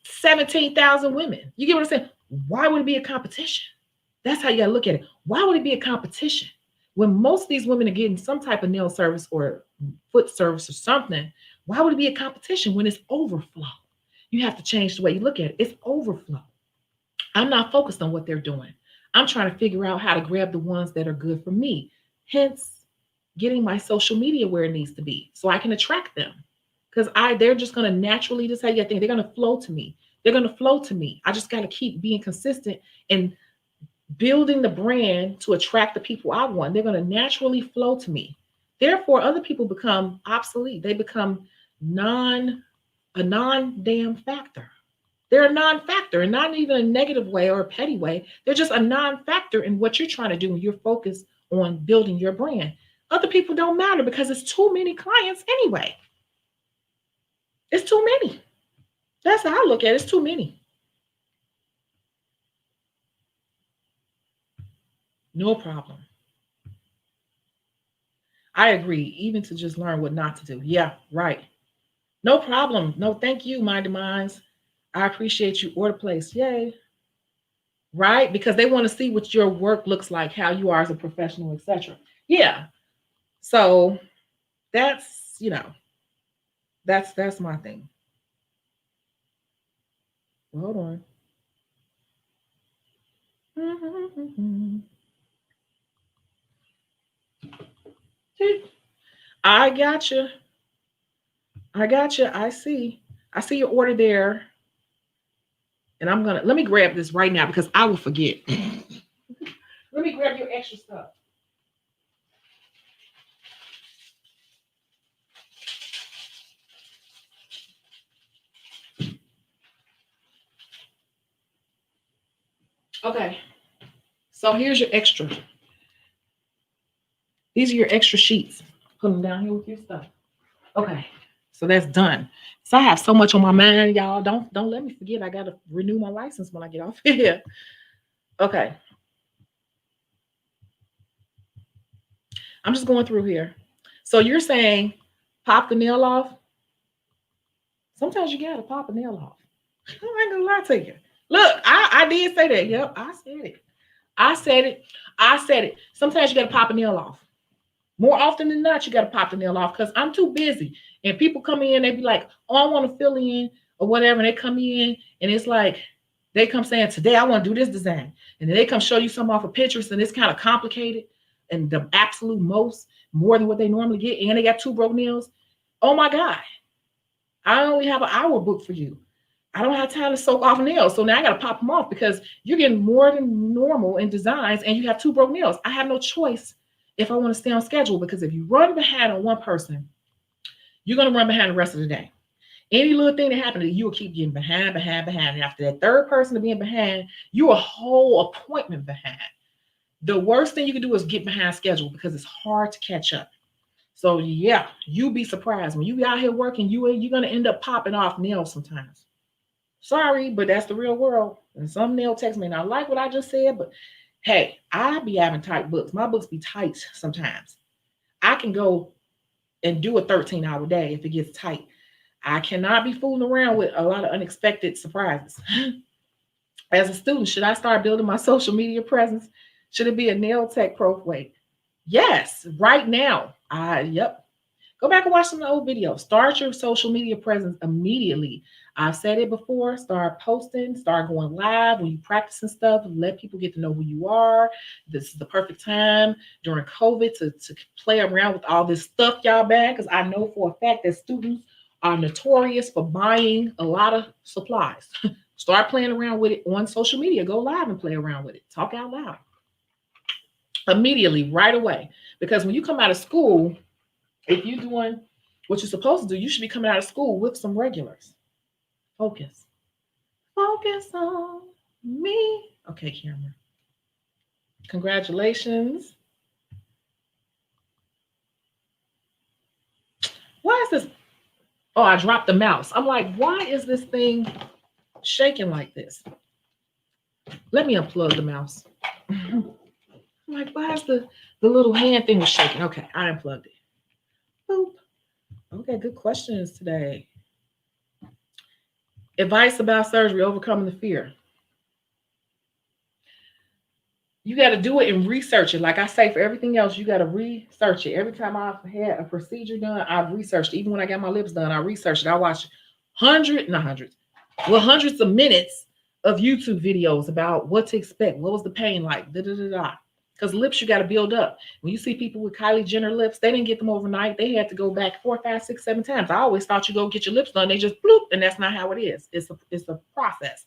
17,000 women. You get what I'm saying? Why would it be a competition? That's how you gotta look at it. Why would it be a competition when most of these women are getting some type of nail service or foot service or something? Why would it be a competition when it's overflow? You have to change the way you look at it. It's overflow. I'm not focused on what they're doing. I'm trying to figure out how to grab the ones that are good for me. Hence, getting my social media where it needs to be so I can attract them. Because they're just going to naturally, just how you think, they're going to flow to me. They're going to flow to me. I just got to keep being consistent and building the brand to attract the people I want. They're going to naturally flow to me. Therefore, other people become obsolete. They become a non-damn factor. They're a non-factor, and not even a negative way or a petty way. They're just a non-factor in what you're trying to do when you're focused on building your brand. Other people don't matter because it's too many clients anyway. It's too many. That's how I look at it. It's too many. No problem. I agree. Even to just learn what not to do. Yeah, right. No problem. No, thank you, Minded Minds. I appreciate you. Order place. Yay. Right? Because they want to see what your work looks like, how you are as a professional, etc. Yeah. So that's, that's my thing. Hold on. I got you. I got you. I see. I see your order there. And let me grab this right now because I will forget. Let me grab your extra stuff. Okay. So here's your extra. These are your extra sheets. Put them down here with your stuff. Okay. So that's done. So I have so much on my mind, y'all. Don't let me forget. I gotta renew my license when I get off here. Okay. I'm just going through here. So you're saying pop the nail off? Sometimes you gotta pop a nail off. I ain't gonna lie to you. Look, I did say that. Yep, I said it. I said it. I said it. Sometimes you gotta pop a nail off. More often than not, you gotta pop the nail off because I'm too busy. And people come in, they be like, "Oh, I want to fill in or whatever." And they come in, and it's like they come saying, "Today I want to do this design," and then they come show you some off of pictures, and it's kind of complicated, and the absolute most more than what they normally get, and they got two broke nails. Oh my God, I only have an hour booked for you. I don't have time to soak off nails. So now I got to pop them off because you're getting more than normal in designs and you have two broke nails. I have no choice if I want to stay on schedule because if you run behind on one person, you're going to run behind the rest of the day. Any little thing that happened, you will keep getting behind, behind, behind. And after that third person to being behind, you're a whole appointment behind. The worst thing you can do is get behind schedule because it's hard to catch up. So yeah, you'll be surprised when you be out here working, you're gonna end up popping off nails sometimes. Sorry, but that's the real world. And some nail techs may not like what I just said, but hey, I be having tight books. My books be tight sometimes. I can go and do a 13-hour day if it gets tight. I cannot be fooling around with a lot of unexpected surprises. As a student, should I start building my social media presence? Should it be a nail tech pro? Wait, yes, right now. Yep. Go back and watch some of the old videos. Start your social media presence immediately. I've said it before. Start posting, start going live when you practicing stuff. Let people get to know who you are. This is the perfect time during COVID to play around with all this stuff y'all buying. Because I know for a fact that students are notorious for buying a lot of supplies. Start playing around with it on social media. Go live and play around with it. Talk out loud. Immediately, right away. Because when you come out of school, if you're doing what you're supposed to do, you should be coming out of school with some regulars. Focus. Focus on me. Okay, Cameron. Congratulations. Why is this? Oh, I dropped the mouse. I'm like, why is this thing shaking like this? Let me unplug the mouse. I'm like, why is the little hand thing was shaking? Okay, I unplugged it. Boop. Okay, good questions today. Advice about surgery, overcoming the fear. You got to do it and research it. Like I say, for everything else, you got to research it. Every time I've had a procedure done, I've researched it. Even when I got my lips done, I researched it. I watched hundreds of minutes of YouTube videos about what to expect. What was the pain like? Da, da, da, da. Because lips, you got to build up. When you see people with Kylie Jenner lips, they didn't get them overnight. They had to go back 4, 5, 6, 7 times. I always thought you go get your lips done. They just bloop, and that's not how it is. It's a process.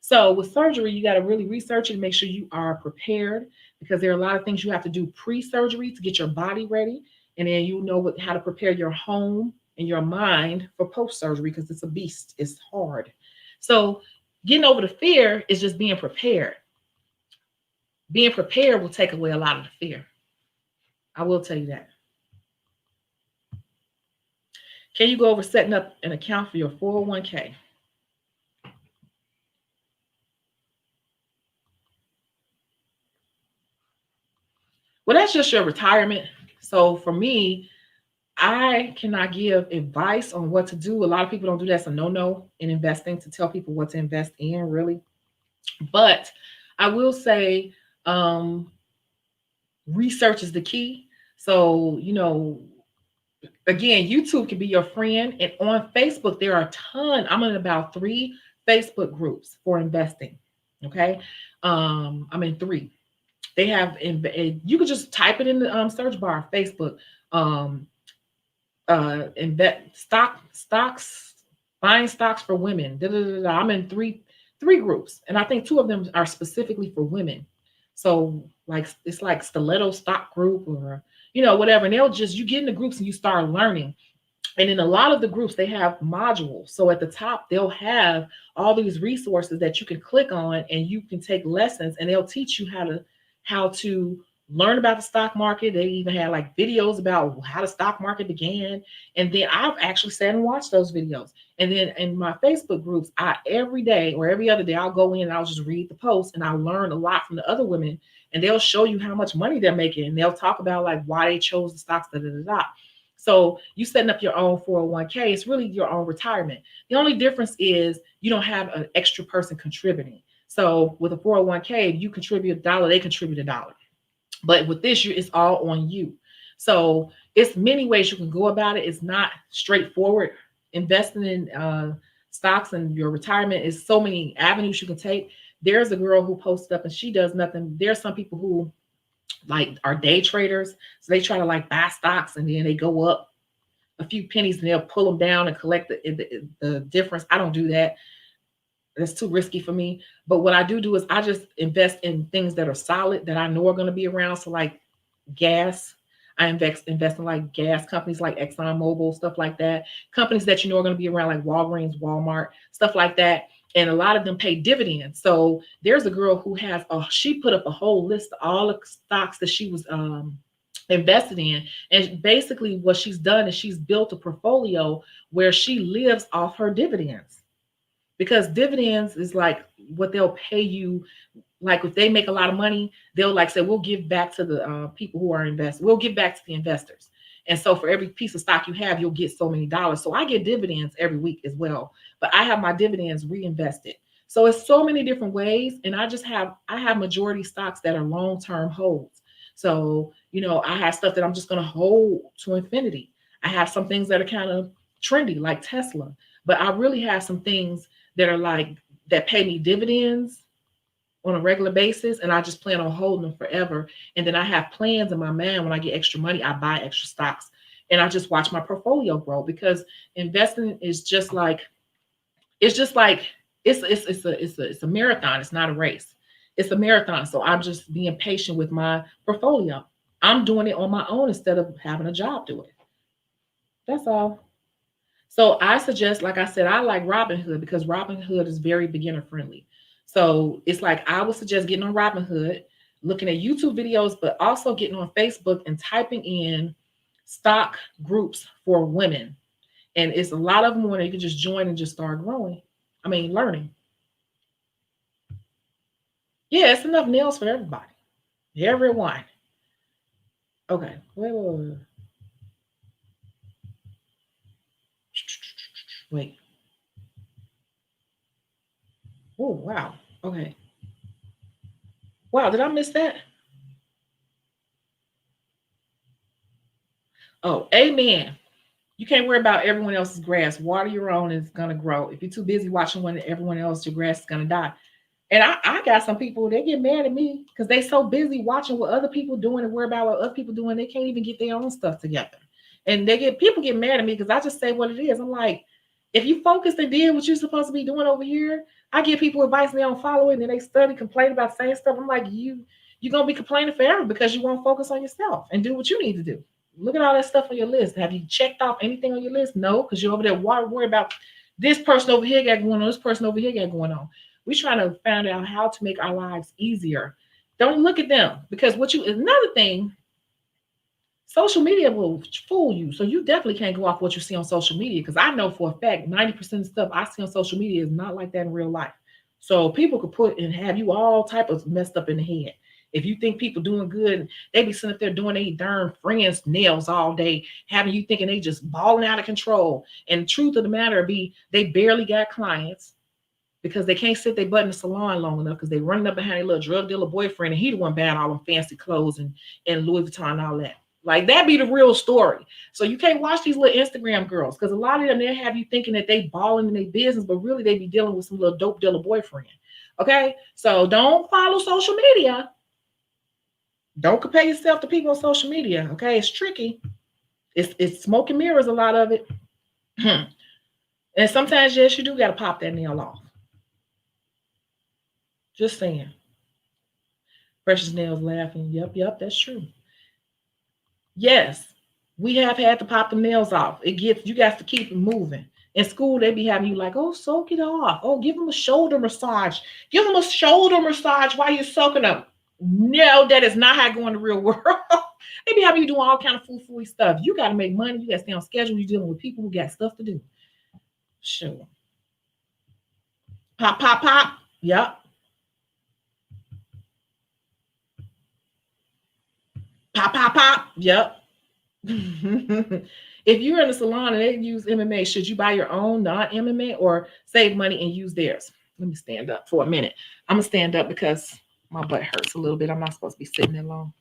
So with surgery, you got to really research it and make sure you are prepared because there are a lot of things you have to do pre-surgery to get your body ready. And then you know how to prepare your home and your mind for post-surgery because it's a beast. It's hard. So getting over the fear is just being prepared. Being prepared will take away a lot of the fear. I will tell you that. Can you go over setting up an account for your 401k? Well, that's just your retirement. So for me, I cannot give advice on what to do. A lot of people don't do that. It's a no-no in investing to tell people what to invest in, really. But I will say, um, research is the key. So, again, YouTube can be your friend. And on Facebook, there are a ton. I'm in about 3 Facebook groups for investing. Okay. I'm in 3. They have, you could just type it in the search bar, Facebook. Um, invest stocks, buying stocks for women. Da, da, da, da. I'm in three groups, and I think 2 of them are specifically for women. So like it's like Stiletto Stock Group, or whatever. And they'll just, you get in the groups and you start learning. And in a lot of the groups, they have modules. So at the top, they'll have all these resources that you can click on, and you can take lessons, and they'll teach you how to learn about the stock market. They even had like videos about how the stock market began. And then I've actually sat and watched those videos. And then in my Facebook groups, I every day or every other day, I'll go in and I'll just read the posts, and I'll learn a lot from the other women, and they'll show you how much money they're making, and they'll talk about like why they chose the stocks, da da da da. So you setting up your own 401k, it's really your own retirement. The only difference is you don't have an extra person contributing. So with a 401k, if you contribute $1, they contribute $1. But with this, it's all on you. So it's many ways you can go about it. It's not straightforward. Investing in stocks and your retirement is so many avenues you can take. There's a girl who posted up and she does nothing. There's some people who like are day traders. So they try to like buy stocks, and then they go up a few pennies and they'll pull them down and collect the difference. I don't do that. That's too risky for me. But what I do is I just invest in things that are solid, that I know are going to be around. So like gas, I invest in like gas companies like ExxonMobil, stuff like that. Companies that are going to be around like Walgreens, Walmart, stuff like that. And a lot of them pay dividends. So there's a girl who she put up a whole list of all the stocks that she was invested in. And basically what she's done is she's built a portfolio where she lives off her dividends. Because dividends is like what they'll pay you. Like if they make a lot of money, they'll like say, we'll give back to the people who are invested. We'll give back to the investors. And so for every piece of stock you have, you'll get so many dollars. So I get dividends every week as well, but I have my dividends reinvested. So it's so many different ways. And I have majority stocks that are long-term holds. So, I have stuff that I'm just going to hold to infinity. I have some things that are kind of trendy like Tesla, but I really have some things that are like, that pay me dividends on a regular basis, and I just plan on holding them forever. And then I have plans in my mind. When I get extra money, I buy extra stocks, and I just watch my portfolio grow, because investing is just like it's a marathon. It's not a race. It's a marathon. So I'm just being patient with my portfolio. I'm doing it on my own instead of having a job do it. That's all. So I suggest, like I said, I like Robinhood because Robinhood is very beginner friendly. So it's like I would suggest getting on Robinhood, looking at YouTube videos, but also getting on Facebook and typing in stock groups for women. And it's a lot of them where you can just join and just start learning. Yeah, it's enough nails for everybody. Everyone. Okay. Wait. Oh, wow. Okay. Wow, did I miss that? Oh, amen. You can't worry about everyone else's grass. Water your own, is going to grow. If you're too busy watching everyone else, your grass is going to die. And I got some people, they get mad at me because they so busy watching what other people doing and worry about what other people doing. They can't even get their own stuff together. And people get mad at me because I just say what it is. I'm like, if you focused and did what you're supposed to be doing over here, I give people advice and they don't follow it, and then they study, complain about the same stuff. I'm like, you're going to be complaining forever because you won't focus on yourself and do what you need to do. Look at all that stuff on your list. Have you checked off anything on your list? No, because you're over there worried about this person over here got going on, this person over here got going on. We're trying to find out how to make our lives easier. Don't look at them, because another thing, social media will fool you. So you definitely can't go off what you see on social media, because I know for a fact 90% of stuff I see on social media is not like that in real life. So people could put and have you all type of messed up in the head. If you think people doing good, they be sitting up there doing their darn friends' nails all day, having you thinking they just balling out of control. And the truth of the matter be, they barely got clients because they can't sit their butt in the salon long enough because they running up behind a little drug dealer boyfriend and he the one buying all them fancy clothes and Louis Vuitton and all that. Like that be the real story. So you can't watch these little Instagram girls because a lot of them, they have you thinking that they balling in their business, but really they be dealing with some little dope dealer boyfriend. Okay, so don't follow social media. Don't compare yourself to people on social media. Okay, it's tricky. It's smoke and mirrors, a lot of it. And sometimes, yes, you do got to pop that nail off. Just saying. Precious Nails laughing. Yep, that's true. Yes, we have had to pop the nails off. You got to keep it moving. In school, they be having you like, oh, soak it off. Oh, give them a shoulder massage. Give them a shoulder massage while you're soaking them. No, that is not how I go in the real world. They be having you doing all kind of foo-foo stuff. You got to make money. You got to stay on schedule. You're dealing with people who got stuff to do. Sure. Pop, pop, pop. Yep. Pop, pop, pop. Yep. If you're in a salon and they use MMA, should you buy your own non-MMA or save money and use theirs? Let me stand up for a minute. I'm going to stand up because my butt hurts a little bit. I'm not supposed to be sitting there long.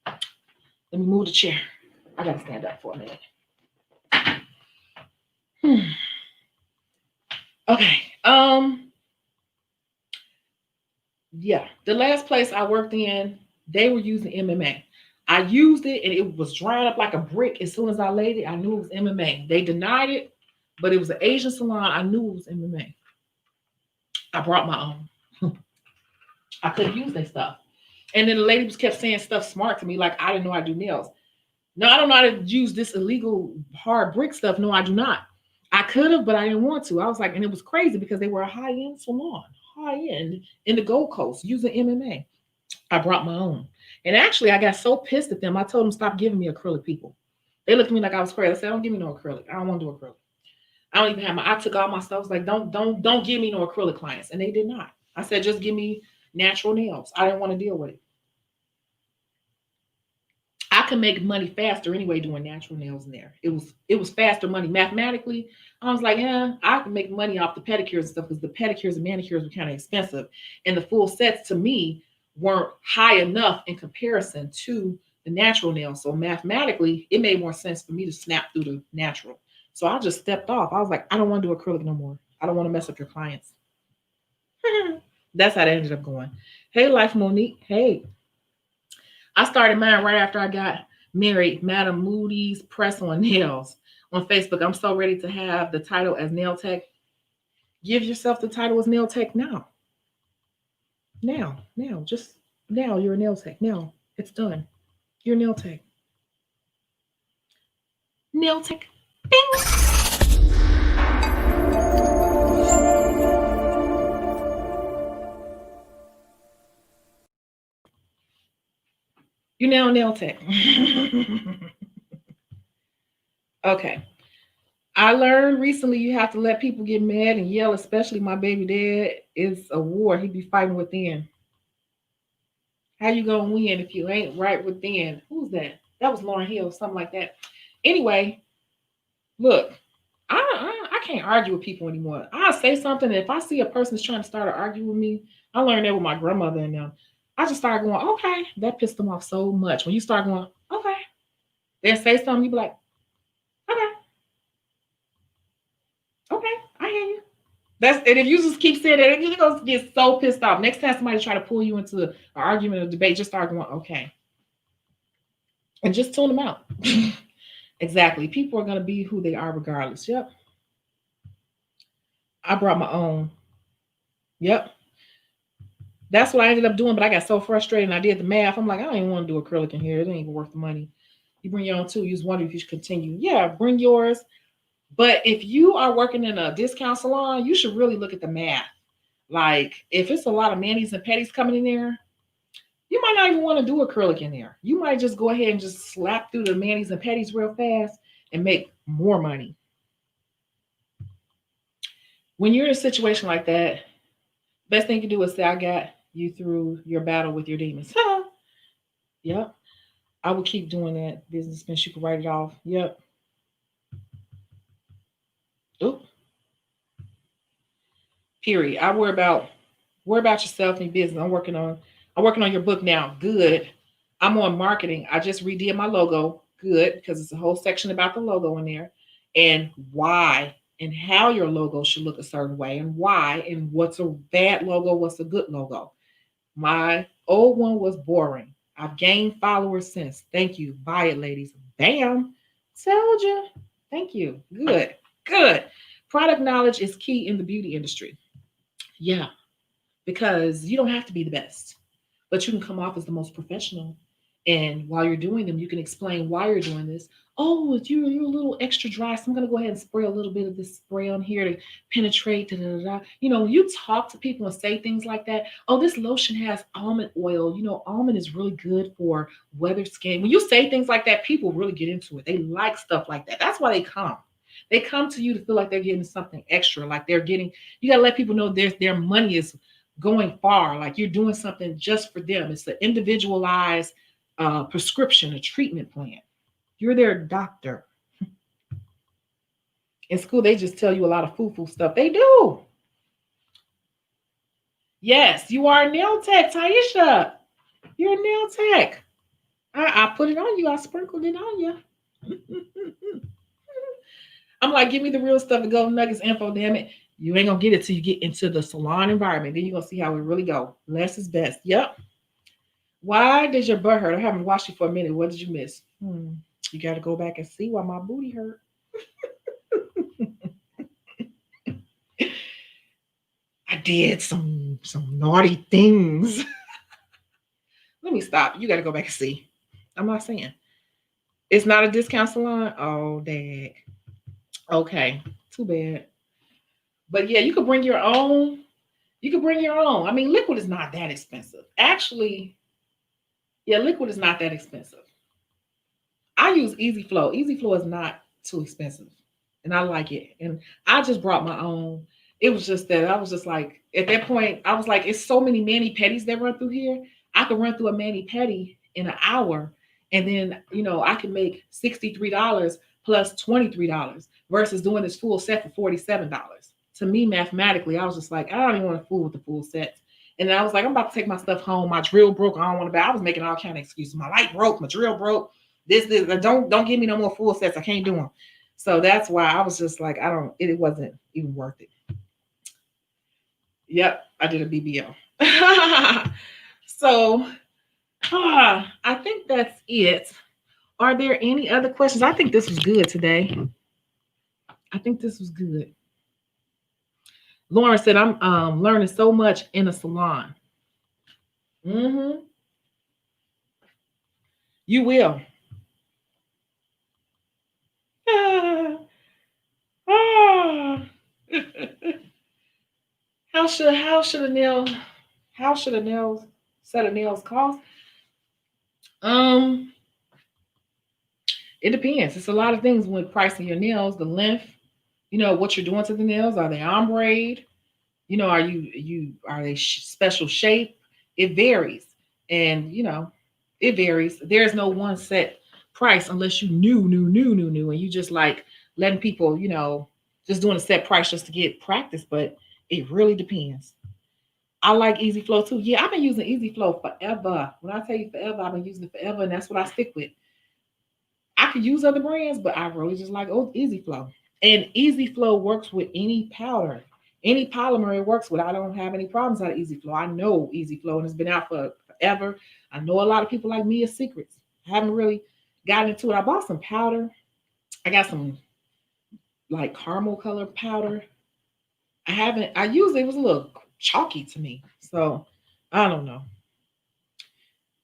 Let me move the chair. I got to stand up for a minute. Okay. Yeah. The last place I worked in, they were using MMA. I used it and it was drying up like a brick. As soon as I laid it, I knew it was MMA. They denied it, but it was an Asian salon. I knew it was MMA. I brought my own. I couldn't use their stuff. And then the lady just kept saying stuff smart to me, like I didn't know I do nails. No, I don't know how to use this illegal hard brick stuff. No, I do not. I could have, but I didn't want to. I was like, and it was crazy because they were a high-end salon, high-end in the Gold Coast using MMA. I brought my own. And actually, I got so pissed at them, I told them stop giving me acrylic people. They looked at me like I was crazy. I said, don't give me no acrylic. I don't want to do acrylic. I don't even have I took all my stuff. I was like, don't give me no acrylic clients. And they did not. I said, just give me natural nails. I didn't want to deal with it. I could make money faster anyway doing natural nails in there. It was faster money. Mathematically, I was like, yeah, I can make money off the pedicures and stuff because the pedicures and manicures were kind of expensive. And the full sets to me weren't high enough in comparison to the natural nails. So mathematically, it made more sense for me to snap through the natural. So I just stepped off. I was like, I don't want to do acrylic no more. I don't want to mess up your clients. That's how that ended up going. Hey, Life Monique. Hey. I started mine right after I got married. Madam Moody's Press on Nails on Facebook. I'm so ready to have the title as nail tech. Give yourself the title as nail tech now. Now, just now you're a nail tech. Now it's done. You're a nail tech. Nail tech. Bing. You're now a nail tech. Okay. I learned recently you have to let people get mad and yell, especially my baby dad. It's a war. He be fighting within. How you gonna win if you ain't right within? Who's that? That was Lauryn Hill, something like that. Anyway, look, I can't argue with people anymore. I'll say something, and if I see a person is trying to start an argument with me, I learned that with my grandmother and them. I just started going, okay, that pissed them off so much. When you start going, okay, they'll say something, you be like, okay, I hear you. And if you just keep saying that, you're gonna get so pissed off. Next time somebody try to pull you into an argument or debate, just start going, okay. And just tune them out. Exactly. People are gonna be who they are regardless. Yep. I brought my own. Yep. That's what I ended up doing, but I got so frustrated and I did the math. I'm like, I don't even want to do acrylic in here. It ain't even worth the money. You bring your own too. You just wonder if you should continue. Yeah, bring yours. But if you are working in a discount salon, you should really look at the math. Like, if it's a lot of manis and petties coming in there, you might not even want to do acrylic in there. You might just go ahead and just slap through the manis and petties real fast and make more money. When you're in a situation like that, best thing you can do is say, I got you through your battle with your demons. Yep. I will keep doing that. Business expense, you can write it off. Yep. Oop. Period. I worry about yourself and your business. I'm working on your book now. Good. I'm on marketing. I just redid my logo. Good, because it's a whole section about the logo in there and why and how your logo should look a certain way and why and what's a bad logo, what's a good logo. My old one was boring. I've gained followers since. Thank you. Buy it, ladies. Bam. Told you. Thank you. Good. Good. Product knowledge is key in the beauty industry. Yeah, because you don't have to be the best, but you can come off as the most professional. And while you're doing them, you can explain why you're doing this. Oh, you're a little extra dry, so I'm gonna go ahead and spray a little bit of this spray on here to penetrate. Da, da, da, da. You know, you talk to people and say things like that. Oh, this lotion has almond oil. You know, almond is really good for weathered skin. When you say things like that, people really get into it. They like stuff like that. That's why they come. They come to you to feel like they're getting something extra, like they're getting. You gotta let people know their money is going far, like you're doing something just for them. It's an individualized prescription, a treatment plan. You're their doctor. In school, they just tell you a lot of foo-foo stuff. They do. Yes, you are a nail tech, Taisha. You're a nail tech. I put it on you. I sprinkled it on you. I'm like, give me the real stuff, the golden nuggets info, damn it. You ain't gonna get it till you get into the salon environment. Then you're gonna see how it really go. Less is best. Yep. Why does your butt hurt? I haven't watched you for a minute. What did you miss? You got to go back and see why my booty hurt. I did some naughty things. Let me stop. You got to go back and see. I'm not saying it's not a discount salon. Oh, dang. Okay, too bad. But yeah, you could bring your own. You could bring your own. I mean, liquid is not that expensive. Actually, yeah, liquid is not that expensive. I use Easy Flow. Easy Flow is not too expensive, and I like it. And I just brought my own. It was just that I was just like at that point I was like, it's so many mani pedis that run through here. I could run through a mani pedi in an hour, and then I can make $63 plus $23 versus doing this full set for $47. To me, mathematically, I was just like, I don't even want to fool with the full sets. And I was like, I'm about to take my stuff home. My drill broke. I don't want to buy. I was making all kind of excuses. My light broke. My drill broke. This. Don't give me no more full sets. I can't do them. So that's why I was just like, I don't. It wasn't even worth it. Yep, I did a BBL. So I think that's it. Are there any other questions? I think this was good today. I think this was good. Lauren said, I'm learning so much in a salon. Mm-hmm. You will. How should a nail how should a nail set of nails cost? Um, it depends. It's a lot of things when pricing your nails, the length, what you're doing to the nails. Are they ombre? Are they special shape? It varies, and it varies. There's no one set price unless you knew, and you just like letting people, just doing a set price just to get practice. But it really depends. I like Easy Flow too. Yeah, I've been using Easy Flow forever. When I tell you forever, I've been using it forever, and that's what I stick with. I could use other brands, but I really just like Easy Flow. And Easy Flow works with any powder, any polymer it works with. I don't have any problems out of Easy Flow. I know Easy Flow, and it's been out for forever. I know a lot of people like Mia Secrets. I haven't really gotten into it. I bought some powder. I got some like caramel color powder. I used it. It was a little chalky to me. So I don't know.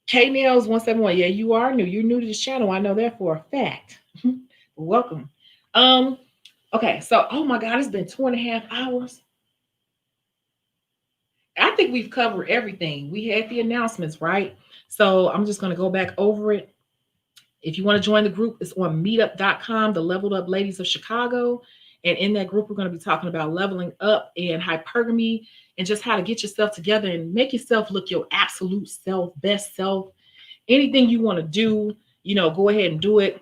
K Nails 171. Yeah, you are new. You're new to this channel. I know that for a fact. Welcome. Okay, so oh my God, it's been 2.5 hours. I think we've covered everything. We had the announcements, right? So I'm just gonna go back over it. If you want to join the group, it's on meetup.com, the Leveled Up Ladies of Chicago. And in that group, we're going to be talking about leveling up and hypergamy and just how to get yourself together and make yourself look your absolute self, best self. anything you want to do, go ahead and do it.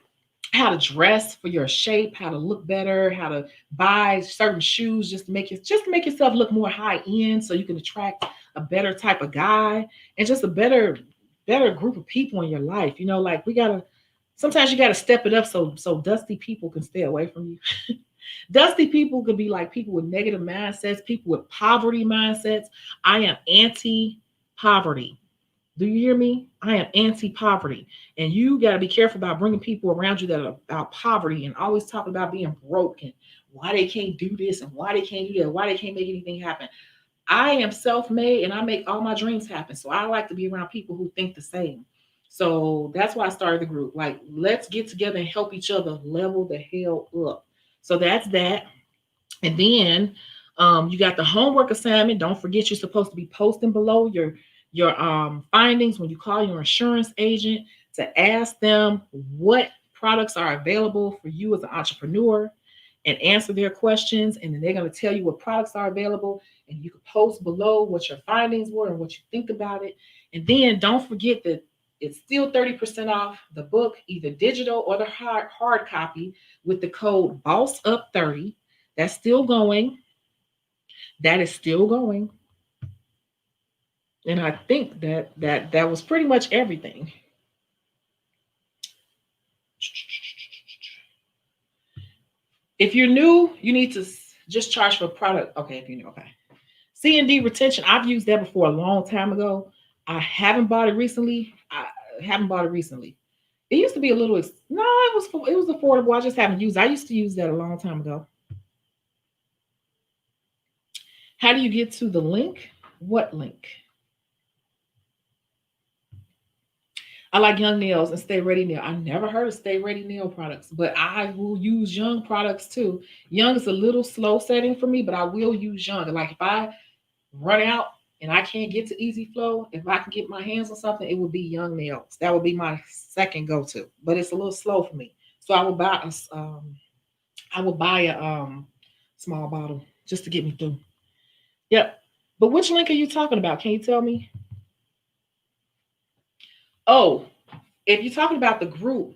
How to dress for your shape, how to look better, how to buy certain shoes just to make yourself look more high end so you can attract a better type of guy and just a better group of people in your life. Like sometimes you gotta step it up so dusty people can stay away from you. Dusty people could be like people with negative mindsets, people with poverty mindsets. I am anti-poverty. Do you hear me? I am anti-poverty. And you got to be careful about bringing people around you that are about poverty and always talk about being broke and why they can't do this and why they can't do that, why they can't make anything happen. I am self-made and I make all my dreams happen. So I like to be around people who think the same. So that's why I started the group. Like, let's get together and help each other level the hell up. So that's that. And then you got the homework assignment. Don't forget you're supposed to be posting below your findings when you call your insurance agent to ask them what products are available for you as an entrepreneur and answer their questions. And then they're going to tell you what products are available. And you can post below what your findings were and what you think about it. And then don't forget that it's still 30% off the book, either digital or the hard copy, with the code BOSSUP30. That's still going. That is still going. And I think that was pretty much everything. If you're new, you need to just charge for a product. Okay, if you're new, okay. C&D retention, I've used that before a long time ago. I haven't bought it recently. It used to be a little, it was affordable. I just haven't used it. I used to use that a long time ago. How do you get to the link? What link? I like Young Nails and Stay Ready Nail. I never heard of Stay Ready Nail products, but I will use Young products too. Young is a little slow setting for me, but I will use Young. Like if I run out and I can't get to Easy Flow, if I can get my hands on something, it would be Young Nails. That would be my second go-to, but it's a little slow for me. So I will buy a small bottle just to get me through. Yep. But which link are you talking about? Can you tell me? Oh, if you're talking about the group,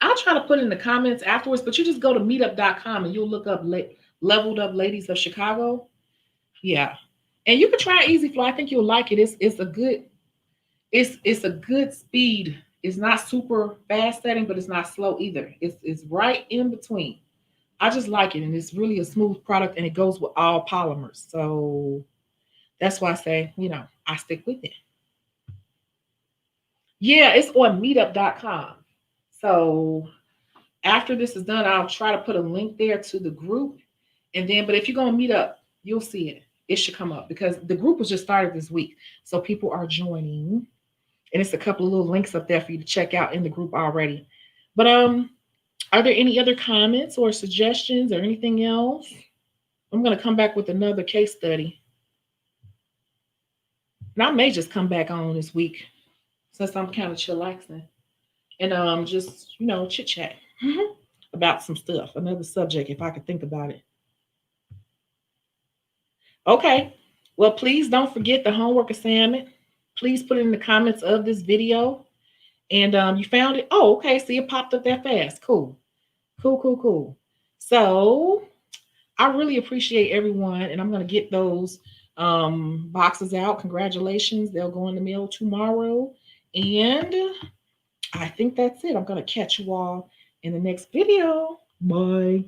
I'll try to put in the comments afterwards, but you just go to meetup.com and you'll look up Leveled Up Ladies of Chicago. Yeah. And you can try Easy Flow. I think you'll like it. It's a good speed. It's not super fast setting, but it's not slow either. It's right in between. I just like it. And it's really a smooth product and it goes with all polymers. So that's why I say, I stick with it. Yeah, it's on meetup.com. So after this is done, I'll try to put a link there to the group. And then, but if you go on Meetup, you'll see it. It should come up because the group was just started this week. So people are joining. And it's a couple of little links up there for you to check out in the group already. But are there any other comments or suggestions or anything else? I'm going to come back with another case study. And I may just come back on this week since I'm kind of chillaxing. And just, chit chat about some stuff, another subject if I could think about it. Okay. Well, please don't forget the homework assignment. Please put it in the comments of this video. And you found it? Oh, okay. See, it popped up that fast. Cool. So I really appreciate everyone. And I'm going to get those boxes out. Congratulations. They'll go in the mail tomorrow. And I think that's it. I'm going to catch you all in the next video. Bye.